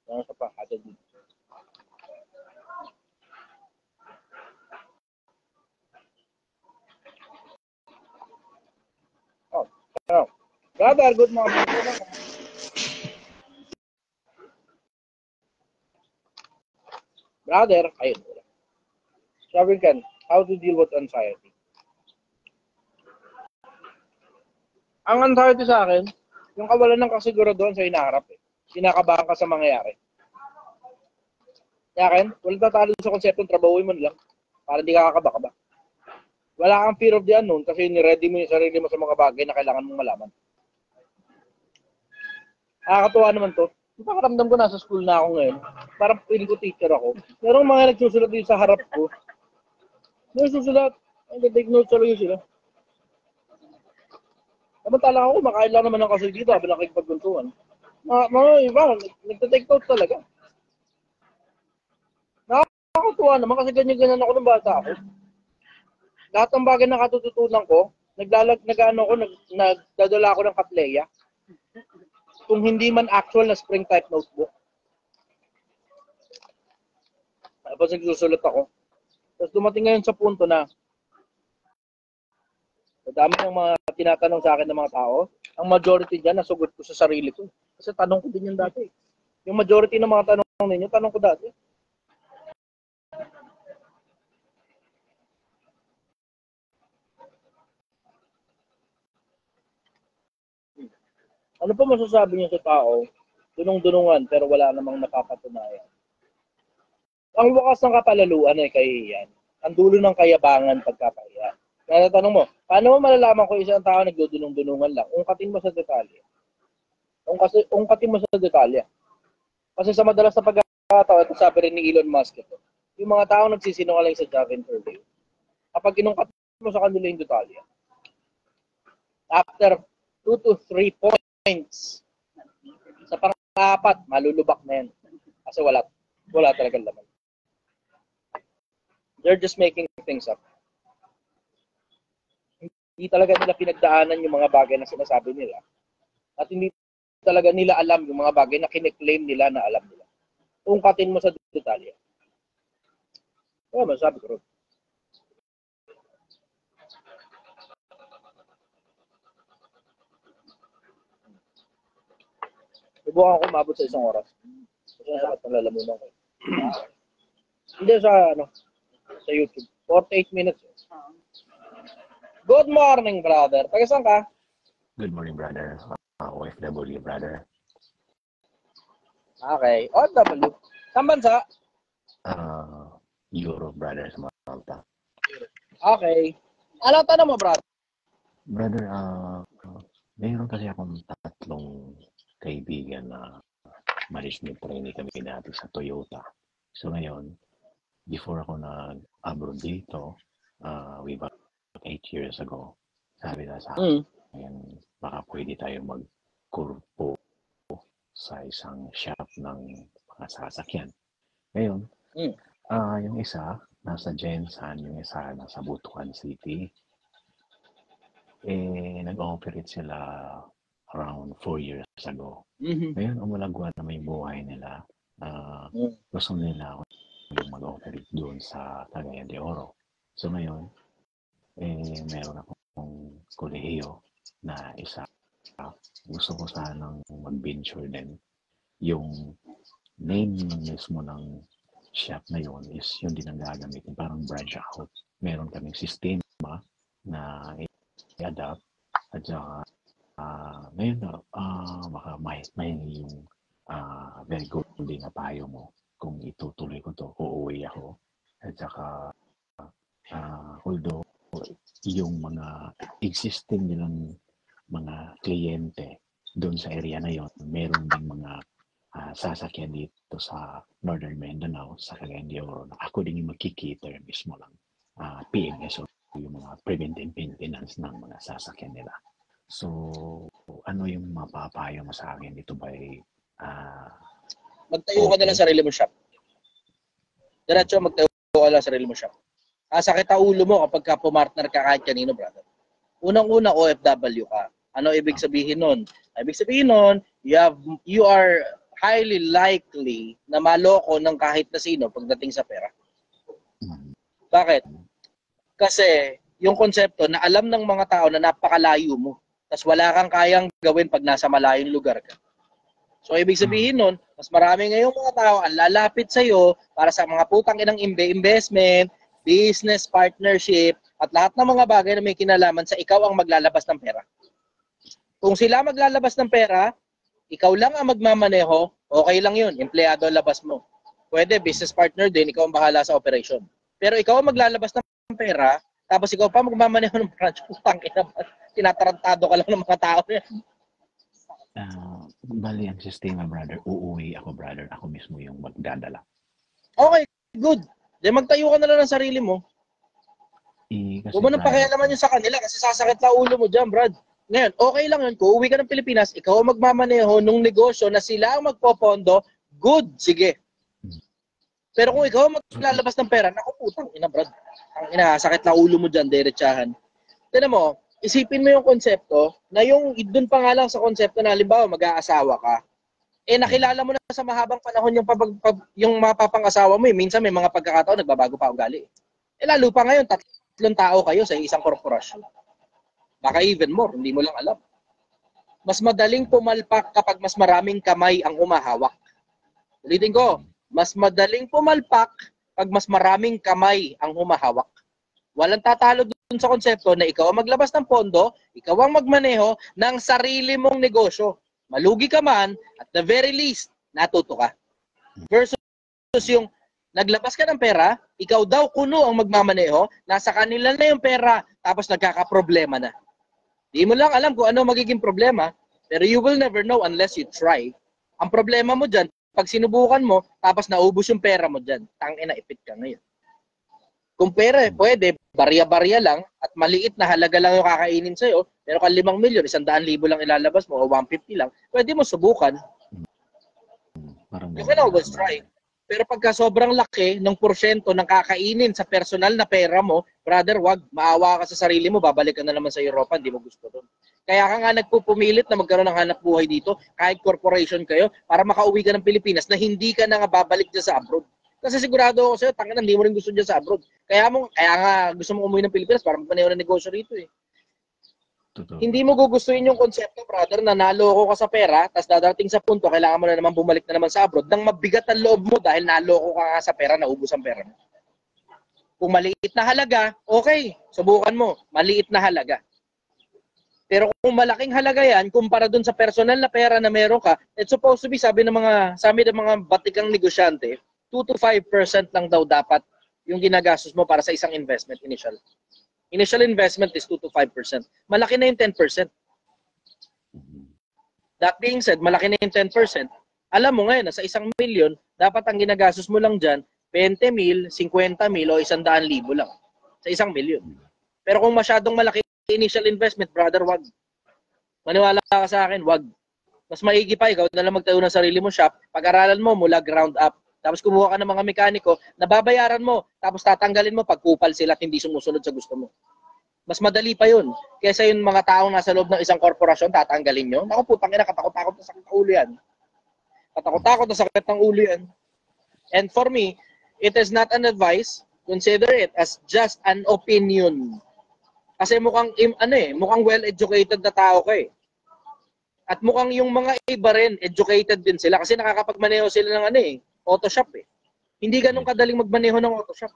Ano sa pangkada dito? Oh. Brother, good morning. Brother, ayun. Sabi kan, how to deal with anxiety? Ang anxiety sa akin, yung kawalan ng kasiguraduhan sa hinaharap eh. Kinakabahan ka sa mangyayari. Yakin, walang tatalo sa konseptong trabahuin mo lang para hindi ka kakaba-kaba. Wala kang fear of the unknown kasi niready mo yung sarili mo sa mga bagay na kailangan mong malaman. Nakakatuwa naman to. Yung pakaramdam ko nasa school na ako ngayon. Parang feeling ko teacher ako. Merong mga nagsusulat din sa harap ko. May susulat. Nag-take notes talaga sila. Samantala ako, makain lang naman ng kasoy dito habang nakikipagkuntuan. Mga iba, nag-take notes talaga. Nakakatuwa naman kasi ganyan-ganyan ako ng bata ako. Lahat ng bagay na katututunan ko, nagdadala ako ng Katleya. Kung hindi man actual na spring type notebook. Tapos nagsusulat ako. Tapos dumating ngayon sa punto na madami ng mga tinatanong sa akin ng mga tao, ang majority dyan nasugot ko sa sarili ko. Kasi tanong ko din yan dati. Yung majority ng mga tanong ninyo, tanong ko dati. Ano pa masasabi niyo sa tao? Dunong-dunungan pero wala namang napapatunayan. Ang wakas ng kapalaluan ay kahihiyan. Ang dulo ng kayabangan pagkapahiya. Natatanong mo, paano mo malalaman kung isang tao nagdudunong-dunungan lang? Ungkatin mo sa detalye. Ungkatin mo sa detalye. Kasi sa madalas na pagkakataon, ito sabi rin ni Elon Musk ito, yung mga tao nagsisinungaling sa job interview. Kapag inungkat mo sa kanila yung detalye, after 2 to 3 points, sa pang-apat, malulubak na yan. Kasi wala talagang laman. They're just making things up. Hindi talaga nila pinagdaanan yung mga bagay na sinasabi nila. At hindi talaga nila alam yung mga bagay na kine-claim nila na alam nila. Ungkatin mo sa detalye. Masasabi ko rin. Subukan ko mabot sa 1 oras. Kasi nasakit ng lalamunan ko. Hindi sa YouTube. 48 minutes. Good morning, brother. Taga saan ka? Good morning, brother. OFW, brother. Okay. OFW. Saan bansa? Europe, brother, sa Malta. Okay. Ano tanong mo, brother? Brother, mayroon kasi akong 3 kaibigan na management trainee kami dati sa Toyota. So ngayon, before ako nag-abroad dito, way back 8 years ago, sabi na sa akin, baka pwede tayo mag-kurpo sa isang shop ng mga sasakyan. Ngayon, yung isa, nasa Jensan, yung isa, nasa Butuan City. Nag-operate sila around 4 years ago. Ngayon, umulagwa naman yung buhay nila. Gusto nila ako yung mag-operate doon sa Cagayan de Oro. So ngayon, meron akong kolehiyo na isa gusto ko sanang mag-venture din. Yung name mismo ng shop na yun is yun din ang gagamitin. Parang branch out. Meron kaming sistema na i-adapt at saka ngayon na baka may yung very good din na payo mo kung itutuloy ko to, uuwi ako. At saka although yung mga existing nilang mga kliyente doon sa area na yon, meron ding mga sasakyan dito sa Northern Mindanao, sa Cagayan de Oro, na ako din yung magkikiter mismo lang. PMS o yung mga preventive maintenance ng mga sasakyan nila. So, ano yung mapapayo mo sa akin? Ito ba ay Magtayo ka na lang sarili mo shop. Diretso magtayo ka lang sarili mo shop. Sakit ang ulo mo kapag ka pumartner ka kahit kanino, brother. Unang-una, OFW ka. Ano ibig sabihin nun? Ibig sabihin nun, you are highly likely na maloko ng kahit na sino pagdating sa pera. Bakit? Kasi yung konsepto na alam ng mga tao na napakalayo mo, tas wala kang kayang gawin pag nasa malayong lugar ka. So, ibig sabihin nun, mas marami ngayong mga tao ang lalapit sa'yo para sa mga putang inang investment, business, partnership, at lahat ng mga bagay na may kinalaman sa ikaw ang maglalabas ng pera. Kung sila maglalabas ng pera, ikaw lang ang magmamaneho, okay lang yun, empleyado ang labas mo. Pwede, business partner din, ikaw ang bahala sa operation. Pero ikaw ang maglalabas ng pera, tapos ikaw pa magmamaneho ng branch, putang ina, tinatarantado ka lang ng mga tao yan. Bali ang sistema, brother, uuwi ako, brother, ako mismo yung magdadala. Okay, good. Di magtayo ka na lang ng sarili mo. Huwag mo nang pakialaman yun sa kanila kasi sasakit na ulo mo dyan, Brad. Ngayon, okay lang yun. Kung uwi ka ng Pilipinas, ikaw ang magmamaneho nung negosyo na sila ang magpopondo, good, sige. Pero kung ikaw ang maglalabas ng pera, naku putang ina, Brad. Ang sakit na ulo mo dyan, diretsahan. Tignan mo, isipin mo yung konsepto na yung doon pa nga lang sa konsepto na halimbawa mag-aasawa ka. Nakilala mo na sa mahabang panahon yung mapapangasawa mo. Minsan may mga pagkakataon, nagbabago pa ugali. Lalo pa ngayon, 3 tao kayo sa isang korporasyon. Baka even more, hindi mo lang alam. Mas madaling pumalpak kapag mas maraming kamay ang umahawak. Ulitin ko, mas madaling pumalpak pag mas maraming kamay ang humahawak. Walang tatalo dun sa konsepto na ikaw ang maglabas ng pondo, ikaw ang magmaneho ng sarili mong negosyo. Malugi ka man, at the very least, natuto ka. Versus yung naglabas ka ng pera, ikaw daw kuno ang magmamaneho, nasa kanila na yung pera, tapos nagkakaproblema na. Di mo lang alam kung ano magiging problema, pero you will never know unless you try. Ang problema mo dyan, pag sinubukan mo, tapos naubos yung pera mo dyan, tangina, ipit ka ngayon. Kung pera, pwede, barya-barya lang, at maliit na halaga lang yung kakainin sa'yo, pero kung 5 milyon, 100,000 lang ilalabas mo, o 150 lang, pwede mo subukan. You can always try. Pero pagka sobrang laki ng porsyento ng kakainin sa personal na pera mo, brother, wag, maawa ka sa sarili mo, babalik ka na naman sa Europa, hindi mo gusto doon. Kaya ka nga nagpupumilit na magkaroon ng hanap buhay dito, kahit corporation kayo, para makauwi ka ng Pilipinas na hindi ka na nga babalik dyan sa abroad. Kasi sigurado ako sa'yo, tangina, hindi mo rin gusto dyan sa abroad. Kaya nga gusto mo umuwi ng Pilipinas para magpaneho ng negosyo rito eh. Totoo. Hindi mo gugustuhin yung konsepto, brother, na naloko ka sa pera, tapos dadating sa punto, kailangan mo na naman bumalik na naman sa abroad, nang mabigat ang loob mo dahil naloko ka nga sa pera, naubos ang pera mo. Kung maliit na halaga, okay, subukan mo, maliit na halaga. Pero kung malaking halaga yan, kumpara dun sa personal na pera na meron ka, it's supposed to be, sabi ng mga batikang negosyante, 2 to 5% lang daw dapat yung ginagastos mo para sa isang investment initial. Initial investment is 2 to 5%. Malaki na yung 10%. That being said, malaki na yung 10%. Alam mo ngayon, sa 1 million, dapat ang ginagastos mo lang dyan, 20,000, 50,000 o 100,000 lang. Sa 1 million. Pero kung masyadong malaki initial investment, brother, wag. Maniwala ka sa akin, wag. Mas maigi pa, ikaw na lang magtayo ng sarili mo shop, pag-aralan mo mula ground up. Tapos kumuha ka ng mga mekaniko, nababayaran mo, tapos tatanggalin mo pag kupal sila at hindi sumusunod sa gusto mo. Mas madali pa yun. Kesa yung mga taong nasa loob ng isang korporasyon, tatanggalin nyo. Naku, putang ina, katakot-takot na sakit ng ulo yan. Katakot-takot na sakit ng ulo yan. And for me, it is not an advice. Consider it as just an opinion. Kasi mukhang well-educated na tao ka eh. At mukhang yung mga iba rin, educated din sila kasi nakakapagmaneho sila ng auto shop eh. Hindi ganun kadaling magmaneho ng auto shop.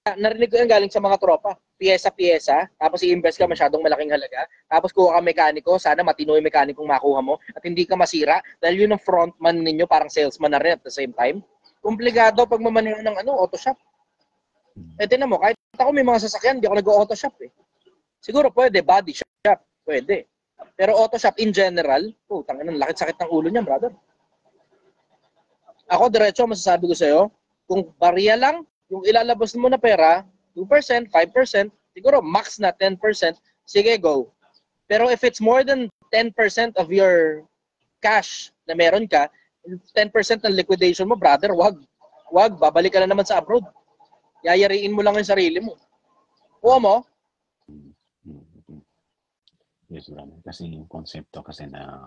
Narinig ko yan galing sa mga tropa. Piyesa-piyesa, tapos i-invest ka masyadong malaking halaga, tapos kuha ka mekaniko, sana matino yung mekanikong makuha mo, at hindi ka masira, dahil yun ang frontman ninyo, parang salesman na rin at the same time. Komplikado pag mamaneho ng auto shop. Eh, tinan mo, kahit ako may mga sasakyan, hindi ako nag-auto shop eh. Siguro pwede, body shop, pwede. Pero auto shop in general, putang ina, lakit sakit ng ulo niya, brother. Ako, diretso, masasabi ko sa'yo, kung barya lang, yung ilalabas mo na pera, 2%, 5%, siguro max na 10%, sige, go. Pero if it's more than 10% of your cash na meron ka, 10% ng liquidation mo, brother, wag. Wag, babalik ka na naman sa abroad. Yayariin mo lang yung sarili mo. Kuha mo? Yes, brother. Kasi yung konsepto kasi na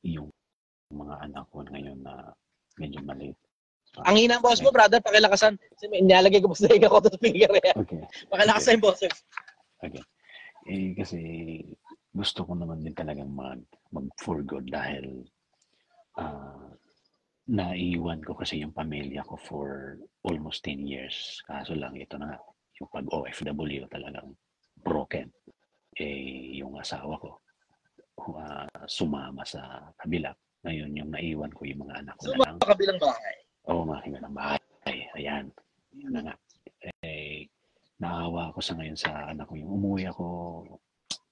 yung mga anak ko ngayon na medyo maliit. Ang hina ng boss mo, brother, pakilakasan. Kasi nilalagay ko pa sa higa ko ito speaker. Okay. Pakilakasan yung boses. Okay. Eh, kasi gusto ko naman din talagang mag-for good dahil naiwan ko kasi yung pamilya ko for almost 10 years. Kaso lang, ito na nga, yung pag-OFW talagang broken. Eh, yung asawa ko, sumama sa kabila. Ngayon, yung naiwan ko yung mga anak ko na lang. Sumama kabilang bahay? Oo, mga kabilang bahay. Ayan. Yan na nga. Eh, naawa ako sa ngayon sa anak ko. Yung umuwi ako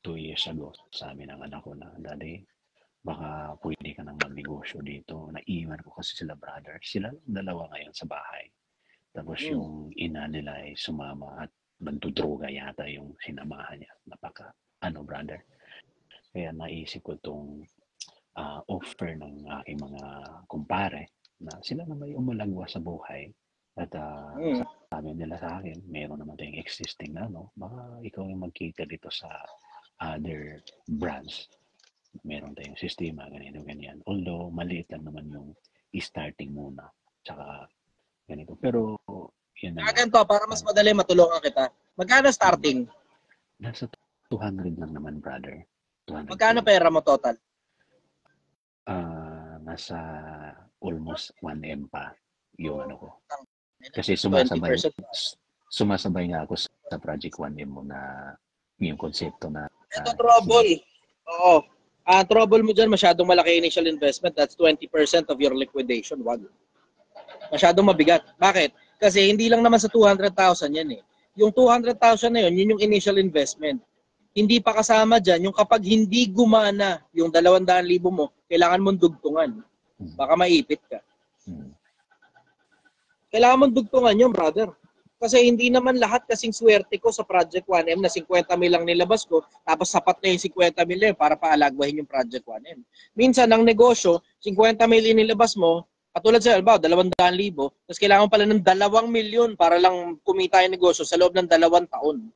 2 years ago, sabi ng anak ko na, Daddy, baka pwede ka nang magnegosyo dito. Naiwan ko kasi sila brother. Sila dalawa ngayon sa bahay. Tapos yung ina nila ay sumama at nagdudroga yata yung sinamahan niya. Brother. Kaya naisip ko itong offer ng aking mga kumpare na sila na may umalagwa sa buhay. At sabi nila sa akin, meron naman tayong existing na, baka ikaw yung mag-cater dito sa other brands. Meron tayong sistema, ganyan. Although, maliit lang naman yung starting muna. Tsaka, ganito. Pero, yun na. Ganito, para mas madali matulungan kita. Magkano starting? Nasa 200 lang naman, brother. 200. Magkano pera mo total? Nasa almost 1M pa yung ano ko. Kasi 20%. sumasabay nga ako sa Project 1M mo na yung konsepto na ito trouble. Oo. Trouble mo dyan, masyadong malaki initial investment. That's 20% of your liquidation. Wag. Masyadong mabigat. Bakit? Kasi hindi lang naman sa 200,000 yan eh. Yung 200,000 na yun yung initial investment. Hindi pa kasama dyan, yung kapag hindi gumana yung 200,000 mo, kailangan mong dugtungan. Baka maipit ka. Kailangan mong dugtungan yun, brother. Kasi hindi naman lahat kasing swerte ko sa Project 1M na 50 mil lang nilabas ko, tapos sapat na yung 50 mil para paalagwahin yung Project 1M. Minsan, ang negosyo, 50 mil inilabas mo, katulad sa alba, 200,000, tapos kailangan pala ng 2 milyon para lang kumita yung negosyo sa loob ng 2 taon.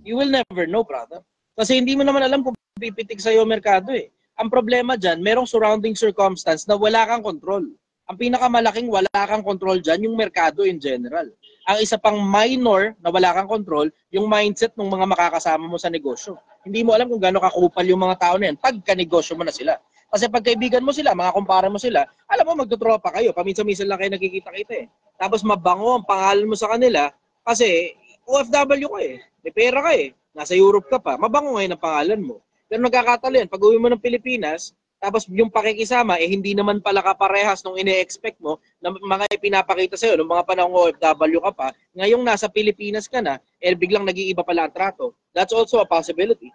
You will never know, brother. Kasi hindi mo naman alam kung pipitik sa'yo ang merkado eh. Ang problema dyan, merong surrounding circumstance na wala kang control. Ang pinakamalaking wala kang control dyan, yung merkado in general. Ang isa pang minor na wala kang control, yung mindset ng mga makakasama mo sa negosyo. Hindi mo alam kung gaano kakupal yung mga tao na yan pag kanegosyo mo na sila. Kasi pag kaibigan mo sila, mga kumpara mo sila, alam mo magtutropa kayo, paminsan-minsan lang kayo nagkikita-kita eh. Tapos mabango ang pangalan mo sa kanila kasi OFW ka eh. May pera ka eh. Nasa Europe ka pa. Mabango ngayon ang pangalan mo. Pero nagkakatalo yan. Pag uwi mo ng Pilipinas, tapos yung pakikisama, hindi naman pala kaparehas nung ine-expect mo na mga ipinapakita sa'yo nung mga panahong OFW ka pa. Ngayong nasa Pilipinas ka na, biglang nag-iiba pala ang trato. That's also a possibility.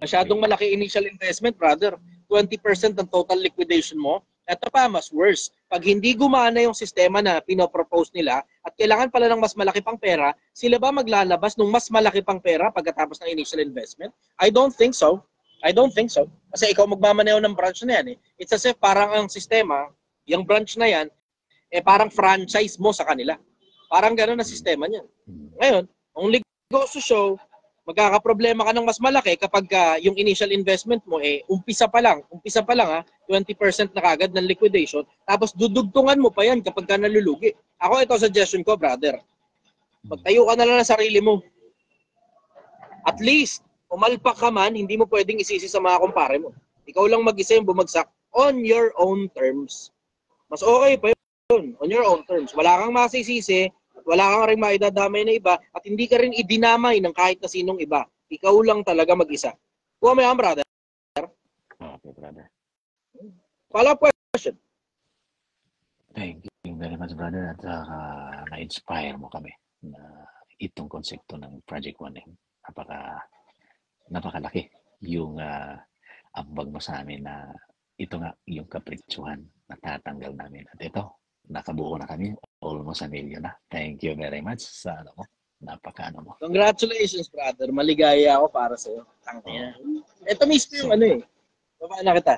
Masyadong malaki initial investment, brother. 20% ng total liquidation mo. Ito pa, mas worse. Pag hindi gumana yung sistema na pinopropose nila at kailangan pala ng mas malaki pang pera, sila ba maglalabas ng mas malaki pang pera pagkatapos ng initial investment? I don't think so. Kasi ikaw magmamaneho ng branch na yan eh. It's as if parang ang sistema, yung branch na yan, parang franchise mo sa kanila. Parang gano'n na sistema niyan. Ngayon, only goes to show, magkakaproblema ka ng mas malaki kapag yung initial investment mo umpisa pa lang 20% na kagad ng liquidation, tapos dudugtungan mo pa yan kapag ka nalulugi. Ako, ito suggestion ko, brother. Magtayo ka na lang ng sarili mo. At least, umalpak ka man, hindi mo pwedeng isisi sa mga kumpare mo. Ikaw lang mag-isa yung bumagsak on your own terms. Mas okay pa yun, on your own terms. Wala kang masisisi, wala kang rin maidadamay na iba, at hindi ka rin idinamay ng kahit na sinong iba. Ikaw lang talaga mag-isa. Kuha mo yan, brother. Okay, brother. Follow-up question. Thank you very much, brother. At na-inspire mo kami na itong konsepto ng Project One. Napakalaki yung ambag mo sa amin na ito nga yung kapritsuhan na tatanggal namin. At ito, nakabuo na kami. Almost 1 million na. Thank you very much sa ano mo. Napaka-ano mo. Congratulations, brother. Maligaya ako para sa'yo. Tangina. Ito mismo yung ano eh. Babaan na kita.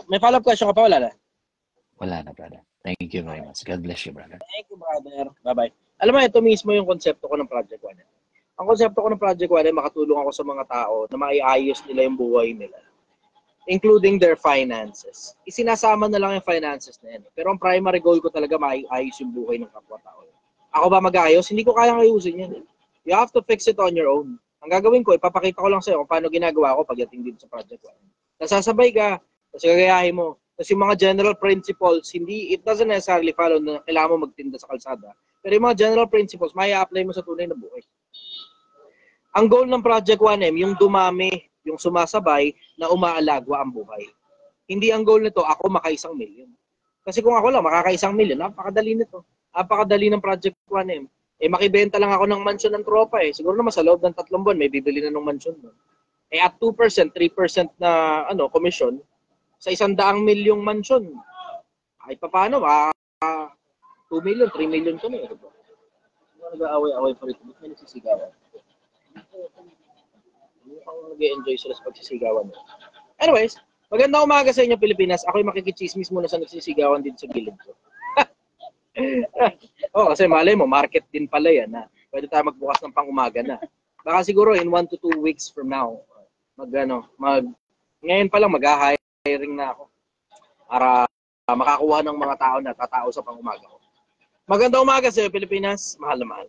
May follow-up question ka pa? Wala na? Wala na, brother. Thank you very much. God bless you, brother. Thank you, brother. Bye-bye. Alam mo, ito mismo yung konsepto ko ng Project One. Ang konsepto ko ng Project One ay makatulong ako sa mga tao na maiayos nila yung buhay nila. Including their finances. Isinasama na lang yung finances na yan. Pero ang primary goal ko talaga maiayos yung buhay ng kapwa-tao. Ako ba mag-ayos? Hindi ko kayang ayusin yan. You have to fix it on your own. Ang gagawin ko, ipapakita ko lang sa'yo kung paano ginagawa ko pagdating dito sa Project One. Nasasabay ka, kasi gagayahin mo. Kasi yung mga general principles, it doesn't necessarily follow na kailangan mo magtinda sa kalsada. Pero yung mga general principles, may apply mo sa tunay na buhay. Ang goal ng Project 1M, yung dumami, yung sumasabay na umaalagwa ang buhay. Hindi ang goal nito, ako maka 1 million. Kasi kung ako lang, makaka 1 million, napakadali nito. Napakadali ng Project 1M. Makibenta lang ako ng mansion ng tropa eh. Siguro naman sa loob ng 3 buwan, may bibili na ng mansion. At 2%, 3% na commission, sa 100 milyong mansion, ay paano, 2 million, 3 million ko na eh. Nag-aaway-aaway pa rito. Ba't may nagsisigawan? Mukhang nag-enjoy sila sa pagsisigawan. Anyways, magandang umaga sa inyo, Pilipinas. Ako'y makikichismis muna sa nagsisigawan din sa gilid ko. Kasi malay mo, market din pala yan. Pwede tayo magbukas ng pang-umaga na. Baka siguro in 1 to 2 weeks from now, ngayon pa lang mag-hiring na ako para makakuha ng mga tao na tatao sa pang-umaga ko. Magandang umaga sa iyo, Pilipinas. Mahal na mahal.